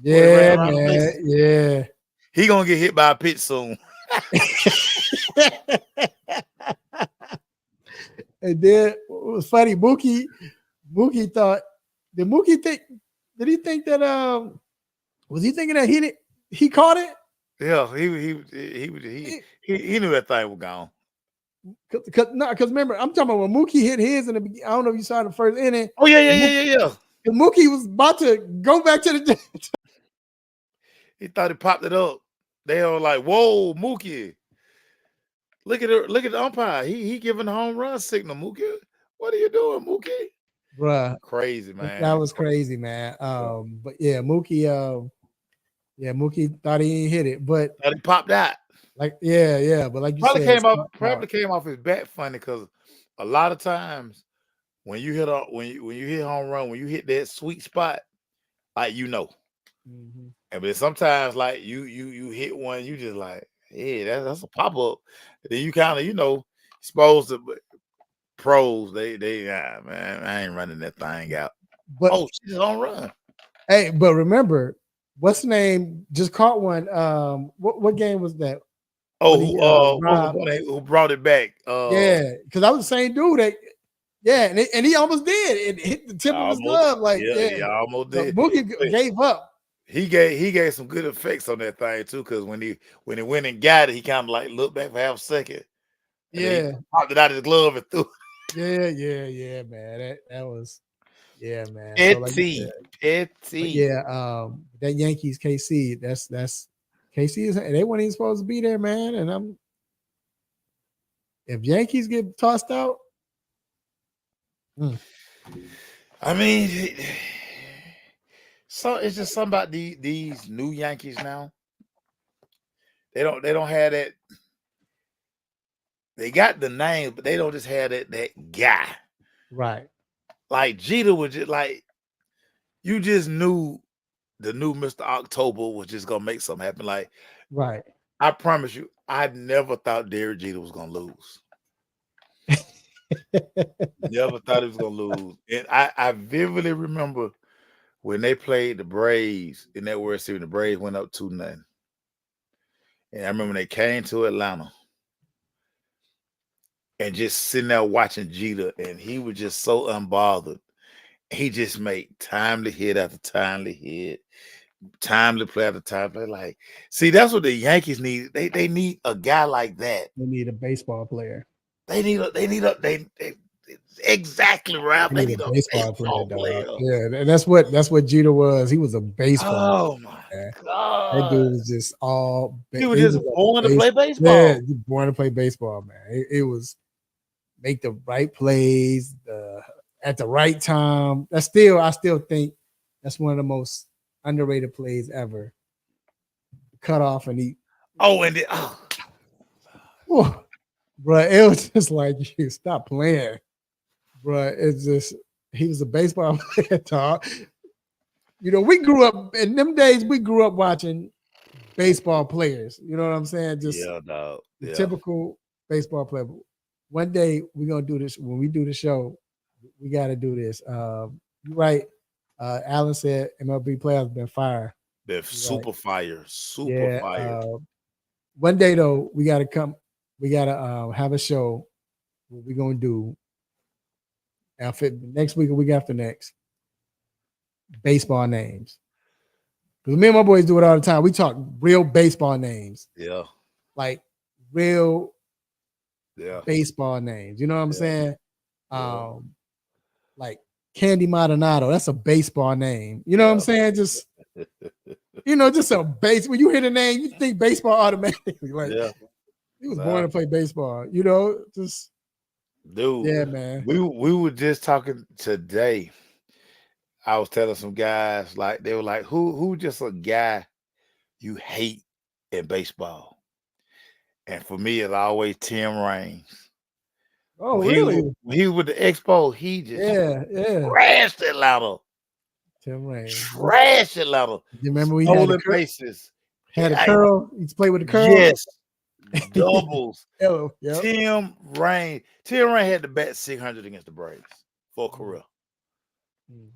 Yeah, man. Yeah. He gonna get hit by a pitch soon. And then it was funny. Mookie thought, did he think that was he thinking that he caught it? Yeah, he knew that thing was gone. Because remember, I'm talking about when Mookie hit his in the beginning. I don't know if you saw the first inning. Oh yeah. And Mookie was about to go back to the. He thought he popped it up. They were like, "Whoa, Mookie! Look at the umpire. He giving the home run signal. Mookie, what are you doing, Mookie? Bruh, crazy, man. That was crazy, man. But yeah, Mookie thought he didn't hit it, but thought he popped out. Like but like you probably said, came off his bat funny because a lot of times when you hit when you hit home run, when you hit that sweet spot, like Mm-hmm. And but sometimes like you hit one, you just like, yeah, that's a pop up. Then you kind of supposed to pros they man, I ain't running that thing out. But she's on run. Hey, but remember, what's the name? Just caught one. What game was that? Who brought it back? Because I was the same dude that, and he almost did. It hit the tip of his glove. Like, almost did. Mookie gave up. He gave some good effects on that thing too, because when he went and got it, he kind of like looked back for half a second. Yeah, popped it out of his glove and threw. Yeah, man. That was, man. Petty. That Yankees KC. That's KC they weren't even supposed to be there, man. And if Yankees get tossed out, I mean, so it's just something about these new Yankees now. They don't have that. They got the name, but they don't just have that guy. Right. Like Jeter was just like, you just knew the new Mr. October was just gonna make something happen. Like, right. I promise you, I never thought Derek Jeter was gonna lose. Never thought he was gonna lose. And I vividly remember when they played the Braves in that World Series, the Braves went up 2-0. And I remember they came to Atlanta and just sitting there watching Jeter, and he was just so unbothered. He just made timely hit after timely hit, timely play after timely play. Like, see, that's what the Yankees need. They need a guy like that. They need a baseball player. They exactly right. They need a baseball player. Yeah, and that's what Jeter was. He was a baseball. Oh my God. That dude was just all. He was just born to play baseball. Yeah, born to play baseball, man. It was make the right plays at the right time. I still think that's one of the most underrated plays ever. Cut off and eat. Bro, it was just like, you stop playing. Bro, it's just, he was a baseball player, dog. We grew up, in them days, we grew up watching baseball players. You know what I'm saying? Just dog. The typical baseball player. One day, we're going to do this. When we do the show, we got to do this. You're right. Alan said MLB Playoffs been fire. They're super fire. Super fire. One day, though, we got to come. We got to have a show. What we're going to do. Next week or week after next. Baseball names. Because me and my boys do it all the time. We talk real baseball names. Yeah. Like real baseball names. You know what I'm saying? Like Candy Maldonado. That's a baseball name. You know what I'm saying? Just just a base. When you hear the name, you think baseball automatically. Like he was born to play baseball. Just dude. Yeah, man. We were just talking today. I was telling some guys, like, they were like, who just a guy you hate in baseball? And for me, it's always Tim Raines. Oh, really? When he was with the Expo, he just trashed Atlanta. Tim Raines. Trashed Atlanta. You remember we Stolen bases. Had a curl. He played with the curl. Yes. Doubles. Yep. Tim Raines. Tim Raines had to bat 600 against the Braves for a career.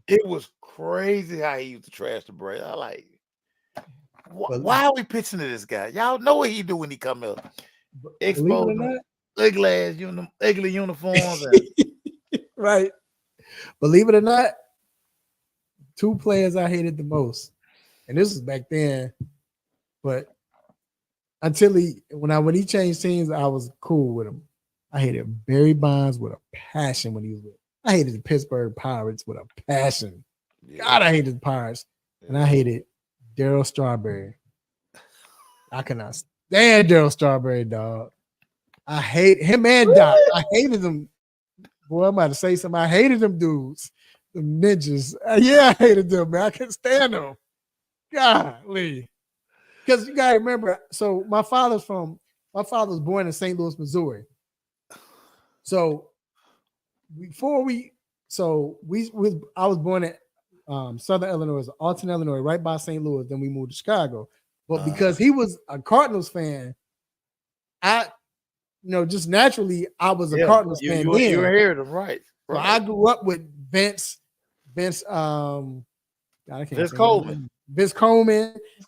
It was crazy how he used to trash the Braves. I like, why are we pitching to this guy? Y'all know what he do when he come up. Expo, ugly uniforms. Right. Believe it or not, 2 players I hated the most. And this was back then. But until when he changed teams, I was cool with him. I hated Barry Bonds with a passion when he was with. I hated the Pittsburgh Pirates with a passion. God, I hated the Pirates. And I hated Darryl Strawberry. I cannot stand Darryl Strawberry, dog. I hate him and Doc. I hated them. Boy, I'm about to say something. I hated them dudes. The ninjas. I hated them, man. I couldn't stand them. Golly. Because you gotta remember, so my father was born in St. Louis, Missouri. So I was born at Southern Illinois, Alton, Illinois, right by St. Louis. Then we moved to Chicago. But because he was a Cardinals fan, just naturally, I was a Cardinals fan. You heard him, right? So I grew up with Vince Coleman,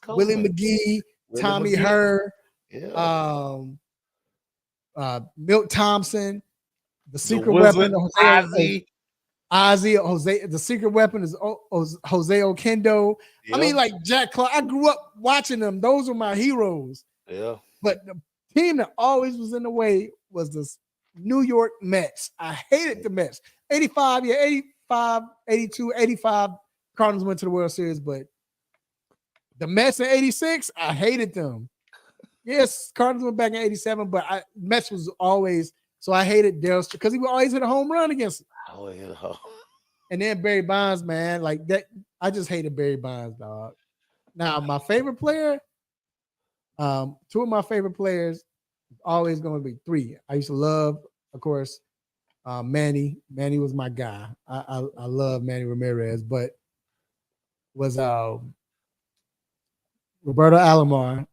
Willie McGee, Tommy Herr, Milt Thompson, the secret weapon, Ozzie. The secret weapon is Jose Oquendo. Yep. I mean, like Jack Clark. I grew up watching them. Those were my heroes. Yeah. But the team that always was in the way was the New York Mets. I hated the Mets. 85, 82, 85. Cardinals went to the World Series, but the Mets in 86, I hated them. Yes, Cardinals went back in 87, but Mets was always, so I hated Darryl because he would always hit a home run against him. And then Barry Bonds, man, like that. I just hated Barry Bonds, dog. Now, my favorite player, 2 of my favorite players, always going to be 3. I used to love, of course, Manny. Manny was my guy. I love Manny Ramirez, but was Roberto Alomar.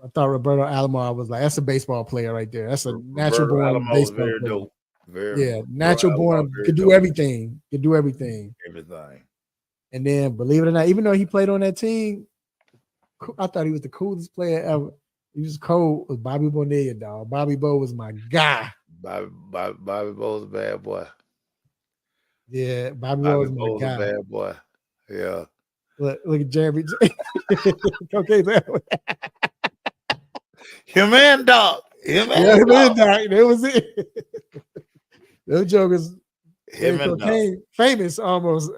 I thought Roberto Alomar was like, that's a baseball player right there. That's a natural born baseball player. Natural born, could do everything. Everything. And then, believe it or not, even though he played on that team, I thought he was the coolest player ever. He was cold. Was Bobby Bonilla, dog. Bobby Bo was my guy. Bobby Bo's a bad boy. Yeah, Bobby Bo was my guy. A bad boy. Yeah. Look at Jeremy. Okay, him and Doc. Him and Doc. That was it. Those jokers, famous almost.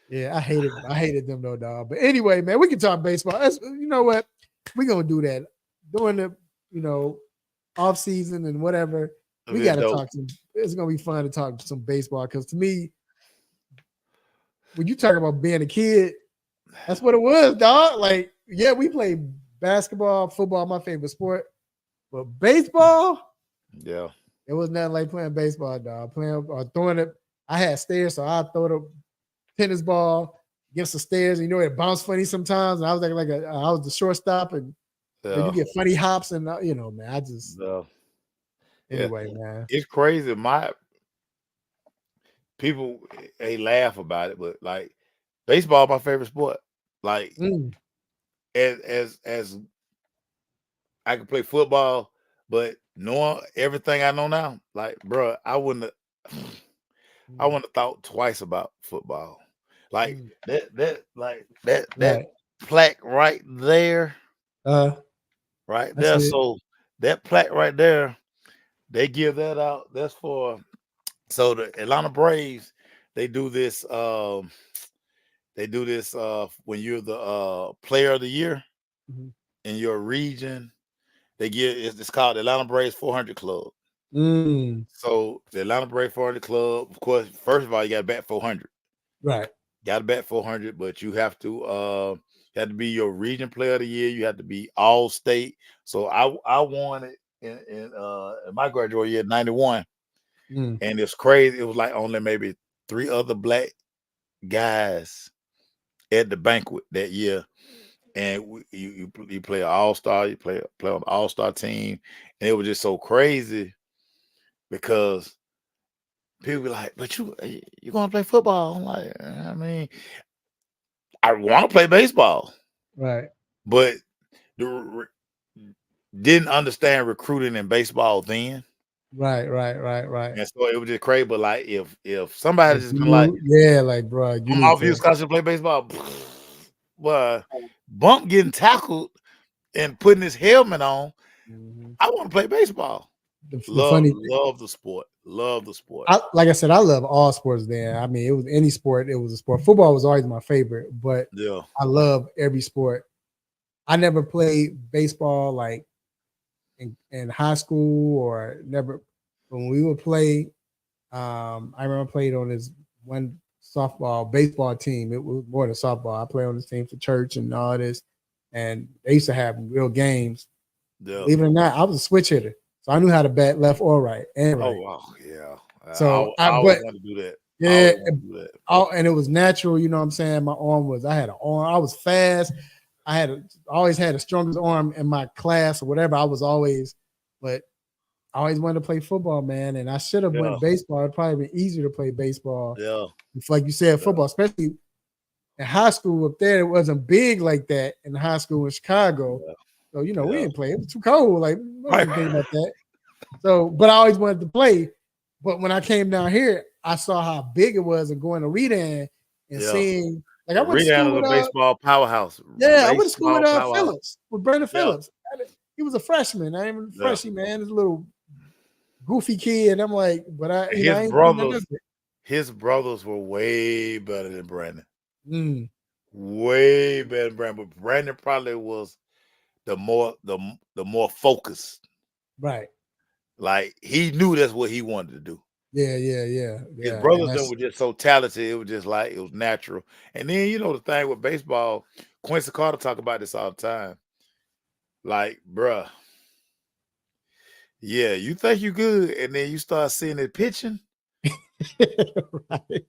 Yeah, I hated them though, dog. But anyway, man, we can talk baseball. You know what? We're gonna do that during the off season and whatever. We gotta talk some. It's gonna be fun to talk some baseball because to me, when you talk about being a kid, that's what it was, dog. Like, yeah, we played basketball, football, my favorite sport, but baseball, yeah, it was nothing like playing baseball, dog. Playing or throwing it. I had stairs, so I throw the tennis ball against the stairs. And, it bounced funny sometimes. And I was I was the shortstop, and you get funny hops, and man, I just anyway, man, it's crazy. My people they laugh about it, but like baseball, my favorite sport. Like as I could play football, but knowing everything I know now, like, bro, I wouldn't have thought twice about football. Like that plaque right there. Right there. So that plaque right there, they give that out. That's for the Atlanta Braves, they do this when you're the player of the year in your region. They give it's called the Atlanta Braves 400 Club. So the Atlanta Braves 400 Club, of course, first of all, you got to bat 400. Right. Got to bat 400, but you have to be your region player of the year. You have to be all state. So I won it in my graduate year, 91. And it's crazy. It was like only maybe 3 other black guys at the banquet that year. And you play an all-star, you play on the all-star team. And it was just so crazy because people be like, but you gonna play football? I'm like, I mean, I want to play baseball. Right. But didn't understand recruiting in baseball then. Right. And so it was just crazy. But like if somebody just been like, like, bro, you I'm off you scholarship to play baseball, well, Bump getting tackled and putting his helmet on. I want to play baseball. Love the sport. Love the sport. Like I said, I love all sports then. I mean, it was any sport, it was a sport. Football was always my favorite, but I love every sport. I never played baseball like in high school or never. When we would play, I remember I played on this one baseball team. It was more than softball. I played on this team for church and all this, and they used to have real games. Believe it or not, I was a switch hitter, so I knew how to bat left or right. And right. Oh wow, yeah. So I always want to do that. Yeah, and it was natural. You know what I'm saying? I had an arm. I was fast. Always had the strongest arm in my class or whatever. But I always wanted to play football, man. And I should have went baseball. It'd probably been easier to play baseball. Yeah. Like you said, football, especially in high school up there, it wasn't big like that in high school in Chicago. Yeah. So, we didn't play. It was too cold. Like, I didn't think about that. So, but I always wanted to play. But when I came down here, I saw how big it was and going to Redan and seeing, like, I went to school with a baseball powerhouse. Yeah, I went to school with Phillips, with Brandon Phillips. He was a freshman. I ain't even a freshman, man. This little goofy kid. I'm like, but his brothers were way better than Brandon. Way better than Brandon. But Brandon probably was the more focused. Right. Like he knew that's what he wanted to do. Yeah. His brothers were just so talented. It was just like it was natural. And then the thing with baseball, Quincy Carter talk about this all the time. Like, bruh, yeah, you think you good, and then you start seeing it pitching, right?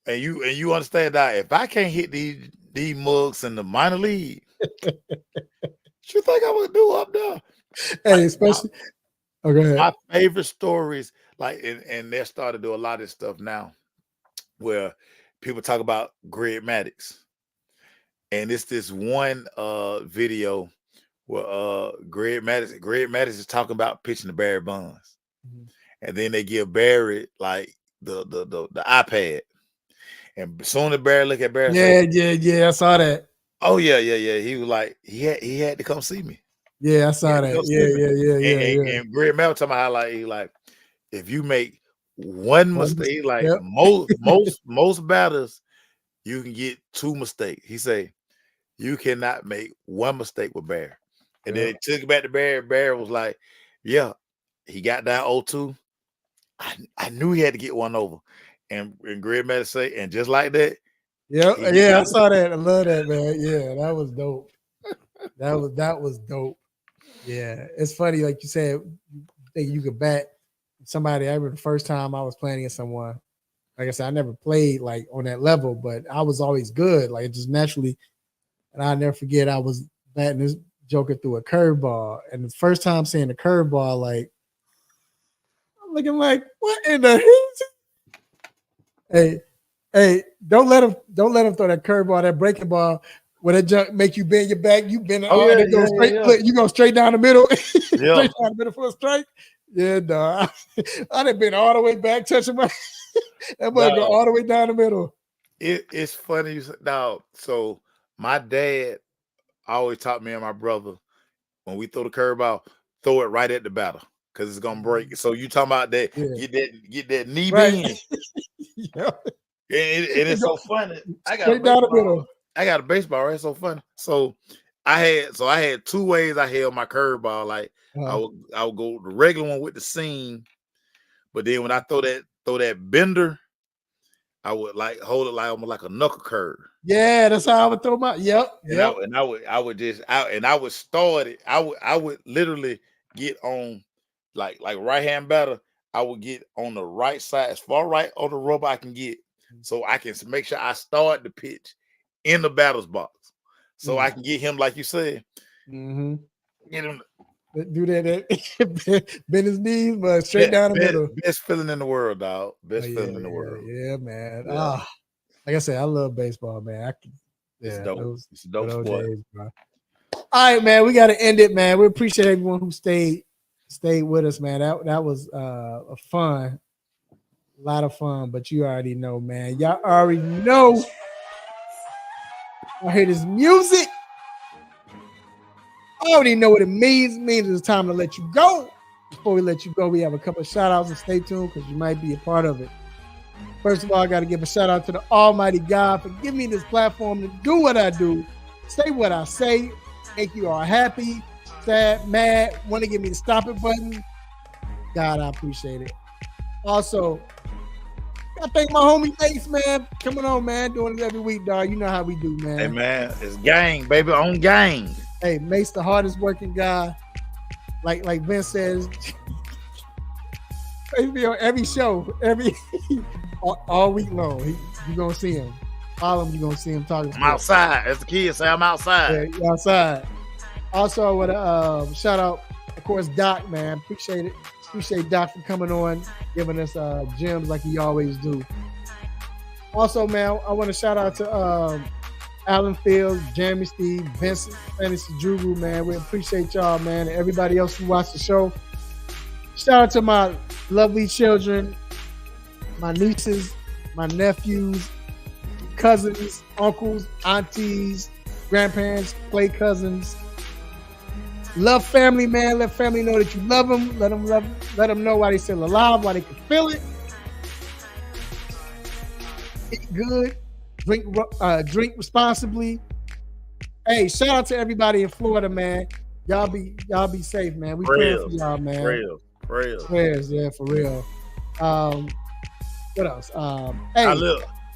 And you understand that if I can't hit these mugs in the minor league, what you think I would do up there? Hey, especially. Oh, go ahead. My favorite stories, like, and they're starting to do a lot of this stuff now, where people talk about Greg Maddux, and it's this one video where Greg Maddux is talking about pitching to Barry Bonds, and then they give Barry like the iPad, and as soon as Barry look at Barry, I saw that. Oh yeah. He was like he had to come see me. Yeah, I saw that. Yeah. And Greg Mel talking about how like if you make one mistake, like most batters, you can get 2 mistakes. He say you cannot make one mistake with Barry. And then they took it back to Barry. Barry was like, yeah, he got down 0-2. I knew he had to get one over. And Greg Mel say, and just like that. Yeah, I saw that. I love that, man. Yeah, that was dope. That was dope. Yeah, it's funny, like you said, you think you could bat somebody. I remember the first time I was playing against someone. Like I said, I never played like on that level, but I was always good, like just naturally. And I'll never forget, I was batting this joker through a curveball, and the first time seeing the curveball, like I'm looking like, what in the hell? Hey, don't let him throw that curveball, that breaking ball. When that junk make you bend your back, you bend it. Look, you go straight down the middle, straight down the middle for a strike. Yeah, dog. I done been all the way back, touching my that boy go all the way down the middle. It's funny now. So my dad always taught me and my brother when we throw the curveball, throw it right at the batter because it's gonna break. So you talking about that? Get that knee bend. And it's so funny. I got a baseball, right? So funny. So I had 2 ways I held my curveball. Like I would go the regular one with the seam, but then when I throw that bender, I would like hold it like almost like a knuckle curve. Yeah, that's how I would throw my. Yep. And I would start it. I would literally get on like right hand batter. I would get on the right side, as far right on the rubber I can get, so I can make sure I start the pitch in the batter's box, so I can get him, like you said, get him. Do that, bend his knees, but straight down the middle. Best feeling in the world, dog. Best feeling in the world. Yeah, man. Yeah. Like I said, I love baseball, man. It's dope. It's a dope sport. Days, bro. All right, man. We got to end it, man. We appreciate everyone who stayed with us, man. That was a lot of fun. But you already know, man. Y'all already know. I hear this music. I already know what it means. It means it's time to let you go. Before we let you go, we have a couple of shout outs, and stay tuned because you might be a part of it. First of all, I got to give a shout out to the Almighty God for giving me this platform to do what I do, say what I say, make you all happy, sad, mad, want to give me the stop it button. God, I appreciate it. Also, I thank my homie Mace, man, coming on, man, doing this every week, dog. You know how we do, man. Hey, man, it's gang, baby, on gang. Hey, Mace, the hardest working guy. Like Vince says, on every show, all week long. You're going to see him. Follow him, you're going to see him talking. I'm outside. As the kids say, I'm outside. Yeah, you're outside. Also, I want to shout out, of course, Doc, man. Appreciate it. Appreciate Doc for coming on, giving us gems like he always do. Also, man, I want to shout out to Alan Fields, Jeremy Steve, Vincent, Fantasy Jugu, man. We appreciate y'all, man, and everybody else who watched the show. Shout out to my lovely children, my nieces, my nephews, cousins, uncles, aunties, grandparents, play cousins. Love family, man. Let family know that you love them. Let them know why they're still alive, why they can feel it. Eat good. Drink responsibly. Hey, shout out to everybody in Florida, man. Y'all be safe, man. We pray for y'all, man. Prayers, yeah, for real. What else? Hey,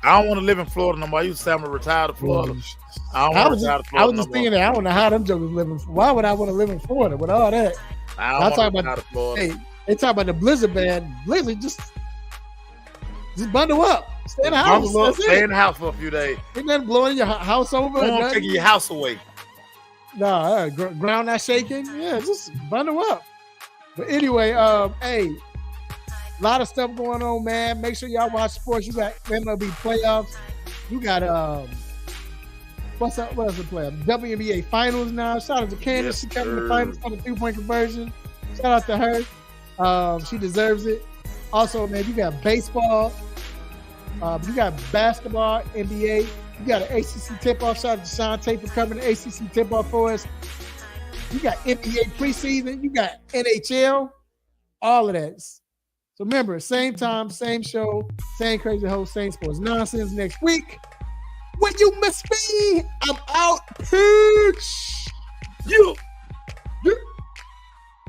I don't want to live in Florida no more. I used to say I'm gonna retire to Florida. I was just thinking that. I don't know how them jokers live in. Why would I want to live in Florida with all that? I talk about Florida. Hey, they talk about the blizzard, man. Blizzard, just bundle up. Stay in the house. Stay in the house for a few days. Ain't nothing blowing your house over. Don't take your house away. Nah, ground not shaking. Yeah, just bundle up. But anyway, hey, a lot of stuff going on, man. Make sure y'all watch sports. You got MLB Playoffs. You got what else the playoffs? WNBA Finals now. Shout out to Candace. She kept in the finals on the 3-point conversion. Shout out to her. She deserves it. Also, man, you got baseball. You got basketball, NBA. You got an ACC tip-off. Shout out to Sean Tate for covering the ACC tip-off for us. You got NBA preseason. You got NHL. All of that. So remember, same time, same show, same crazy host, same sports nonsense next week. When you miss me, I'm out. Peace. You.